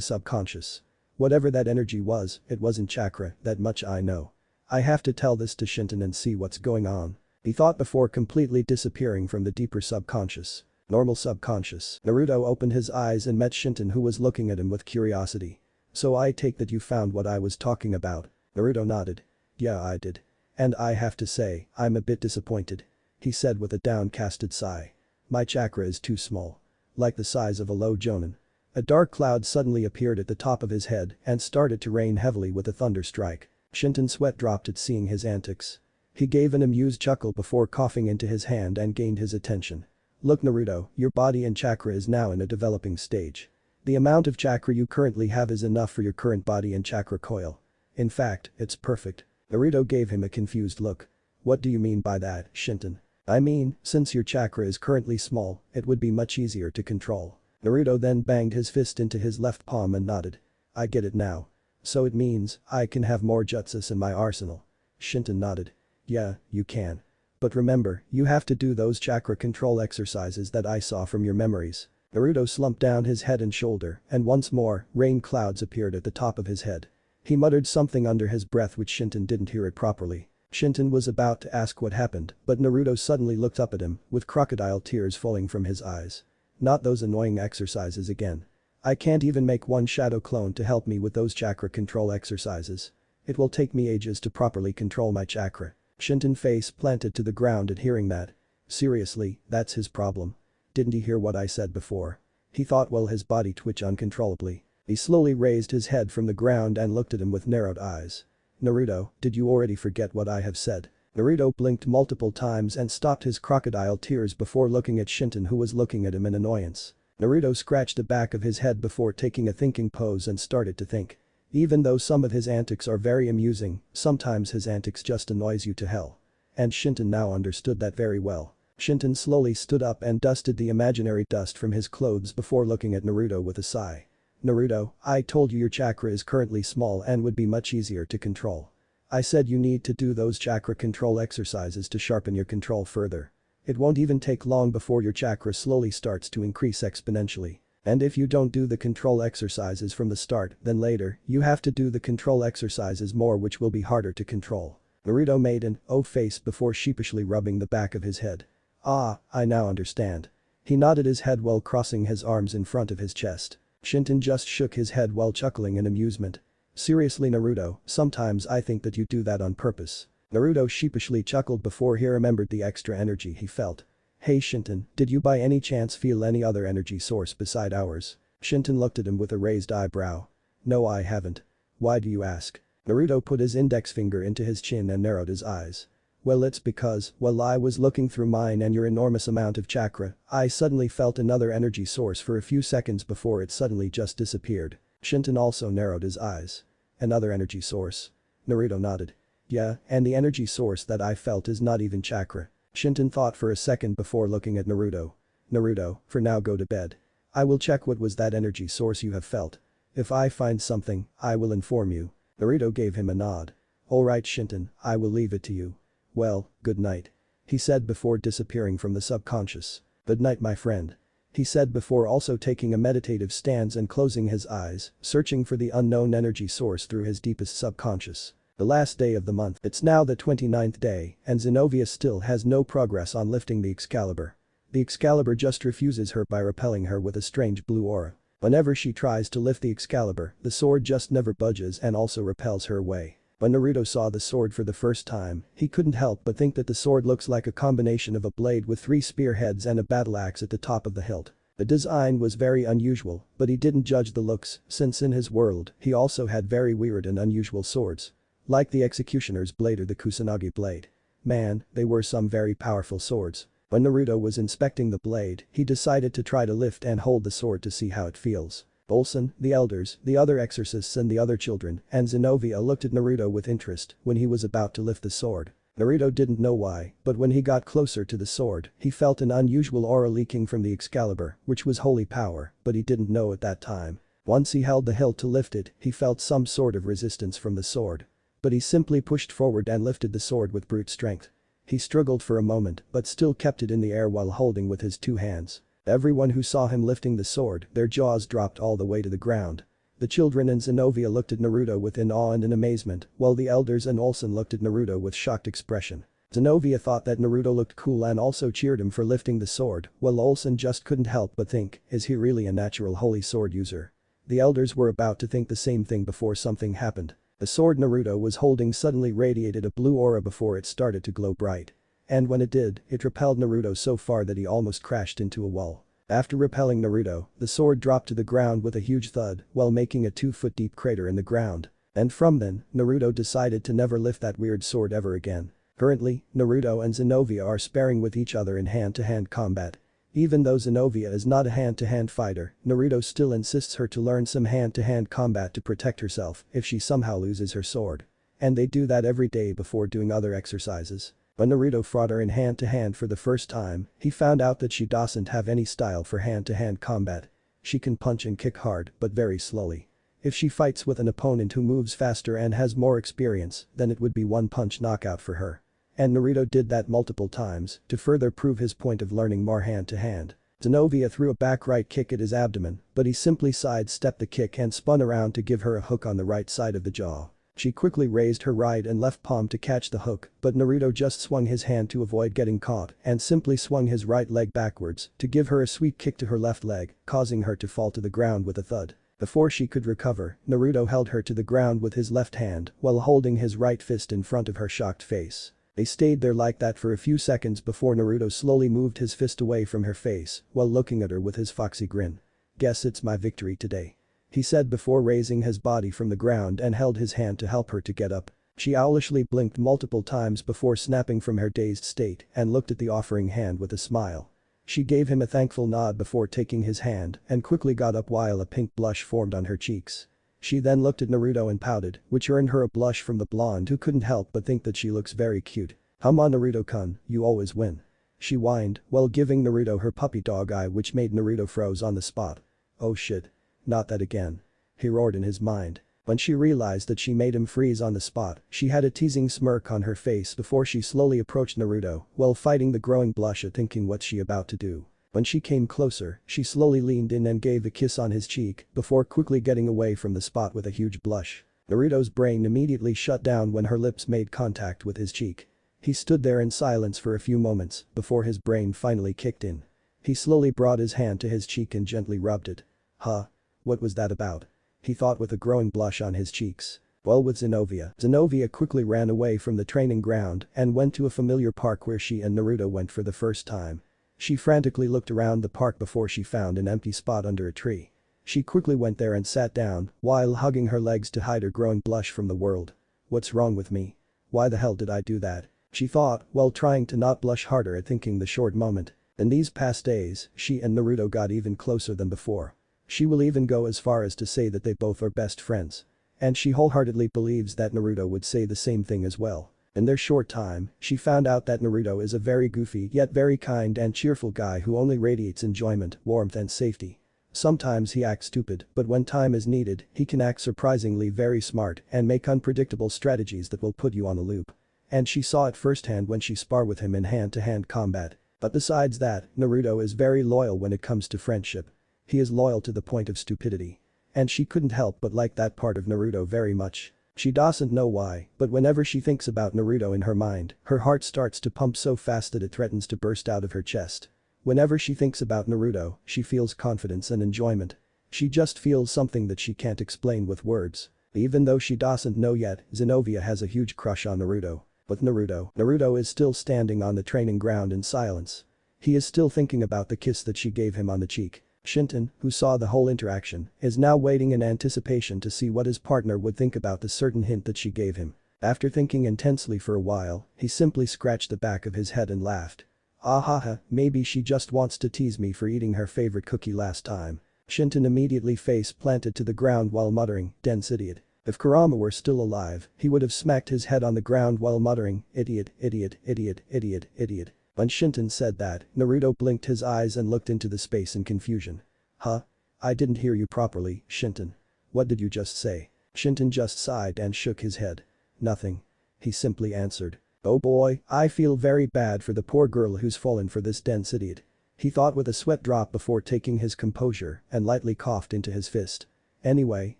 subconscious. Whatever that energy was, it wasn't chakra, that much I know. I have to tell this to Shinton and see what's going on. He thought before completely disappearing from the deeper subconscious. Normal subconscious. Naruto opened his eyes and met Shinton, who was looking at him with curiosity. So I take that you found what I was talking about. Naruto nodded. Yeah, I did. And I have to say, I'm a bit disappointed. He said with a downcasted sigh. My chakra is too small. Like the size of a low jonin. A dark cloud suddenly appeared at the top of his head and started to rain heavily with a thunder strike. Shinton's sweat dropped at seeing his antics. He gave an amused chuckle before coughing into his hand and gained his attention. Look Naruto, your body and chakra is now in a developing stage. The amount of chakra you currently have is enough for your current body and chakra coil. In fact, it's perfect. Naruto gave him a confused look. What do you mean by that, Shinton? I mean, since your chakra is currently small, it would be much easier to control. Naruto then banged his fist into his left palm and nodded. I get it now. So it means, I can have more jutsus in my arsenal. Shinton nodded. Yeah, you can. But remember, you have to do those chakra control exercises that I saw from your memories. Naruto slumped down his head and shoulder, and once more, rain clouds appeared at the top of his head. He muttered something under his breath which Shinton didn't hear it properly. Shinton was about to ask what happened, but Naruto suddenly looked up at him, with crocodile tears falling from his eyes. Not those annoying exercises again. I can't even make one shadow clone to help me with those chakra control exercises. It will take me ages to properly control my chakra. Shinton's face planted to the ground at hearing that. Seriously, that's his problem. Didn't he hear what I said before? He thought while his body twitched uncontrollably. He slowly raised his head from the ground and looked at him with narrowed eyes. Naruto, did you already forget what I have said? Naruto blinked multiple times and stopped his crocodile tears before looking at Shinton, who was looking at him in annoyance. Naruto scratched the back of his head before taking a thinking pose and started to think. Even though some of his antics are very amusing, sometimes his antics just annoys you to hell. And Shinton now understood that very well. Shinton slowly stood up and dusted the imaginary dust from his clothes before looking at Naruto with a sigh. Naruto, I told you your chakra is currently small and would be much easier to control. I said you need to do those chakra control exercises to sharpen your control further. It won't even take long before your chakra slowly starts to increase exponentially. And if you don't do the control exercises from the start, then later, you have to do the control exercises more, which will be harder to control. Naruto made an "oh" face before sheepishly rubbing the back of his head. Ah, I now understand. He nodded his head while crossing his arms in front of his chest. Shinton just shook his head while chuckling in amusement. Seriously Naruto, sometimes I think that you do that on purpose. Naruto sheepishly chuckled before he remembered the extra energy he felt. Hey Shinton, did you by any chance feel any other energy source beside ours? Shinton looked at him with a raised eyebrow. No, I haven't. Why do you ask? Naruto put his index finger into his chin and narrowed his eyes. Well, it's because, while I was looking through mine and your enormous amount of chakra, I suddenly felt another energy source for a few seconds before it suddenly just disappeared. Shinton also narrowed his eyes. Another energy source? Naruto nodded. Yeah, and the energy source that I felt is not even chakra. Shinton thought for a second before looking at Naruto. Naruto, for now go to bed. I will check what was that energy source you have felt. If I find something, I will inform you. Naruto gave him a nod. Alright Shinton, I will leave it to you. Well, good night. He said before disappearing from the subconscious. Good night my friend. He said before also taking a meditative stance and closing his eyes, searching for the unknown energy source through his deepest subconscious. The last day of the month. It's now the 29th day, and Zenobia still has no progress on lifting the Excalibur. The Excalibur just refuses her by repelling her with a strange blue aura. Whenever she tries to lift the Excalibur, the sword just never budges and also repels her away. When Naruto saw the sword for the first time, he couldn't help but think that the sword looks like a combination of a blade with 3 spearheads and a battle axe at the top of the hilt. The design was very unusual, but he didn't judge the looks, since in his world, he also had very weird and unusual swords. Like the Executioner's blade or the Kusanagi blade. Man, they were some very powerful swords. When Naruto was inspecting the blade, he decided to try to lift and hold the sword to see how it feels. Bolson, the elders, the other exorcists and the other children, and Zenobia looked at Naruto with interest when he was about to lift the sword. Naruto didn't know why, but when he got closer to the sword, he felt an unusual aura leaking from the Excalibur, which was holy power, but he didn't know at that time. Once he held the hilt to lift it, he felt some sort of resistance from the sword. But he simply pushed forward and lifted the sword with brute strength. He struggled for a moment, but still kept it in the air while holding with his two hands. Everyone who saw him lifting the sword, their jaws dropped all the way to the ground. The children and Zenobia looked at Naruto with in awe and in amazement, while the elders and Olsen looked at Naruto with shocked expression. Zenobia thought that Naruto looked cool and also cheered him for lifting the sword, while Olsen just couldn't help but think, is he really a natural holy sword user? The elders were about to think the same thing before something happened. The sword Naruto was holding suddenly radiated a blue aura before it started to glow bright. And when it did, it repelled Naruto so far that he almost crashed into a wall. After repelling Naruto, the sword dropped to the ground with a huge thud while making a 2-foot deep crater in the ground. And from then, Naruto decided to never lift that weird sword ever again. Currently, Naruto and Zenobia are sparring with each other in hand-to-hand combat. Even though Zenobia is not a hand-to-hand fighter, Naruto still insists her to learn some hand-to-hand combat to protect herself if she somehow loses her sword. And they do that every day before doing other exercises. When Naruto fought her in hand-to-hand for the first time, he found out that she doesn't have any style for hand-to-hand combat. She can punch and kick hard, but very slowly. If she fights with an opponent who moves faster and has more experience, then it would be one-punch knockout for her. And Naruto did that multiple times to further prove his point of learning more hand-to-hand. Zenobia threw a back right kick at his abdomen, but he simply sidestepped the kick and spun around to give her a hook on the right side of the jaw. She quickly raised her right and left palm to catch the hook, but Naruto just swung his hand to avoid getting caught and simply swung his right leg backwards to give her a sweep kick to her left leg, causing her to fall to the ground with a thud. Before she could recover, Naruto held her to the ground with his left hand while holding his right fist in front of her shocked face. They stayed there like that for a few seconds before Naruto slowly moved his fist away from her face while looking at her with his foxy grin. "Guess it's my victory today," he said before raising his body from the ground and held his hand to help her to get up. She owlishly blinked multiple times before snapping from her dazed state and looked at the offering hand with a smile. She gave him a thankful nod before taking his hand and quickly got up while a pink blush formed on her cheeks. She then looked at Naruto and pouted, which earned her a blush from the blonde who couldn't help but think that she looks very cute. "Come on Naruto-kun, you always win," she whined while giving Naruto her puppy dog eye, which made Naruto froze on the spot. "Oh shit. Not that again," he roared in his mind. When she realized that she made him freeze on the spot, she had a teasing smirk on her face before she slowly approached Naruto while fighting the growing blush at thinking what's she about to do. When she came closer, she slowly leaned in and gave a kiss on his cheek before quickly getting away from the spot with a huge blush. Naruto's brain immediately shut down when her lips made contact with his cheek. He stood there in silence for a few moments before his brain finally kicked in. He slowly brought his hand to his cheek and gently rubbed it. Huh? What was that about? He thought with a growing blush on his cheeks. Well, with Zenobia. Zenobia quickly ran away from the training ground and went to a familiar park where she and Naruto went for the first time. She frantically looked around the park before she found an empty spot under a tree. She quickly went there and sat down while hugging her legs to hide her growing blush from the world. What's wrong with me? Why the hell did I do that? She thought while trying to not blush harder at thinking the short moment. In these past days, she and Naruto got even closer than before. She will even go as far as to say that they both are best friends. And she wholeheartedly believes that Naruto would say the same thing as well. In their short time, she found out that Naruto is a very goofy yet very kind and cheerful guy who only radiates enjoyment, warmth and safety. Sometimes he acts stupid, but when time is needed, he can act surprisingly very smart and make unpredictable strategies that will put you on a loop. And she saw it firsthand when she sparred with him in hand-to-hand combat. But besides that, Naruto is very loyal when it comes to friendship. He is loyal to the point of stupidity. And she couldn't help but like that part of Naruto very much. She doesn't know why, but whenever she thinks about Naruto in her mind, her heart starts to pump so fast that it threatens to burst out of her chest. Whenever she thinks about Naruto, she feels confidence and enjoyment. She just feels something that she can't explain with words. Even though she doesn't know yet, Zenobia has a huge crush on Naruto. But Naruto is still standing on the training ground in silence. He is still thinking about the kiss that she gave him on the cheek. Shinton, who saw the whole interaction, is now waiting in anticipation to see what his partner would think about the certain hint that she gave him. After thinking intensely for a while, he simply scratched the back of his head and laughed. Ah ha ha, maybe she just wants to tease me for eating her favorite cookie last time. Shinton immediately face planted to the ground while muttering, "Dense idiot." If Kurama were still alive, he would have smacked his head on the ground while muttering, "Idiot, idiot, idiot, idiot, idiot." When Shinton said that, Naruto blinked his eyes and looked into the space in confusion. Huh? I didn't hear you properly, Shinton. What did you just say? Shinton just sighed and shook his head. Nothing. He simply answered. Oh boy, I feel very bad for the poor girl who's fallen for this dense idiot. He thought with a sweat drop before taking his composure and lightly coughed into his fist. Anyway,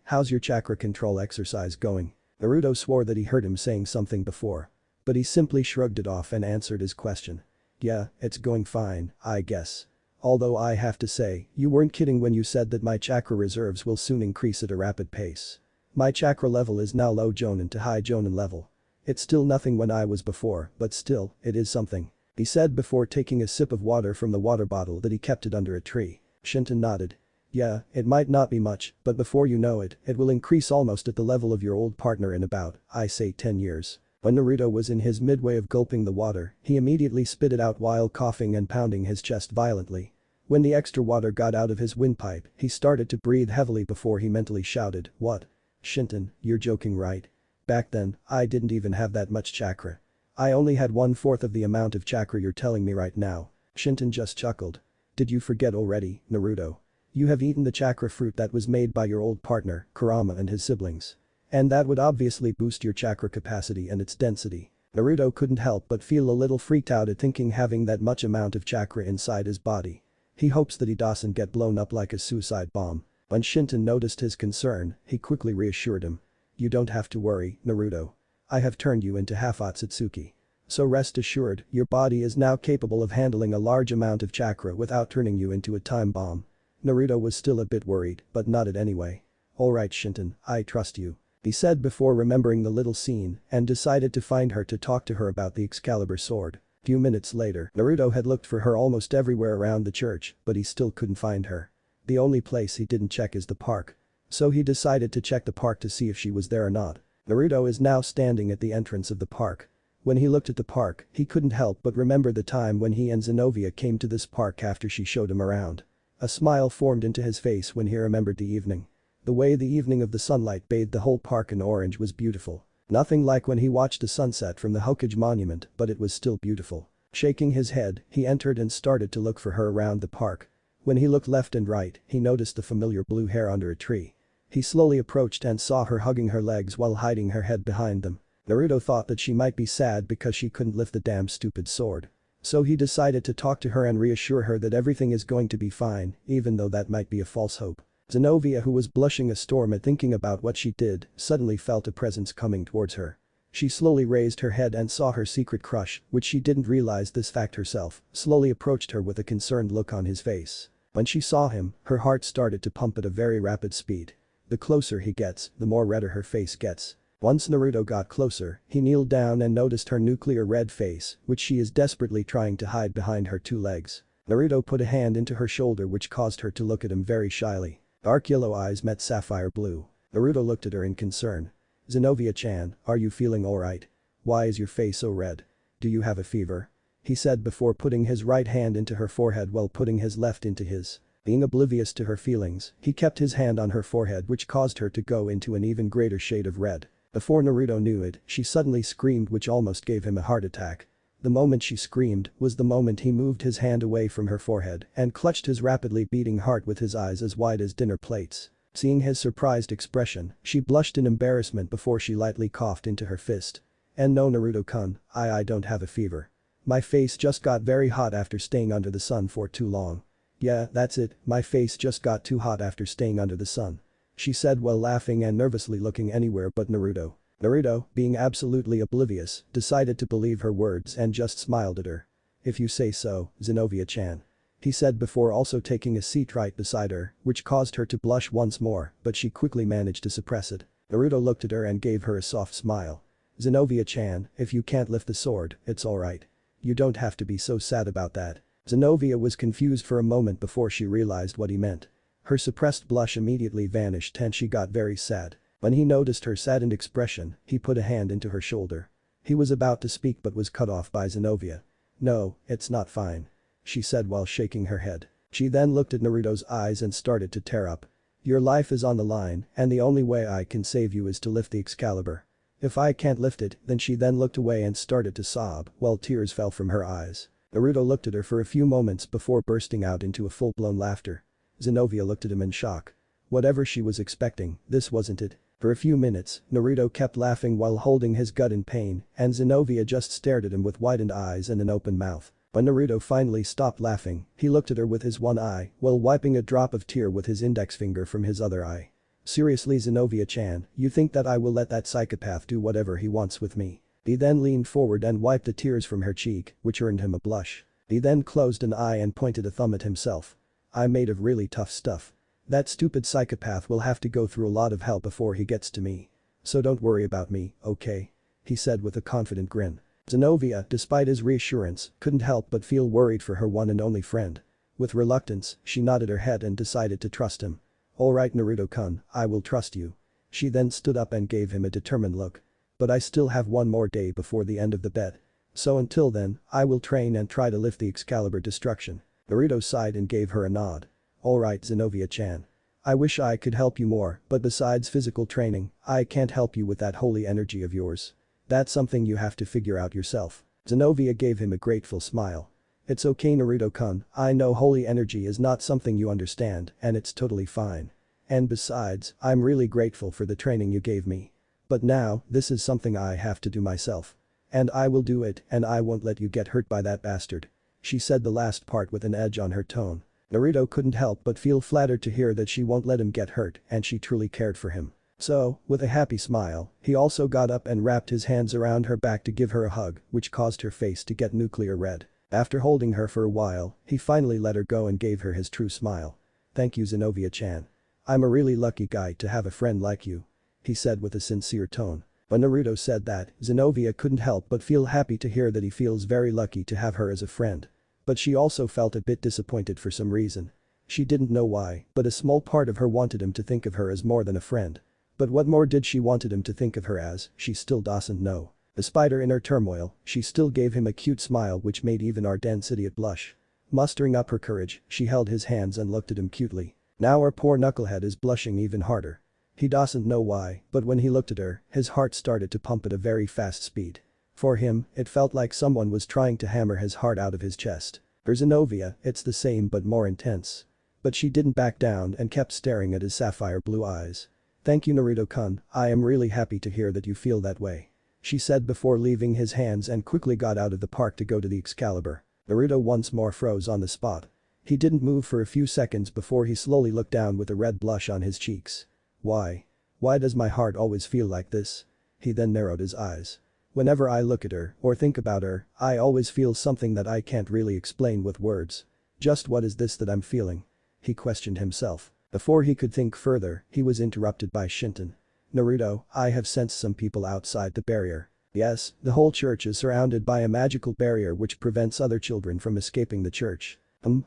how's your chakra control exercise going? Naruto swore that he heard him saying something before. But he simply shrugged it off and answered his question. Yeah, it's going fine, I guess. Although I have to say, you weren't kidding when you said that my chakra reserves will soon increase at a rapid pace. My chakra level is now low jonin to high jonin level. It's still nothing when I was before, but still, it is something. He said before taking a sip of water from the water bottle that he kept it under a tree. Shinton nodded. Yeah, it might not be much, but before you know it, it will increase almost at the level of your old partner in about, I say 10 years. When Naruto was in his midway of gulping the water, he immediately spit it out while coughing and pounding his chest violently. When the extra water got out of his windpipe, he started to breathe heavily before he mentally shouted, "What? Shinton, you're joking, right? Back then, I didn't even have that much chakra. I only had 1/4 of the amount of chakra you're telling me right now." Shinton just chuckled. Did you forget already, Naruto? You have eaten the chakra fruit that was made by your old partner, Kurama and his siblings. And that would obviously boost your chakra capacity and its density. Naruto couldn't help but feel a little freaked out at thinking having that much amount of chakra inside his body. He hopes that he doesn't get blown up like a suicide bomb. When Shinton noticed his concern, he quickly reassured him. You don't have to worry, Naruto. I have turned you into half Otsutsuki. So rest assured, your body is now capable of handling a large amount of chakra without turning you into a time bomb. Naruto was still a bit worried, but nodded anyway. Alright Shinton, I trust you. He said before remembering the little scene and decided to find her to talk to her about the Excalibur sword. Few minutes later, Naruto had looked for her almost everywhere around the church, but he still couldn't find her. The only place he didn't check is the park. So he decided to check the park to see if she was there or not. Naruto is now standing at the entrance of the park. When he looked at the park, he couldn't help but remember the time when he and Zenovia came to this park after she showed him around. A smile formed into his face when he remembered the evening. The way the evening of the sunlight bathed the whole park in orange was beautiful. Nothing like when he watched the sunset from the Hokage monument, but it was still beautiful. Shaking his head, he entered and started to look for her around the park. When he looked left and right, he noticed the familiar blue hair under a tree. He slowly approached and saw her hugging her legs while hiding her head behind them. Naruto thought that she might be sad because she couldn't lift the damn stupid sword. So he decided to talk to her and reassure her that everything is going to be fine, even though that might be a false hope. Zenovia, who was blushing a storm at thinking about what she did, suddenly felt a presence coming towards her. She slowly raised her head and saw her secret crush, which she didn't realize this fact herself, slowly approached her with a concerned look on his face. When she saw him, her heart started to pump at a very rapid speed. The closer he gets, the more redder her face gets. Once Naruto got closer, he kneeled down and noticed her nuclear red face, which she is desperately trying to hide behind her two legs. Naruto put a hand into her shoulder which caused her to look at him very shyly. Dark yellow eyes met sapphire blue. Naruto looked at her in concern. Zenovia-chan, are you feeling alright? Why is your face so red? Do you have a fever? He said before putting his right hand into her forehead while putting his left into his. Being oblivious to her feelings, he kept his hand on her forehead which caused her to go into an even greater shade of red. Before Naruto knew it, she suddenly screamed which almost gave him a heart attack. The moment she screamed was the moment he moved his hand away from her forehead and clutched his rapidly beating heart with his eyes as wide as dinner plates. Seeing his surprised expression, she blushed in embarrassment before she lightly coughed into her fist. And no Naruto-kun, I don't have a fever. My face just got very hot after staying under the sun for too long. Yeah, that's it, my face just got too hot after staying under the sun. She said while laughing and nervously looking anywhere but Naruto. Naruto, being absolutely oblivious, decided to believe her words and just smiled at her. If you say so, Zenovia-chan. He said before also taking a seat right beside her, which caused her to blush once more, but she quickly managed to suppress it. Naruto looked at her and gave her a soft smile. Zenovia-chan, if you can't lift the sword, it's alright. You don't have to be so sad about that. Zenovia was confused for a moment before she realized what he meant. Her suppressed blush immediately vanished and she got very sad. When he noticed her saddened expression, he put a hand into her shoulder. He was about to speak but was cut off by Zenovia. No, it's not fine. She said while shaking her head. She then looked at Naruto's eyes and started to tear up. Your life is on the line, and the only way I can save you is to lift the Excalibur. If I can't lift it, then she then looked away and started to sob, while tears fell from her eyes. Naruto looked at her for a few moments before bursting out into a full-blown laughter. Zenobia looked at him in shock. Whatever she was expecting, this wasn't it. For a few minutes, Naruto kept laughing while holding his gut in pain, and Zenobia just stared at him with widened eyes and an open mouth. When Naruto finally stopped laughing, he looked at her with his one eye while wiping a drop of tear with his index finger from his other eye. Seriously, Zenobia-chan, you think that I will let that psychopath do whatever he wants with me? He then leaned forward and wiped the tears from her cheek, which earned him a blush. He then closed an eye and pointed a thumb at himself. I'm made of really tough stuff. That stupid psychopath will have to go through a lot of hell before he gets to me. So don't worry about me, okay? He said with a confident grin. Zenobia, despite his reassurance, couldn't help but feel worried for her one and only friend. With reluctance, she nodded her head and decided to trust him. Alright Naruto-kun, I will trust you. She then stood up and gave him a determined look. But I still have one more day before the end of the bet. So until then, I will train and try to lift the Excalibur destruction. Naruto sighed and gave her a nod. Alright Zenobia-chan. I wish I could help you more, but besides physical training, I can't help you with that holy energy of yours. That's something you have to figure out yourself. Zenobia gave him a grateful smile. It's okay Naruto-kun, I know holy energy is not something you understand and it's totally fine. And besides, I'm really grateful for the training you gave me. But now, this is something I have to do myself. And I will do it and I won't let you get hurt by that bastard. She said the last part with an edge on her tone. Naruto couldn't help but feel flattered to hear that she won't let him get hurt and she truly cared for him. So, with a happy smile, he also got up and wrapped his hands around her back to give her a hug, which caused her face to get nuclear red. After holding her for a while, he finally let her go and gave her his true smile. Thank you Zenobia-chan. I'm a really lucky guy to have a friend like you. He said with a sincere tone. When Naruto said that, Zenobia couldn't help but feel happy to hear that he feels very lucky to have her as a friend. But she also felt a bit disappointed for some reason. She didn't know why, but a small part of her wanted him to think of her as more than a friend. But what more did she wanted him to think of her as, she still doesn't know. Despite her inner turmoil, she still gave him a cute smile which made even our dense idiot blush. Mustering up her courage, she held his hands and looked at him cutely. Now our poor knucklehead is blushing even harder. He doesn't know why, but when he looked at her, his heart started to pump at a very fast speed. For him, it felt like someone was trying to hammer his heart out of his chest. For Zenobia, it's the same but more intense. But she didn't back down and kept staring at his sapphire blue eyes. Thank you Naruto-kun, I am really happy to hear that you feel that way. She said before leaving his hands and quickly got out of the park to go to the Excalibur. Naruto once more froze on the spot. He didn't move for a few seconds before he slowly looked down with a red blush on his cheeks. Why? Why does my heart always feel like this? He then narrowed his eyes. Whenever I look at her or think about her, I always feel something that I can't really explain with words. Just what is this that I'm feeling? He questioned himself. Before he could think further, he was interrupted by Shinton. Naruto, I have sensed some people outside the barrier. Yes, the whole church is surrounded by a magical barrier which prevents other children from escaping the church.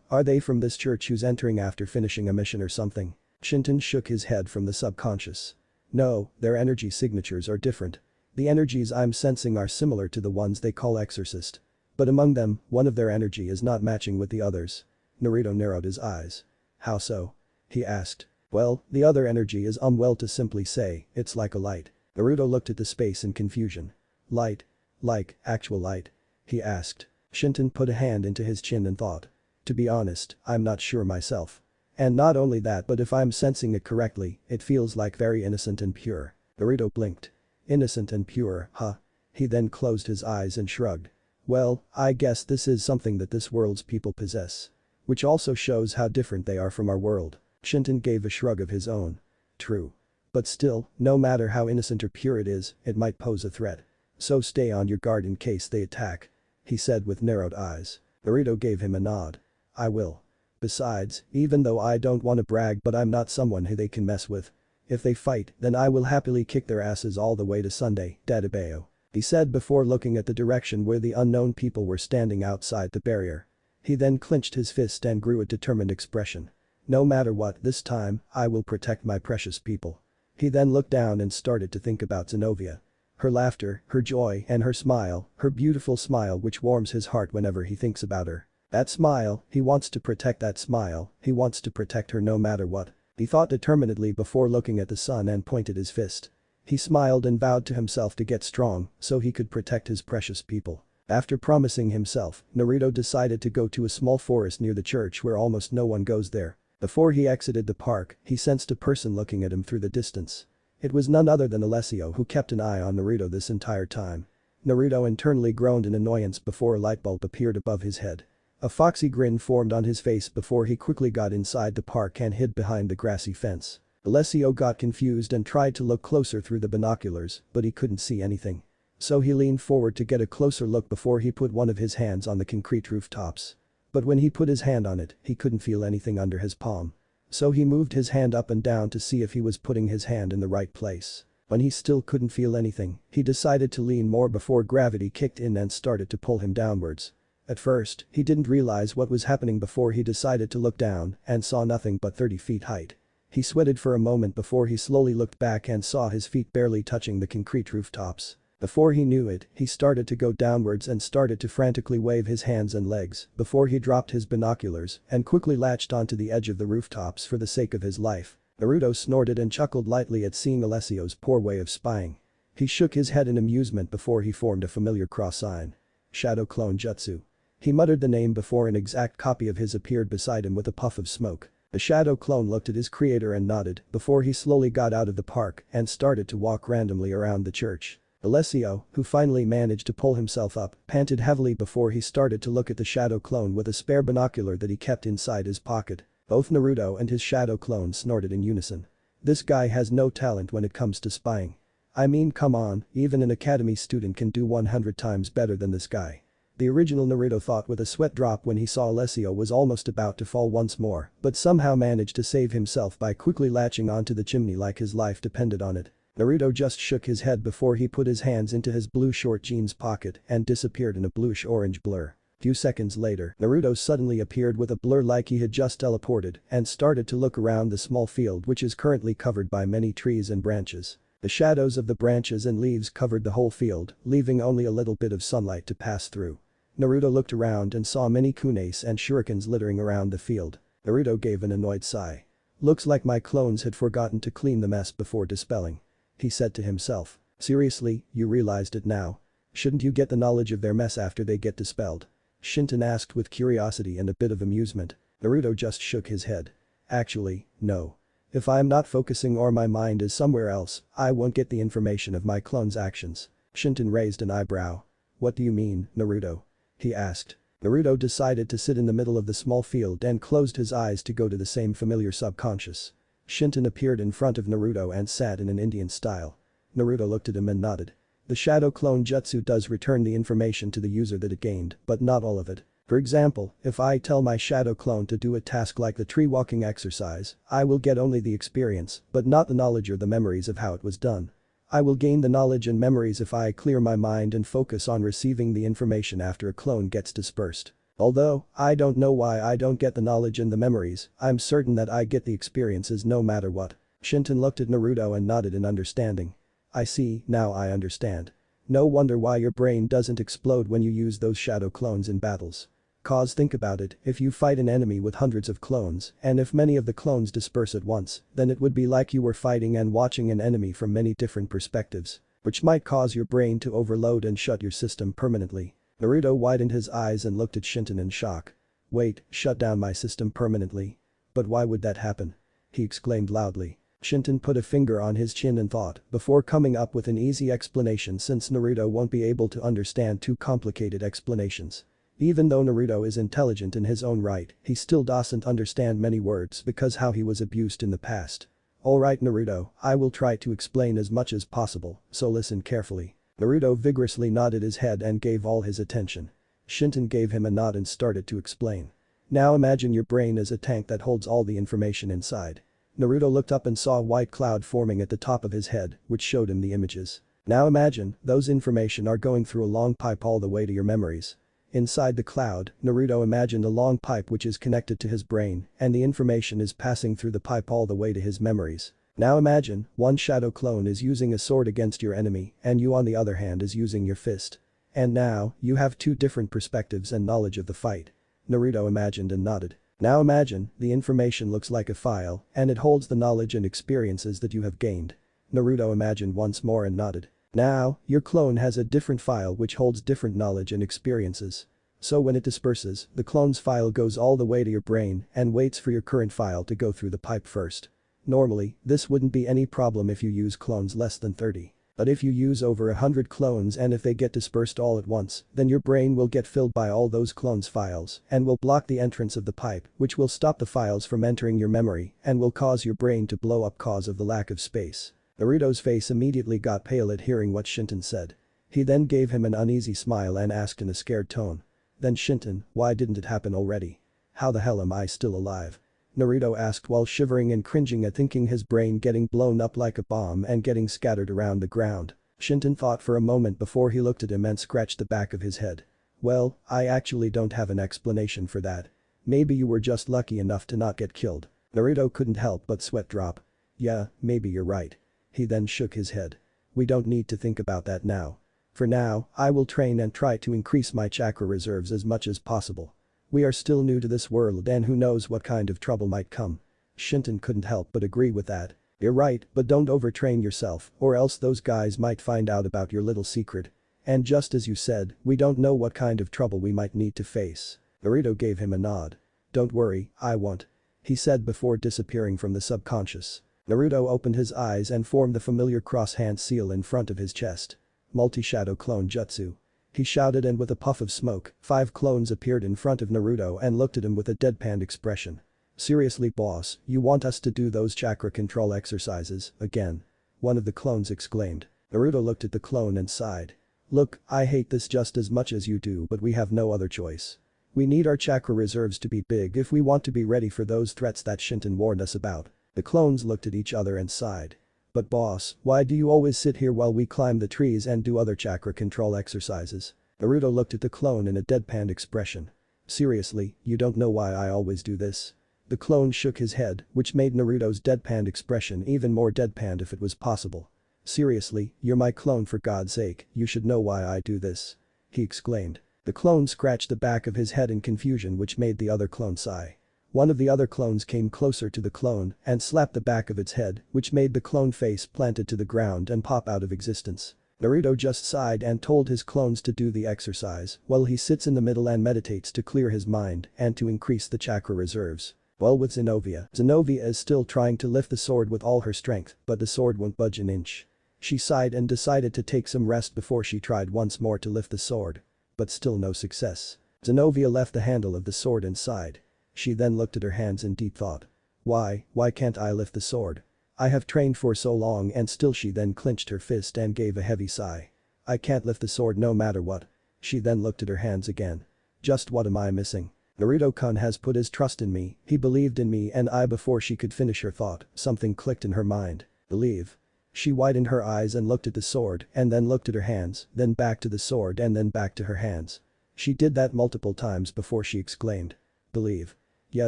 Are they from this church who's entering after finishing a mission or something? Shinton shook his head from the subconscious. No, their energy signatures are different. The energies I'm sensing are similar to the ones they call exorcist. But among them, one of their energy is not matching with the others. Naruto narrowed his eyes. How so? He asked. Well, the other energy is well to simply say, it's like a light. Naruto looked at the space in confusion. Light? Like, actual light? He asked. Shinton put a hand into his chin and thought. To be honest, I'm not sure myself. And not only that but if I'm sensing it correctly, it feels like very innocent and pure. Naruto blinked. Innocent and pure, huh? He then closed his eyes and shrugged. Well, I guess this is something that this world's people possess. Which also shows how different they are from our world. Shinton gave a shrug of his own. True. But still, no matter how innocent or pure it is, it might pose a threat. So stay on your guard in case they attack. He said with narrowed eyes. Naruto gave him a nod. I will. Besides, even though I don't want to brag but I'm not someone who they can mess with. If they fight, then I will happily kick their asses all the way to Sunday, Dadabeo. He said before looking at the direction where the unknown people were standing outside the barrier. He then clenched his fist and grew a determined expression. No matter what, this time, I will protect my precious people. He then looked down and started to think about Zenobia. Her laughter, her joy and her smile, her beautiful smile which warms his heart whenever he thinks about her. That smile, he wants to protect that smile, he wants to protect her no matter what. He thought determinedly before looking at the sun and pointed his fist. He smiled and vowed to himself to get strong so he could protect his precious people. After promising himself, Naruto decided to go to a small forest near the church where almost no one goes there. Before he exited the park, he sensed a person looking at him through the distance. It was none other than Alessio, who kept an eye on Naruto this entire time. Naruto internally groaned in annoyance before a light bulb appeared above his head. A foxy grin formed on his face before he quickly got inside the park and hid behind the grassy fence. Alessio got confused and tried to look closer through the binoculars, but he couldn't see anything. So he leaned forward to get a closer look before he put one of his hands on the concrete rooftops. But when he put his hand on it, he couldn't feel anything under his palm. So he moved his hand up and down to see if he was putting his hand in the right place. When he still couldn't feel anything, he decided to lean more before gravity kicked in and started to pull him downwards. At first, he didn't realize what was happening before he decided to look down and saw nothing but 30 feet height. He sweated for a moment before he slowly looked back and saw his feet barely touching the concrete rooftops. Before he knew it, he started to go downwards and started to frantically wave his hands and legs before he dropped his binoculars and quickly latched onto the edge of the rooftops for the sake of his life. Naruto snorted and chuckled lightly at seeing Alessio's poor way of spying. He shook his head in amusement before he formed a familiar cross sign. Shadow Clone Jutsu. He muttered the name before an exact copy of his appeared beside him with a puff of smoke. The shadow clone looked at his creator and nodded before he slowly got out of the park and started to walk randomly around the church. Alessio, who finally managed to pull himself up, panted heavily before he started to look at the shadow clone with a spare binocular that he kept inside his pocket. Both Naruto and his shadow clone snorted in unison. This guy has no talent when it comes to spying. I mean, come on, even an academy student can do 100 times better than this guy. The original Naruto thought with a sweat drop when he saw Alessio was almost about to fall once more, but somehow managed to save himself by quickly latching onto the chimney like his life depended on it. Naruto just shook his head before he put his hands into his blue short jeans pocket and disappeared in a bluish-orange blur. Few seconds later, Naruto suddenly appeared with a blur like he had just teleported and started to look around the small field which is currently covered by many trees and branches. The shadows of the branches and leaves covered the whole field, leaving only a little bit of sunlight to pass through. Naruto looked around and saw many kunais and shurikens littering around the field. Naruto gave an annoyed sigh. Looks like my clones had forgotten to clean the mess before dispelling. He said to himself. Seriously, you realized it now? Shouldn't you get the knowledge of their mess after they get dispelled? Shinton asked with curiosity and a bit of amusement. Naruto just shook his head. Actually, no. If I'm not focusing or my mind is somewhere else, I won't get the information of my clone's actions. Shinton raised an eyebrow. What do you mean, Naruto? He asked. Naruto decided to sit in the middle of the small field and closed his eyes to go to the same familiar subconscious. Shinton appeared in front of Naruto and sat in an Indian style. Naruto looked at him and nodded. The shadow clone jutsu does return the information to the user that it gained, but not all of it. For example, if I tell my shadow clone to do a task like the tree walking exercise, I will get only the experience, but not the knowledge or the memories of how it was done. I will gain the knowledge and memories if I clear my mind and focus on receiving the information after a clone gets dispersed. Although, I don't know why I don't get the knowledge and the memories, I'm certain that I get the experiences no matter what. Shinton looked at Naruto and nodded in understanding. I see, now I understand. No wonder why your brain doesn't explode when you use those shadow clones in battles. Cause think about it, if you fight an enemy with hundreds of clones, and if many of the clones disperse at once, then it would be like you were fighting and watching an enemy from many different perspectives, which might cause your brain to overload and shut your system permanently. Naruto widened his eyes and looked at Shinton in shock. Wait, shut down my system permanently? But why would that happen? He exclaimed loudly. Shinton put a finger on his chin and thought, before coming up with an easy explanation since Naruto won't be able to understand too complicated explanations. Even though Naruto is intelligent in his own right, he still doesn't understand many words because how he was abused in the past. Alright Naruto, I will try to explain as much as possible, so listen carefully. Naruto vigorously nodded his head and gave all his attention. Shinton gave him a nod and started to explain. Now imagine your brain as a tank that holds all the information inside. Naruto looked up and saw a white cloud forming at the top of his head, which showed him the images. Now imagine, those information are going through a long pipe all the way to your memories. Inside the cloud, Naruto imagined a long pipe which is connected to his brain, and the information is passing through the pipe all the way to his memories. Now imagine, one shadow clone is using a sword against your enemy, and you on the other hand is using your fist. And now, you have two different perspectives and knowledge of the fight. Naruto imagined and nodded. Now imagine, the information looks like a file, and it holds the knowledge and experiences that you have gained. Naruto imagined once more and nodded. Now, your clone has a different file which holds different knowledge and experiences. So when it disperses, the clone's file goes all the way to your brain and waits for your current file to go through the pipe first. Normally, this wouldn't be any problem if you use clones less than 30. But if you use over 100 clones and if they get dispersed all at once, then your brain will get filled by all those clones' files and will block the entrance of the pipe, which will stop the files from entering your memory and will cause your brain to blow up cause of the lack of space. Naruto's face immediately got pale at hearing what Shinton said. He then gave him an uneasy smile and asked in a scared tone. Then Shinton, why didn't it happen already? How the hell am I still alive? Naruto asked while shivering and cringing at thinking his brain getting blown up like a bomb and getting scattered around the ground. Shinton thought for a moment before he looked at him and scratched the back of his head. Well, I actually don't have an explanation for that. Maybe you were just lucky enough to not get killed. Naruto couldn't help but sweat drop. Yeah, maybe you're right. He then shook his head. We don't need to think about that now. For now, I will train and try to increase my chakra reserves as much as possible. We are still new to this world and who knows what kind of trouble might come. Shinton couldn't help but agree with that. You're right, but don't overtrain yourself or else those guys might find out about your little secret. And just as you said, we don't know what kind of trouble we might need to face. Naruto gave him a nod. Don't worry, I won't. He said before disappearing from the subconscious. Naruto opened his eyes and formed the familiar cross-hand seal in front of his chest. Multi-shadow clone jutsu. He shouted and with a puff of smoke, 5 clones appeared in front of Naruto and looked at him with a deadpan expression. Seriously boss, you want us to do those chakra control exercises, again? One of the clones exclaimed. Naruto looked at the clone and sighed. Look, I hate this just as much as you do but we have no other choice. We need our chakra reserves to be big if we want to be ready for those threats that Shinton warned us about. The clones looked at each other and sighed. But boss, why do you always sit here while we climb the trees and do other chakra control exercises? Naruto looked at the clone in a deadpan expression. Seriously, you don't know why I always do this? The clone shook his head, which made Naruto's deadpan expression even more deadpan if it was possible. Seriously, you're my clone for God's sake, you should know why I do this. He exclaimed. The clone scratched the back of his head in confusion which made the other clone sigh. One of the other clones came closer to the clone and slapped the back of its head, which made the clone face planted to the ground and pop out of existence. Naruto just sighed and told his clones to do the exercise while he sits in the middle and meditates to clear his mind and to increase the chakra reserves. Well with Zenobia is still trying to lift the sword with all her strength, but the sword won't budge an inch. She sighed and decided to take some rest before she tried once more to lift the sword. But still no success. Zenobia left the handle of the sword and sighed. She then looked at her hands in deep thought. Why can't I lift the sword? I have trained for so long and still she then clenched her fist and gave a heavy sigh. I can't lift the sword no matter what. She then looked at her hands again. Just what am I missing? Naruto-kun has put his trust in me, he believed in me and before she could finish her thought, something clicked in her mind. Believe. She widened her eyes and looked at the sword and then looked at her hands, then back to the sword and then back to her hands. She did that multiple times before she exclaimed. Believe. Yeah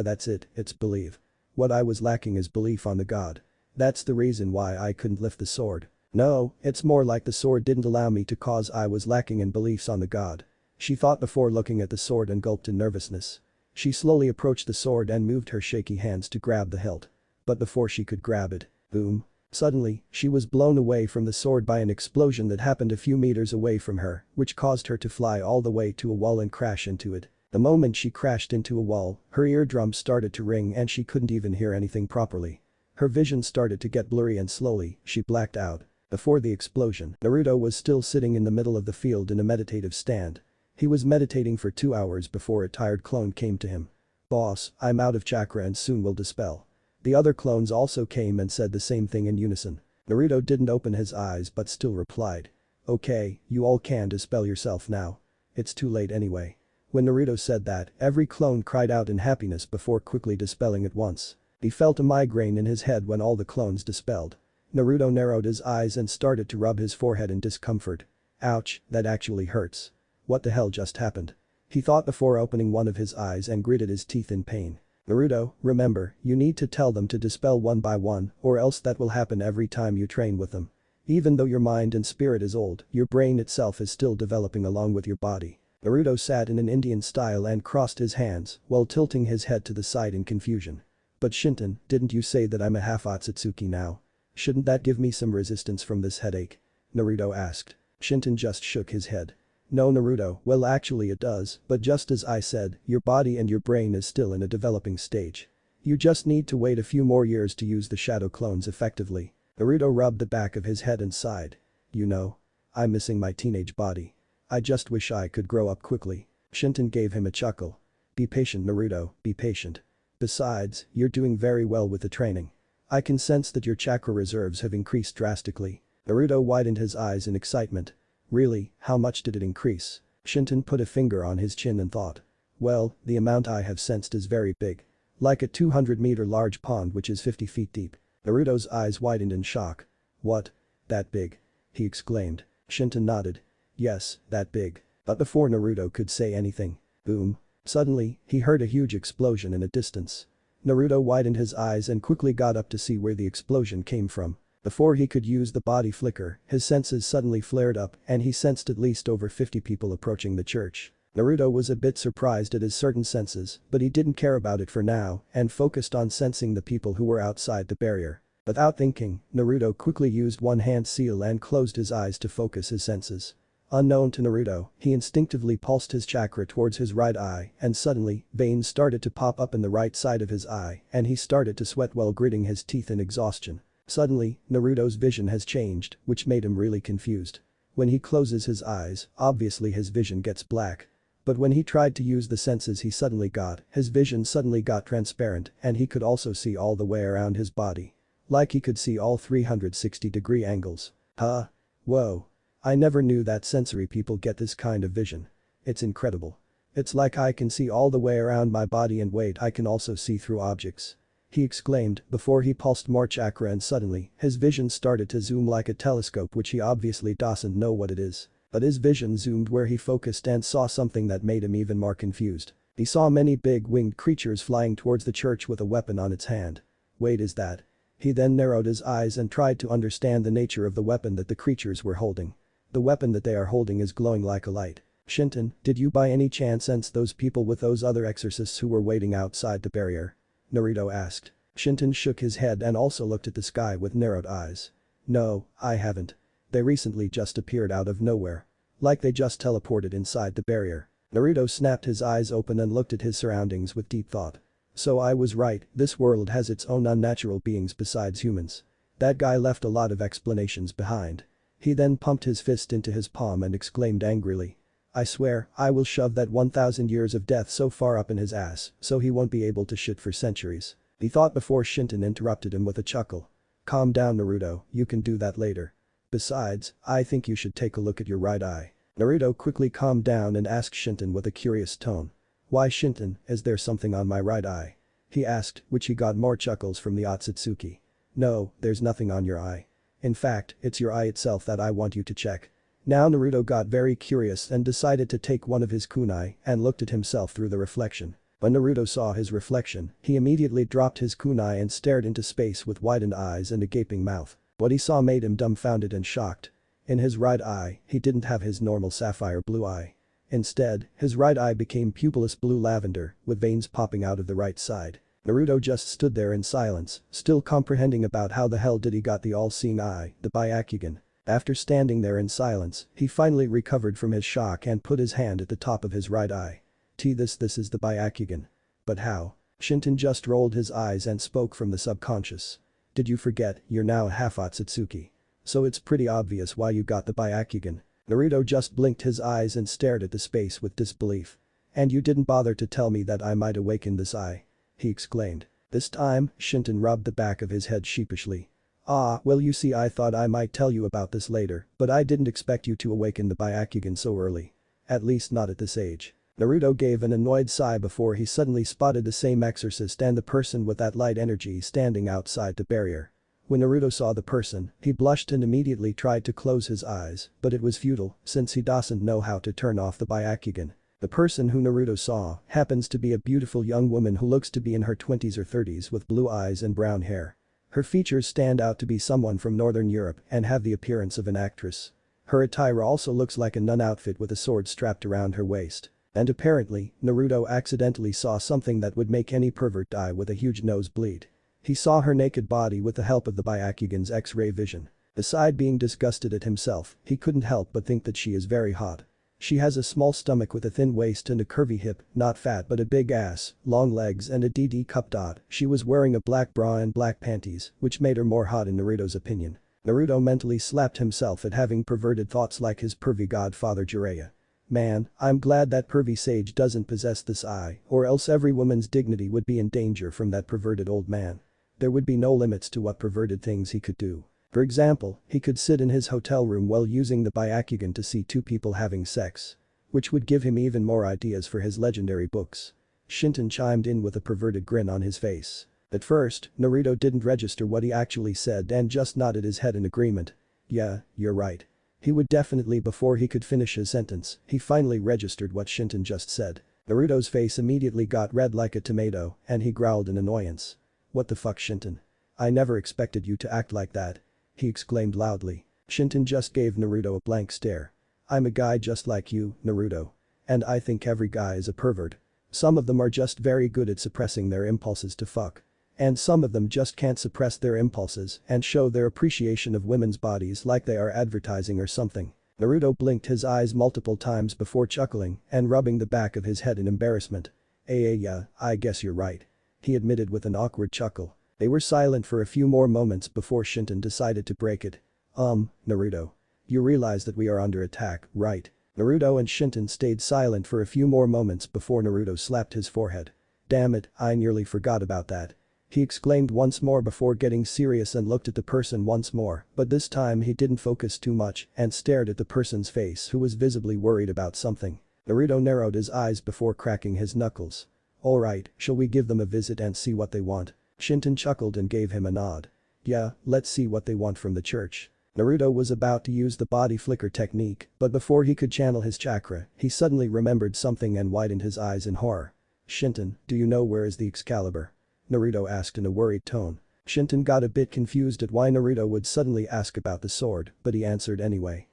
that's it, it's believe. What I was lacking is belief on the god. That's the reason why I couldn't lift the sword. No, it's more like the sword didn't allow me to cause I was lacking in beliefs on the god. She thought before looking at the sword and gulped in nervousness. She slowly approached the sword and moved her shaky hands to grab the hilt. But before she could grab it, boom. Suddenly, she was blown away from the sword by an explosion that happened a few meters away from her, which caused her to fly all the way to a wall and crash into it. The moment she crashed into a wall, her eardrums started to ring and she couldn't even hear anything properly. Her vision started to get blurry and slowly, she blacked out. Before the explosion, Naruto was still sitting in the middle of the field in a meditative stand. He was meditating for 2 hours before a tired clone came to him. Boss, I'm out of chakra and soon will dispel. The other clones also came and said the same thing in unison. Naruto didn't open his eyes but still replied. Okay, you all can dispel yourself now. It's too late anyway. When Naruto said that, every clone cried out in happiness before quickly dispelling at once. He felt a migraine in his head when all the clones dispelled. Naruto narrowed his eyes and started to rub his forehead in discomfort. Ouch, that actually hurts. What the hell just happened? He thought before opening one of his eyes and gritted his teeth in pain. Naruto, remember, you need to tell them to dispel one by one or else that will happen every time you train with them. Even though your mind and spirit is old, your brain itself is still developing along with your body. Naruto sat in an Indian style and crossed his hands while tilting his head to the side in confusion. But Shinton, didn't you say that I'm a half Otsutsuki now? Shouldn't that give me some resistance from this headache? Naruto asked. Shinton just shook his head. No Naruto, well actually it does, but just as I said, your body and your brain is still in a developing stage. You just need to wait a few more years to use the shadow clones effectively. Naruto rubbed the back of his head and sighed. You know, I'm missing my teenage body. I just wish I could grow up quickly. Shinton gave him a chuckle. Be patient Naruto, be patient. Besides, you're doing very well with the training. I can sense that your chakra reserves have increased drastically. Naruto widened his eyes in excitement. Really, how much did it increase? Shinton put a finger on his chin and thought. Well, the amount I have sensed is very big. Like a 200-meter large pond which is 50 feet deep. Naruto's eyes widened in shock. What? That big? He exclaimed. Shinton nodded. Yes, that big. But before Naruto could say anything, boom. Suddenly, he heard a huge explosion in the distance. Naruto widened his eyes and quickly got up to see where the explosion came from. Before he could use the body flicker, his senses suddenly flared up and he sensed at least over 50 people approaching the church. Naruto was a bit surprised at his certain senses, but he didn't care about it for now and focused on sensing the people who were outside the barrier. Without thinking, Naruto quickly used one hand seal and closed his eyes to focus his senses. Unknown to Naruto, he instinctively pulsed his chakra towards his right eye and suddenly, veins started to pop up in the right side of his eye and he started to sweat while gritting his teeth in exhaustion. Suddenly, Naruto's vision has changed, which made him really confused. When he closes his eyes, obviously his vision gets black. But when he tried to use the senses his vision suddenly got transparent and he could also see all the way around his body. Like he could see all 360-degree angles. Huh? Whoa. I never knew that sensory people get this kind of vision. It's incredible. It's like I can see all the way around my body and wait I can also see through objects. He exclaimed before he pulsed more chakra and suddenly, his vision started to zoom like a telescope which he obviously doesn't know what it is. But his vision zoomed where he focused and saw something that made him even more confused. He saw many big winged creatures flying towards the church with a weapon on its hand. Wait, is that? He then narrowed his eyes and tried to understand the nature of the weapon that the creatures were holding. The weapon that they are holding is glowing like a light. Shinton, did you by any chance sense those people with those other exorcists who were waiting outside the barrier? Naruto asked. Shinton shook his head and also looked at the sky with narrowed eyes. No, I haven't. They recently just appeared out of nowhere. Like they just teleported inside the barrier. Naruto snapped his eyes open and looked at his surroundings with deep thought. So I was right, this world has its own unnatural beings besides humans. That guy left a lot of explanations behind. He then pumped his fist into his palm and exclaimed angrily. I swear, I will shove that 1000 years of death so far up in his ass so he won't be able to shit for centuries. He thought before Shinton interrupted him with a chuckle. Calm down Naruto, you can do that later. Besides, I think you should take a look at your right eye. Naruto quickly calmed down and asked Shinton with a curious tone. Why Shinton, is there something on my right eye? He asked, which he got more chuckles from the Otsutsuki. No, there's nothing on your eye. In fact, it's your eye itself that I want you to check. Now Naruto got very curious and decided to take one of his kunai and looked at himself through the reflection. When Naruto saw his reflection, he immediately dropped his kunai and stared into space with widened eyes and a gaping mouth. What he saw made him dumbfounded and shocked. In his right eye, he didn't have his normal sapphire blue eye. Instead, his right eye became pupilless blue lavender, with veins popping out of the right side. Naruto just stood there in silence, still comprehending about how the hell did he got the all-seeing eye, the Byakugan. After standing there in silence, he finally recovered from his shock and put his hand at the top of his right eye. This is the Byakugan. But how? Shinton just rolled his eyes and spoke from the subconscious. Did you forget, you're now a half Otsutsuki. So it's pretty obvious why you got the Byakugan. Naruto just blinked his eyes and stared at the space with disbelief. And you didn't bother to tell me that I might awaken this eye. He exclaimed. This time, Shinton rubbed the back of his head sheepishly. Ah, well you see I thought I might tell you about this later, but I didn't expect you to awaken the Byakugan so early. At least not at this age. Naruto gave an annoyed sigh before he suddenly spotted the same exorcist and the person with that light energy standing outside the barrier. When Naruto saw the person, he blushed and immediately tried to close his eyes, but it was futile since he doesn't know how to turn off the Byakugan. The person who Naruto saw happens to be a beautiful young woman who looks to be in her 20s or 30s with blue eyes and brown hair. Her features stand out to be someone from Northern Europe and have the appearance of an actress. Her attire also looks like a nun outfit with a sword strapped around her waist. And apparently, Naruto accidentally saw something that would make any pervert die with a huge nosebleed. He saw her naked body with the help of the Byakugan's X-ray vision. Beside being disgusted at himself, he couldn't help but think that she is very hot. She has a small stomach with a thin waist and a curvy hip, not fat but a big ass, long legs and a DD cup dot. She was wearing a black bra and black panties, which made her more hot in Naruto's opinion. Naruto mentally slapped himself at having perverted thoughts like his pervy godfather Jiraiya. Man, I'm glad that pervy sage doesn't possess this eye, or else every woman's dignity would be in danger from that perverted old man. There would be no limits to what perverted things he could do. For example, he could sit in his hotel room while using the Byakugan to see two people having sex. Which would give him even more ideas for his legendary books. Shinton chimed in with a perverted grin on his face. At first, Naruto didn't register what he actually said and just nodded his head in agreement. Yeah, you're right. He would definitely before he could finish his sentence, he finally registered what Shinton just said. Naruto's face immediately got red like a tomato and he growled in annoyance. What the fuck Shinton? I never expected you to act like that. He exclaimed loudly. Shinton just gave Naruto a blank stare. I'm a guy just like you, Naruto. And I think every guy is a pervert. Some of them are just very good at suppressing their impulses to fuck. And some of them just can't suppress their impulses and show their appreciation of women's bodies like they are advertising or something. Naruto blinked his eyes multiple times before chuckling and rubbing the back of his head in embarrassment. Yeah, I guess you're right. He admitted with an awkward chuckle. They were silent for a few more moments before Shinton decided to break it. Naruto. You realize that we are under attack, right? Naruto and Shinton stayed silent for a few more moments before Naruto slapped his forehead. Damn it, I nearly forgot about that. He exclaimed once more before getting serious and looked at the person once more, but this time he didn't focus too much and stared at the person's face who was visibly worried about something. Naruto narrowed his eyes before cracking his knuckles. Alright, shall we give them a visit and see what they want? Shinton chuckled and gave him a nod. Yeah, let's see what they want from the church. Naruto was about to use the body flicker technique, but before he could channel his chakra, he suddenly remembered something and widened his eyes in horror. Shinton, do you know where is the Excalibur? Naruto asked in a worried tone. Shinton got a bit confused at why Naruto would suddenly ask about the sword, but he answered anyway.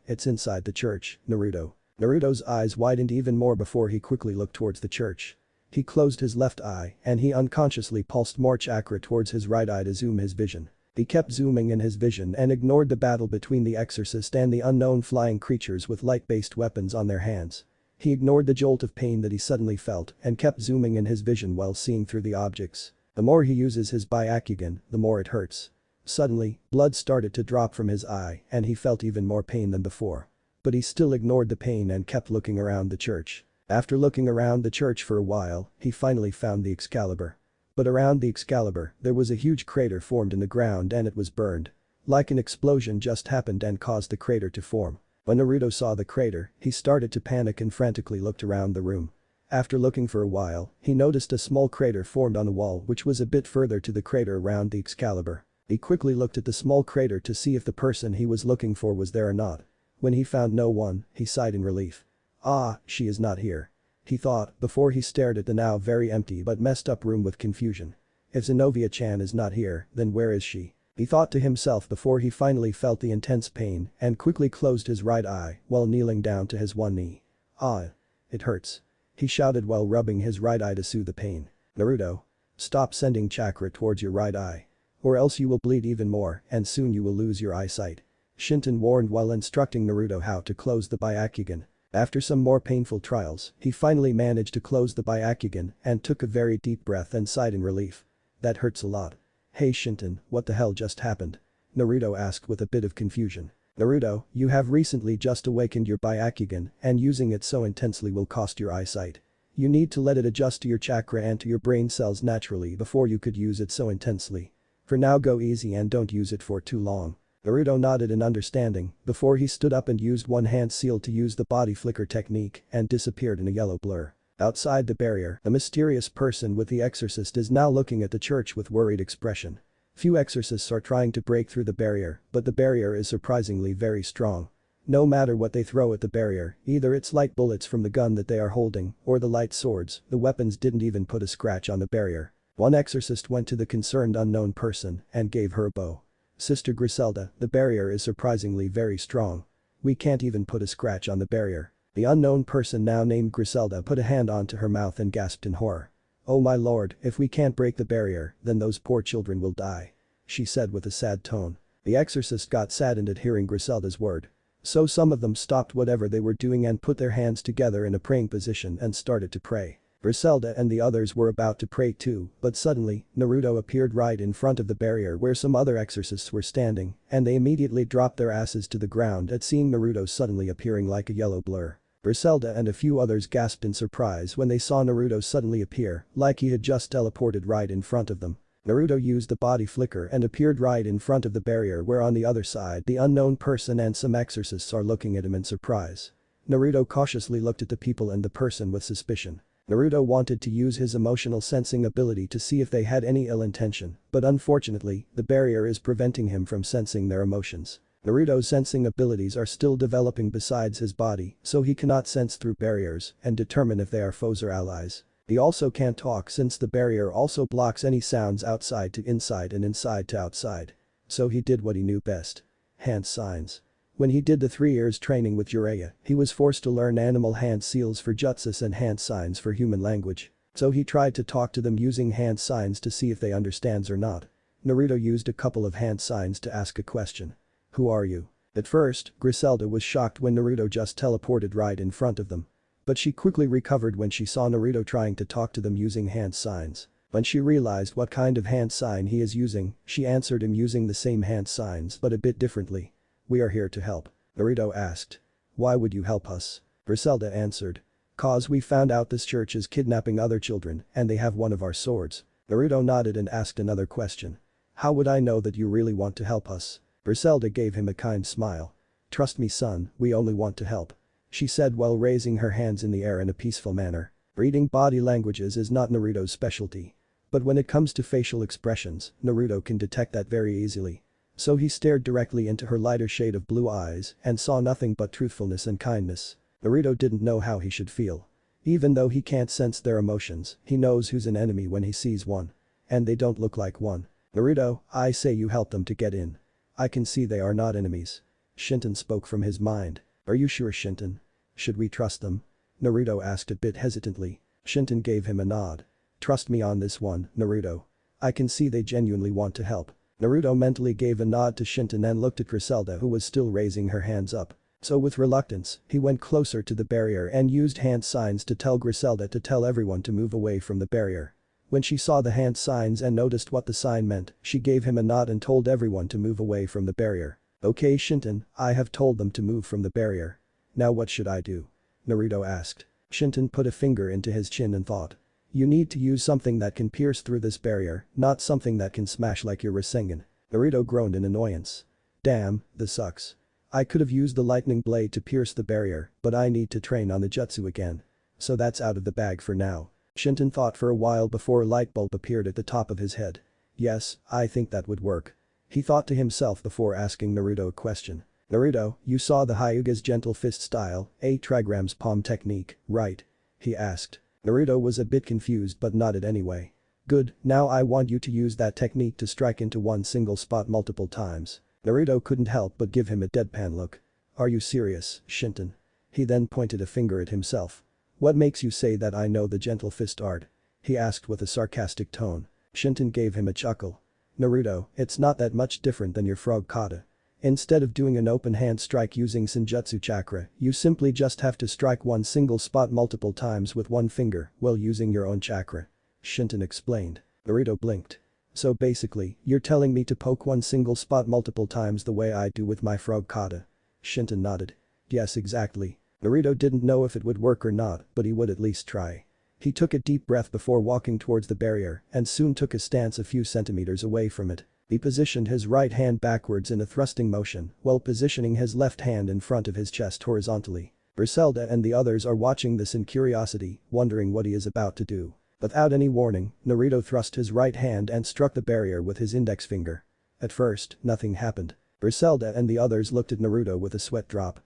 It's inside the church, Naruto. Naruto's eyes widened even more before he quickly looked towards the church. He closed his left eye and he unconsciously pulsed more chakra towards his right eye to zoom his vision. He kept zooming in his vision and ignored the battle between the exorcist and the unknown flying creatures with light-based weapons on their hands. He ignored the jolt of pain that he suddenly felt and kept zooming in his vision while seeing through the objects. The more he uses his Byakugan, the more it hurts. Suddenly, blood started to drop from his eye and he felt even more pain than before. But he still ignored the pain and kept looking around the church. After looking around the church for a while, he finally found the Excalibur. But around the Excalibur, there was a huge crater formed in the ground and it was burned. Like an explosion just happened and caused the crater to form. When Naruto saw the crater, he started to panic and frantically looked around the room. After looking for a while, he noticed a small crater formed on the wall which was a bit further to the crater around the Excalibur. He quickly looked at the small crater to see if the person he was looking for was there or not. When he found no one, he sighed in relief. Ah, she is not here. He thought before he stared at the now very empty but messed up room with confusion. If Zenobia-chan is not here, then where is she? He thought to himself before he finally felt the intense pain and quickly closed his right eye while kneeling down to his one knee. Ah. It hurts. He shouted while rubbing his right eye to soothe the pain. Naruto. Stop sending chakra towards your right eye. Or else you will bleed even more and soon you will lose your eyesight. Shinton warned while instructing Naruto how to close the Byakugan. After some more painful trials, he finally managed to close the Byakugan and took a very deep breath and sighed in relief. That hurts a lot. Hey Shinton, what the hell just happened? Naruto asked with a bit of confusion. Naruto, you have recently just awakened your Byakugan and using it so intensely will cost your eyesight. You need to let it adjust to your chakra and to your brain cells naturally before you could use it so intensely. For now go easy and don't use it for too long. Naruto nodded in understanding before he stood up and used one hand seal to use the body flicker technique and disappeared in a yellow blur. Outside the barrier, the mysterious person with the exorcist is now looking at the church with worried expression. Few exorcists are trying to break through the barrier, but the barrier is surprisingly very strong. No matter what they throw at the barrier, either it's light bullets from the gun that they are holding or the light swords, the weapons didn't even put a scratch on the barrier. One exorcist went to the concerned unknown person and gave her a bow. Sister Griselda, the barrier is surprisingly very strong. We can't even put a scratch on the barrier." The unknown person now named Griselda put a hand onto her mouth and gasped in horror. "Oh my lord, if we can't break the barrier, then those poor children will die," she said with a sad tone. The exorcist got saddened at hearing Griselda's word. So some of them stopped whatever they were doing and put their hands together in a praying position and started to pray. Griselda and the others were about to pray too, but suddenly, Naruto appeared right in front of the barrier where some other exorcists were standing, and they immediately dropped their asses to the ground at seeing Naruto suddenly appearing like a yellow blur. Griselda and a few others gasped in surprise when they saw Naruto suddenly appear, like he had just teleported right in front of them. Naruto used the body flicker and appeared right in front of the barrier where on the other side the unknown person and some exorcists are looking at him in surprise. Naruto cautiously looked at the people and the person with suspicion. Naruto wanted to use his emotional sensing ability to see if they had any ill intention, but unfortunately, the barrier is preventing him from sensing their emotions. Naruto's sensing abilities are still developing besides his body, so he cannot sense through barriers and determine if they are foes or allies. He also can't talk since the barrier also blocks any sounds outside to inside and inside to outside. So he did what he knew best. Hand signs. When he did the 3 years training with Jiraiya, he was forced to learn animal hand seals for jutsus and hand signs for human language. So he tried to talk to them using hand signs to see if they understands or not. Naruto used a couple of hand signs to ask a question. "Who are you?" At first, Griselda was shocked when Naruto just teleported right in front of them. But she quickly recovered when she saw Naruto trying to talk to them using hand signs. When she realized what kind of hand sign he is using, she answered him using the same hand signs but a bit differently. "We are here to help," Naruto asked. "Why would you help us?" Griselda answered. "'Cause we found out this church is kidnapping other children and they have one of our swords." Naruto nodded and asked another question. "How would I know that you really want to help us?" Griselda gave him a kind smile. "Trust me son, we only want to help," she said while raising her hands in the air in a peaceful manner. Reading body languages is not Naruto's specialty. But when it comes to facial expressions, Naruto can detect that very easily. So he stared directly into her lighter shade of blue eyes and saw nothing but truthfulness and kindness. Naruto didn't know how he should feel. Even though he can't sense their emotions, he knows who's an enemy when he sees one. And they don't look like one. "Naruto, I say you help them to get in. I can see they are not enemies." Shinton spoke from his mind. "Are you sure, Shinton? Should we trust them?" Naruto asked a bit hesitantly. Shinton gave him a nod. "Trust me on this one, Naruto. I can see they genuinely want to help." Naruto mentally gave a nod to Shinton and looked at Griselda who was still raising her hands up. So with reluctance, he went closer to the barrier and used hand signs to tell Griselda to tell everyone to move away from the barrier. When she saw the hand signs and noticed what the sign meant, she gave him a nod and told everyone to move away from the barrier. "Okay Shinton, I have told them to move from the barrier. Now what should I do?" Naruto asked. Shinton put a finger into his chin and thought. "You need to use something that can pierce through this barrier, not something that can smash like your Rasengan." Naruto groaned in annoyance. "Damn, this sucks. I could have used the lightning blade to pierce the barrier, but I need to train on the jutsu again. So that's out of the bag for now." Shinton thought for a while before a light bulb appeared at the top of his head. "Yes, I think that would work." He thought to himself before asking Naruto a question. "Naruto, you saw the Hyuga's gentle fist style, a trigram's palm technique, right?" he asked. Naruto was a bit confused but nodded anyway. "Good, now I want you to use that technique to strike into one single spot multiple times." Naruto couldn't help but give him a deadpan look. "Are you serious, Shinton?" He then pointed a finger at himself. "What makes you say that I know the gentle fist art?" he asked with a sarcastic tone. Shinton gave him a chuckle. "Naruto, it's not that much different than your frog kata. Instead of doing an open hand strike using Senjutsu chakra, you simply just have to strike one single spot multiple times with one finger while using your own chakra," Shinton explained. Naruto blinked. "So basically, you're telling me to poke one single spot multiple times the way I do with my frog kata?" Shinton nodded. "Yes exactly." Naruto didn't know if it would work or not, but he would at least try. He took a deep breath before walking towards the barrier and soon took a stance a few centimeters away from it. He positioned his right hand backwards in a thrusting motion while positioning his left hand in front of his chest horizontally. Griselda and the others are watching this in curiosity, wondering what he is about to do. Without any warning, Naruto thrust his right hand and struck the barrier with his index finger. At first, nothing happened. Griselda and the others looked at Naruto with a sweat drop.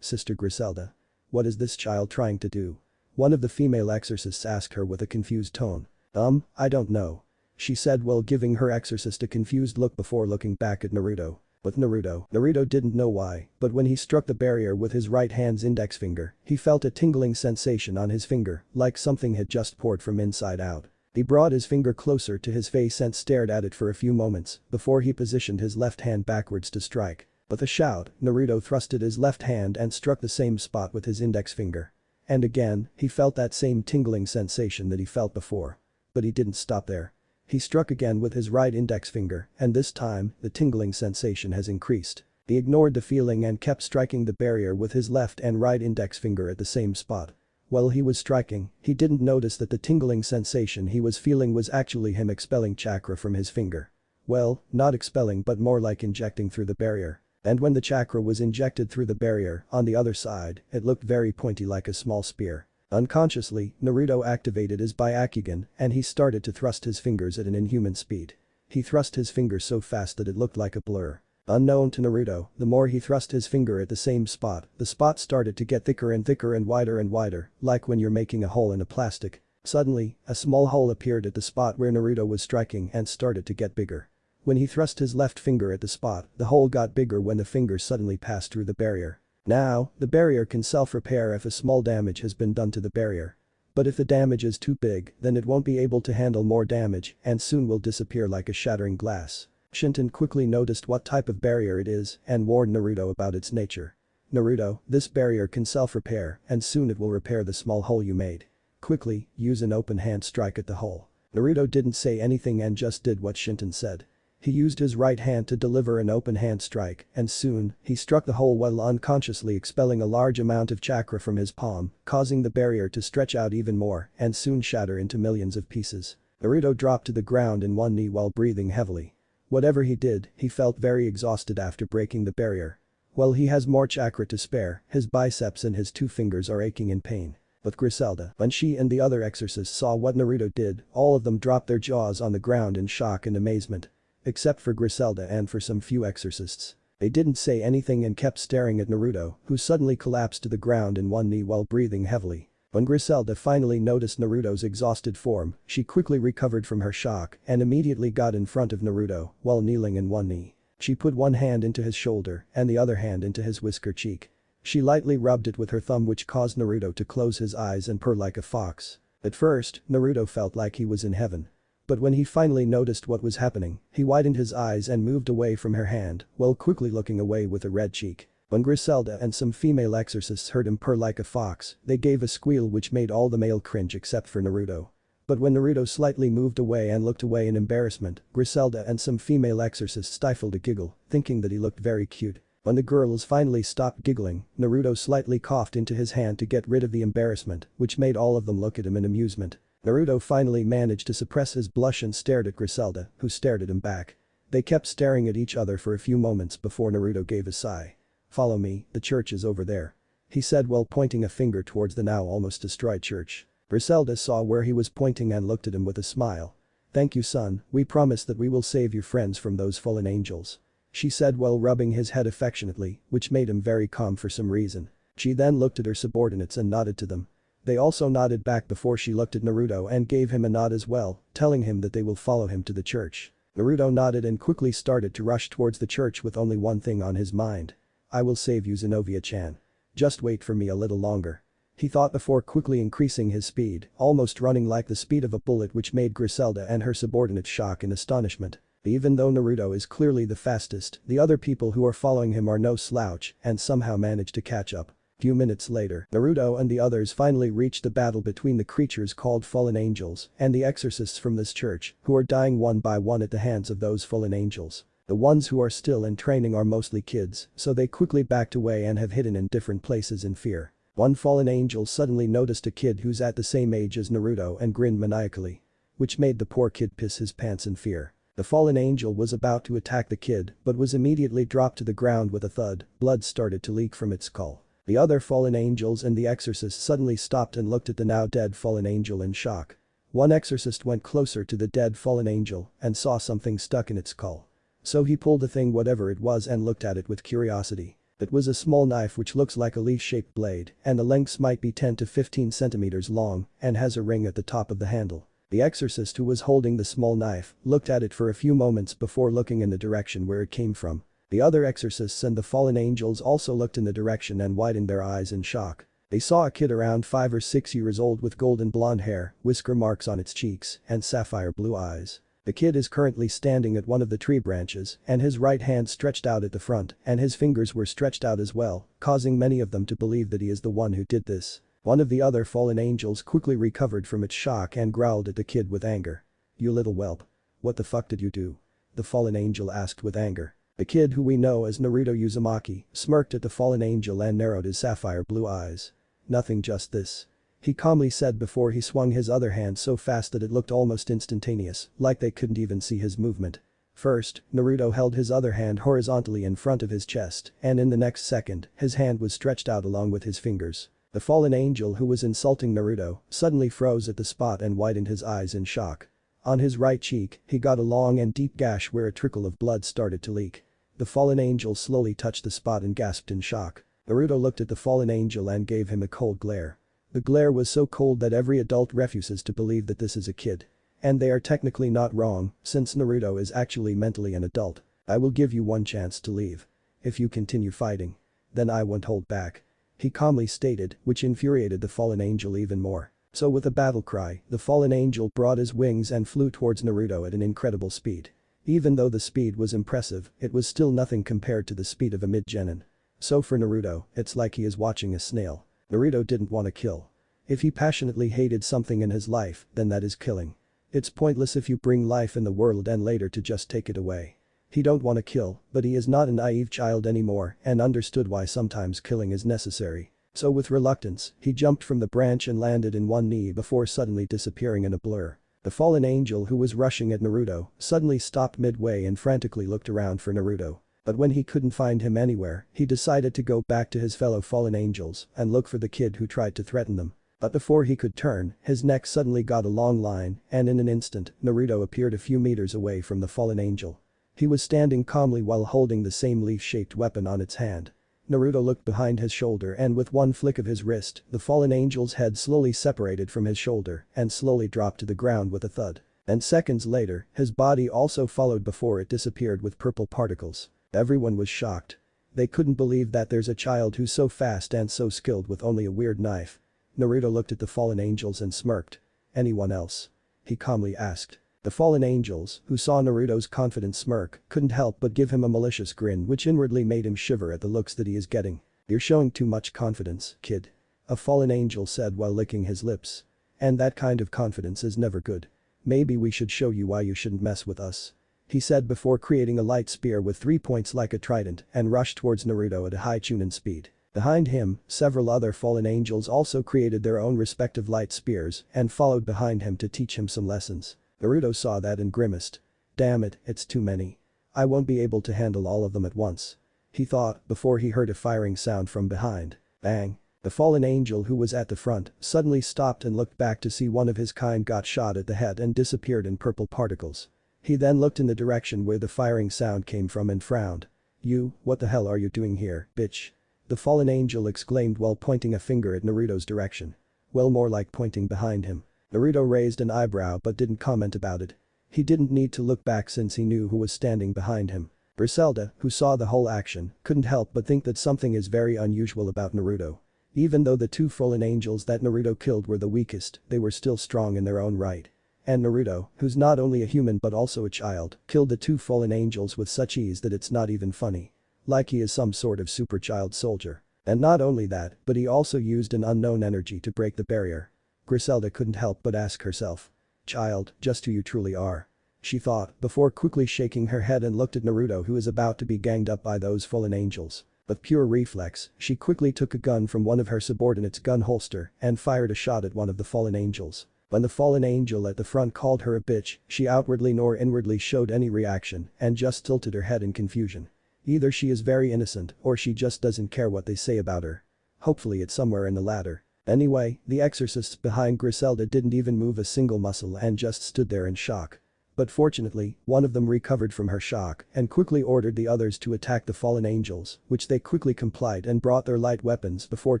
Sister Griselda. What is this child trying to do?" One of the female exorcists asked her with a confused tone. I don't know," she said while giving her exorcist a confused look before looking back at Naruto. With Naruto didn't know why, but when he struck the barrier with his right hand's index finger, he felt a tingling sensation on his finger, like something had just poured from inside out. He brought his finger closer to his face and stared at it for a few moments before he positioned his left hand backwards to strike. With a shout, Naruto thrusted his left hand and struck the same spot with his index finger. And again, he felt that same tingling sensation that he felt before. But he didn't stop there. He struck again with his right index finger, and this time, the tingling sensation has increased. He ignored the feeling and kept striking the barrier with his left and right index finger at the same spot. While he was striking, he didn't notice that the tingling sensation he was feeling was actually him expelling chakra from his finger. Well, not expelling but more like injecting through the barrier. And when the chakra was injected through the barrier, on the other side, it looked very pointy like a small spear. Unconsciously, Naruto activated his Byakugan and he started to thrust his fingers at an inhuman speed. He thrust his fingers so fast that it looked like a blur. Unknown to Naruto, the more he thrust his finger at the same spot, the spot started to get thicker and wider, like when you're making a hole in a plastic. Suddenly, a small hole appeared at the spot where Naruto was striking and started to get bigger. When he thrust his left finger at the spot, the hole got bigger when the finger suddenly passed through the barrier. Now, the barrier can self-repair if a small damage has been done to the barrier. But if the damage is too big, then it won't be able to handle more damage and soon will disappear like a shattering glass. Shinton quickly noticed what type of barrier it is and warned Naruto about its nature. Naruto, this barrier can self-repair and soon it will repair the small hole you made. Quickly, use an open hand strike at the hole. Naruto didn't say anything and just did what Shinton said. He used his right hand to deliver an open hand strike and soon, he struck the hole while unconsciously expelling a large amount of chakra from his palm, causing the barrier to stretch out even more and soon shatter into millions of pieces. Naruto dropped to the ground in one knee while breathing heavily. Whatever he did, he felt very exhausted after breaking the barrier. While he has more chakra to spare, his biceps and his two fingers are aching in pain. But Griselda, when she and the other exorcists saw what Naruto did, all of them dropped their jaws on the ground in shock and amazement. Except for Griselda and for some few exorcists. They didn't say anything and kept staring at Naruto, who suddenly collapsed to the ground in one knee while breathing heavily. When Griselda finally noticed Naruto's exhausted form, she quickly recovered from her shock and immediately got in front of Naruto while kneeling in one knee. She put one hand into his shoulder and the other hand into his whisker cheek. She lightly rubbed it with her thumb which caused Naruto to close his eyes and purr like a fox. At first, Naruto felt like he was in heaven. But when he finally noticed what was happening, he widened his eyes and moved away from her hand, while quickly looking away with a red cheek. When Griselda and some female exorcists heard him purr like a fox, they gave a squeal which made all the male cringe except for Naruto. But when Naruto slightly moved away and looked away in embarrassment, Griselda and some female exorcists stifled a giggle, thinking that he looked very cute. When the girls finally stopped giggling, Naruto slightly coughed into his hand to get rid of the embarrassment, which made all of them look at him in amusement. Naruto finally managed to suppress his blush and stared at Griselda, who stared at him back. They kept staring at each other for a few moments before Naruto gave a sigh. "Follow me, the church is over there," he said while pointing a finger towards the now almost destroyed church. Griselda saw where he was pointing and looked at him with a smile. "Thank you son, we promise that we will save your friends from those fallen angels," she said while rubbing his head affectionately, which made him very calm for some reason. She then looked at her subordinates and nodded to them. They also nodded back before she looked at Naruto and gave him a nod as well, telling him that they will follow him to the church. Naruto nodded and quickly started to rush towards the church with only one thing on his mind. "I will save you Zenobia-chan. Just wait for me a little longer," he thought before quickly increasing his speed, almost running like the speed of a bullet which made Griselda and her subordinates shock in astonishment. Even though Naruto is clearly the fastest, the other people who are following him are no slouch and somehow manage to catch up. Few minutes later, Naruto and the others finally reached the battle between the creatures called fallen angels and the exorcists from this church, who are dying one by one at the hands of those fallen angels. The ones who are still in training are mostly kids, so they quickly backed away and have hidden in different places in fear. One fallen angel suddenly noticed a kid who's at the same age as Naruto and grinned maniacally, which made the poor kid piss his pants in fear. The fallen angel was about to attack the kid but was immediately dropped to the ground with a thud. Blood started to leak from its skull. The other fallen angels and the exorcist suddenly stopped and looked at the now dead fallen angel in shock. One exorcist went closer to the dead fallen angel and saw something stuck in its skull. So he pulled the thing whatever it was and looked at it with curiosity. It was a small knife which looks like a leaf-shaped blade and the lengths might be 10 to 15 centimeters long and has a ring at the top of the handle. The exorcist who was holding the small knife looked at it for a few moments before looking in the direction where it came from. The other exorcists and the fallen angels also looked in the direction and widened their eyes in shock. They saw a kid around 5 or 6 years old with golden blonde hair, whisker marks on its cheeks, and sapphire blue eyes. The kid is currently standing at one of the tree branches and his right hand stretched out at the front and his fingers were stretched out as well, causing many of them to believe that he is the one who did this. One of the other fallen angels quickly recovered from its shock and growled at the kid with anger. "You little whelp. What the fuck did you do?" the fallen angel asked with anger. The kid, who we know as Naruto Uzumaki, smirked at the fallen angel and narrowed his sapphire blue eyes. "Nothing, just this," he calmly said before he swung his other hand so fast that it looked almost instantaneous, like they couldn't even see his movement. First, Naruto held his other hand horizontally in front of his chest and in the next second, his hand was stretched out along with his fingers. The fallen angel who was insulting Naruto suddenly froze at the spot and widened his eyes in shock. On his right cheek, he got a long and deep gash where a trickle of blood started to leak. The fallen angel slowly touched the spot and gasped in shock. Naruto looked at the fallen angel and gave him a cold glare. The glare was so cold that every adult refuses to believe that this is a kid. And they are technically not wrong, since Naruto is actually mentally an adult. "I will give you one chance to leave. If you continue fighting, then I won't hold back," he calmly stated, which infuriated the fallen angel even more. So with a battle cry, the fallen angel brought his wings and flew towards Naruto at an incredible speed. Even though the speed was impressive, it was still nothing compared to the speed of a mid-genin. So for Naruto, it's like he is watching a snail. Naruto didn't want to kill. If he passionately hated something in his life, then that is killing. It's pointless if you bring life in the world and later to just take it away. He don't want to kill, but he is not a naive child anymore and understood why sometimes killing is necessary. So with reluctance, he jumped from the branch and landed in one knee before suddenly disappearing in a blur. The fallen angel who was rushing at Naruto suddenly stopped midway and frantically looked around for Naruto. But when he couldn't find him anywhere, he decided to go back to his fellow fallen angels and look for the kid who tried to threaten them. But before he could turn, his neck suddenly got a long line and in an instant, Naruto appeared a few meters away from the fallen angel. He was standing calmly while holding the same leaf-shaped weapon on its hand. Naruto looked behind his shoulder and with one flick of his wrist, the fallen angel's head slowly separated from his shoulder and slowly dropped to the ground with a thud. And seconds later, his body also followed before it disappeared with purple particles. Everyone was shocked. They couldn't believe that there's a child who's so fast and so skilled with only a weird knife. Naruto looked at the fallen angels and smirked. "Anyone else?" he calmly asked. The fallen angels, who saw Naruto's confident smirk, couldn't help but give him a malicious grin which inwardly made him shiver at the looks that he is getting. "You're showing too much confidence, kid," a fallen angel said while licking his lips. "And that kind of confidence is never good. Maybe we should show you why you shouldn't mess with us," he said before creating a light spear with 3 points like a trident and rushed towards Naruto at a high chunin speed. Behind him, several other fallen angels also created their own respective light spears and followed behind him to teach him some lessons. Naruto saw that and grimaced. "Damn it, it's too many. I won't be able to handle all of them at once," he thought before he heard a firing sound from behind. Bang. The fallen angel who was at the front suddenly stopped and looked back to see one of his kind got shot at the head and disappeared in purple particles. He then looked in the direction where the firing sound came from and frowned. "You, what the hell are you doing here, bitch?" the fallen angel exclaimed while pointing a finger at Naruto's direction. Well, more like pointing behind him. Naruto raised an eyebrow but didn't comment about it. He didn't need to look back since he knew who was standing behind him. Griselda, who saw the whole action, couldn't help but think that something is very unusual about Naruto. Even though the 2 fallen angels that Naruto killed were the weakest, they were still strong in their own right. And Naruto, who's not only a human but also a child, killed the 2 fallen angels with such ease that it's not even funny. Like he is some sort of super child soldier. And not only that, but he also used an unknown energy to break the barrier. Griselda couldn't help but ask herself. "Child, just who you truly are," she thought before quickly shaking her head and looked at Naruto who is about to be ganged up by those fallen angels. With pure reflex, she quickly took a gun from one of her subordinates' gun holster and fired a shot at one of the fallen angels. When the fallen angel at the front called her a bitch, she outwardly nor inwardly showed any reaction and just tilted her head in confusion. Either she is very innocent or she just doesn't care what they say about her. Hopefully it's somewhere in the latter. Anyway, the exorcists behind Griselda didn't even move a single muscle and just stood there in shock. But fortunately, one of them recovered from her shock and quickly ordered the others to attack the fallen angels, which they quickly complied and brought their light weapons before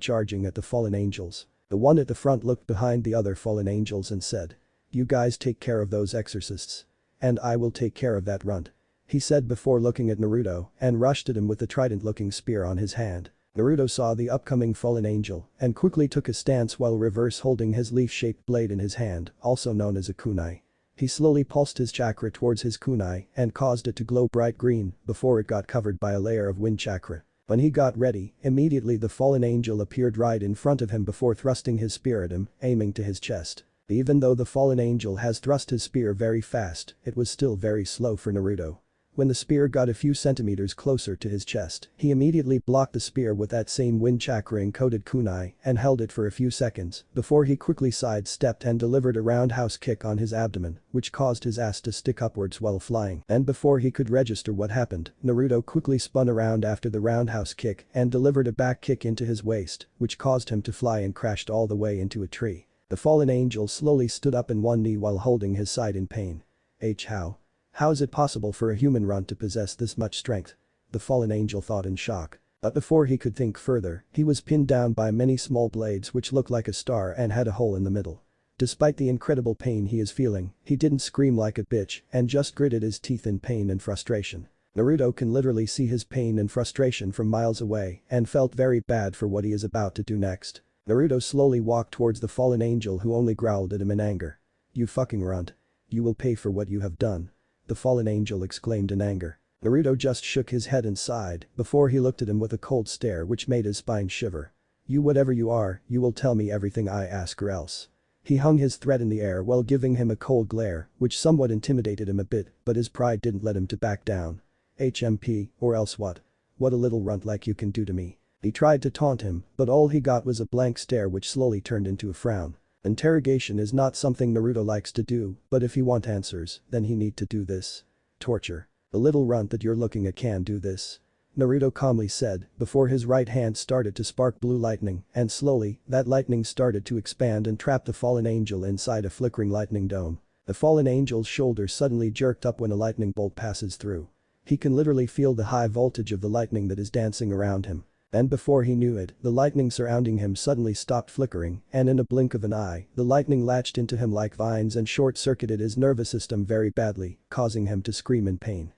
charging at the fallen angels. The one at the front looked behind the other fallen angels and said, "You guys take care of those exorcists. And I will take care of that runt." he said before looking at Naruto and rushed at him with the trident-looking spear on his hand. Naruto saw the upcoming fallen angel and quickly took a stance while reverse holding his leaf-shaped blade in his hand, also known as a kunai. He slowly pulsed his chakra towards his kunai and caused it to glow bright green before it got covered by a layer of wind chakra. When he got ready, immediately the fallen angel appeared right in front of him before thrusting his spear at him, aiming to his chest. Even though the fallen angel has thrust his spear very fast, it was still very slow for Naruto. When the spear got a few centimeters closer to his chest, he immediately blocked the spear with that same wind chakra-encoded kunai and held it for a few seconds before he quickly sidestepped and delivered a roundhouse kick on his abdomen, which caused his ass to stick upwards while flying. And before he could register what happened, Naruto quickly spun around after the roundhouse kick and delivered a back kick into his waist, which caused him to fly and crashed all the way into a tree. The fallen angel slowly stood up in one knee while holding his side in pain. How is it possible for a human runt to possess this much strength? The fallen angel thought in shock. But before he could think further, he was pinned down by many small blades which looked like a star and had a hole in the middle. Despite the incredible pain he is feeling, he didn't scream like a bitch and just gritted his teeth in pain and frustration. Naruto can literally see his pain and frustration from miles away and felt very bad for what he is about to do next. Naruto slowly walked towards the fallen angel who only growled at him in anger. "You fucking runt. You will pay for what you have done." The fallen angel exclaimed in anger. Naruto just shook his head and sighed before he looked at him with a cold stare which made his spine shiver. "You whatever you are, you will tell me everything I ask or else." He hung his threat in the air while giving him a cold glare which somewhat intimidated him a bit, but his pride didn't let him to back down. "HMP, or else what? What a little runt like you can do to me." He tried to taunt him, but all he got was a blank stare which slowly turned into a frown. Interrogation is not something Naruto likes to do, but if he want answers, then he need to do this. Torture. "The little runt that you're looking at can do this," Naruto calmly said before his right hand started to spark blue lightning and slowly, that lightning started to expand and trap the fallen angel inside a flickering lightning dome. The fallen angel's shoulder suddenly jerked up when a lightning bolt passes through. He can literally feel the high voltage of the lightning that is dancing around him. And before he knew it, the lightning surrounding him suddenly stopped flickering and in a blink of an eye, the lightning latched into him like vines and short-circuited his nervous system very badly, causing him to scream in pain.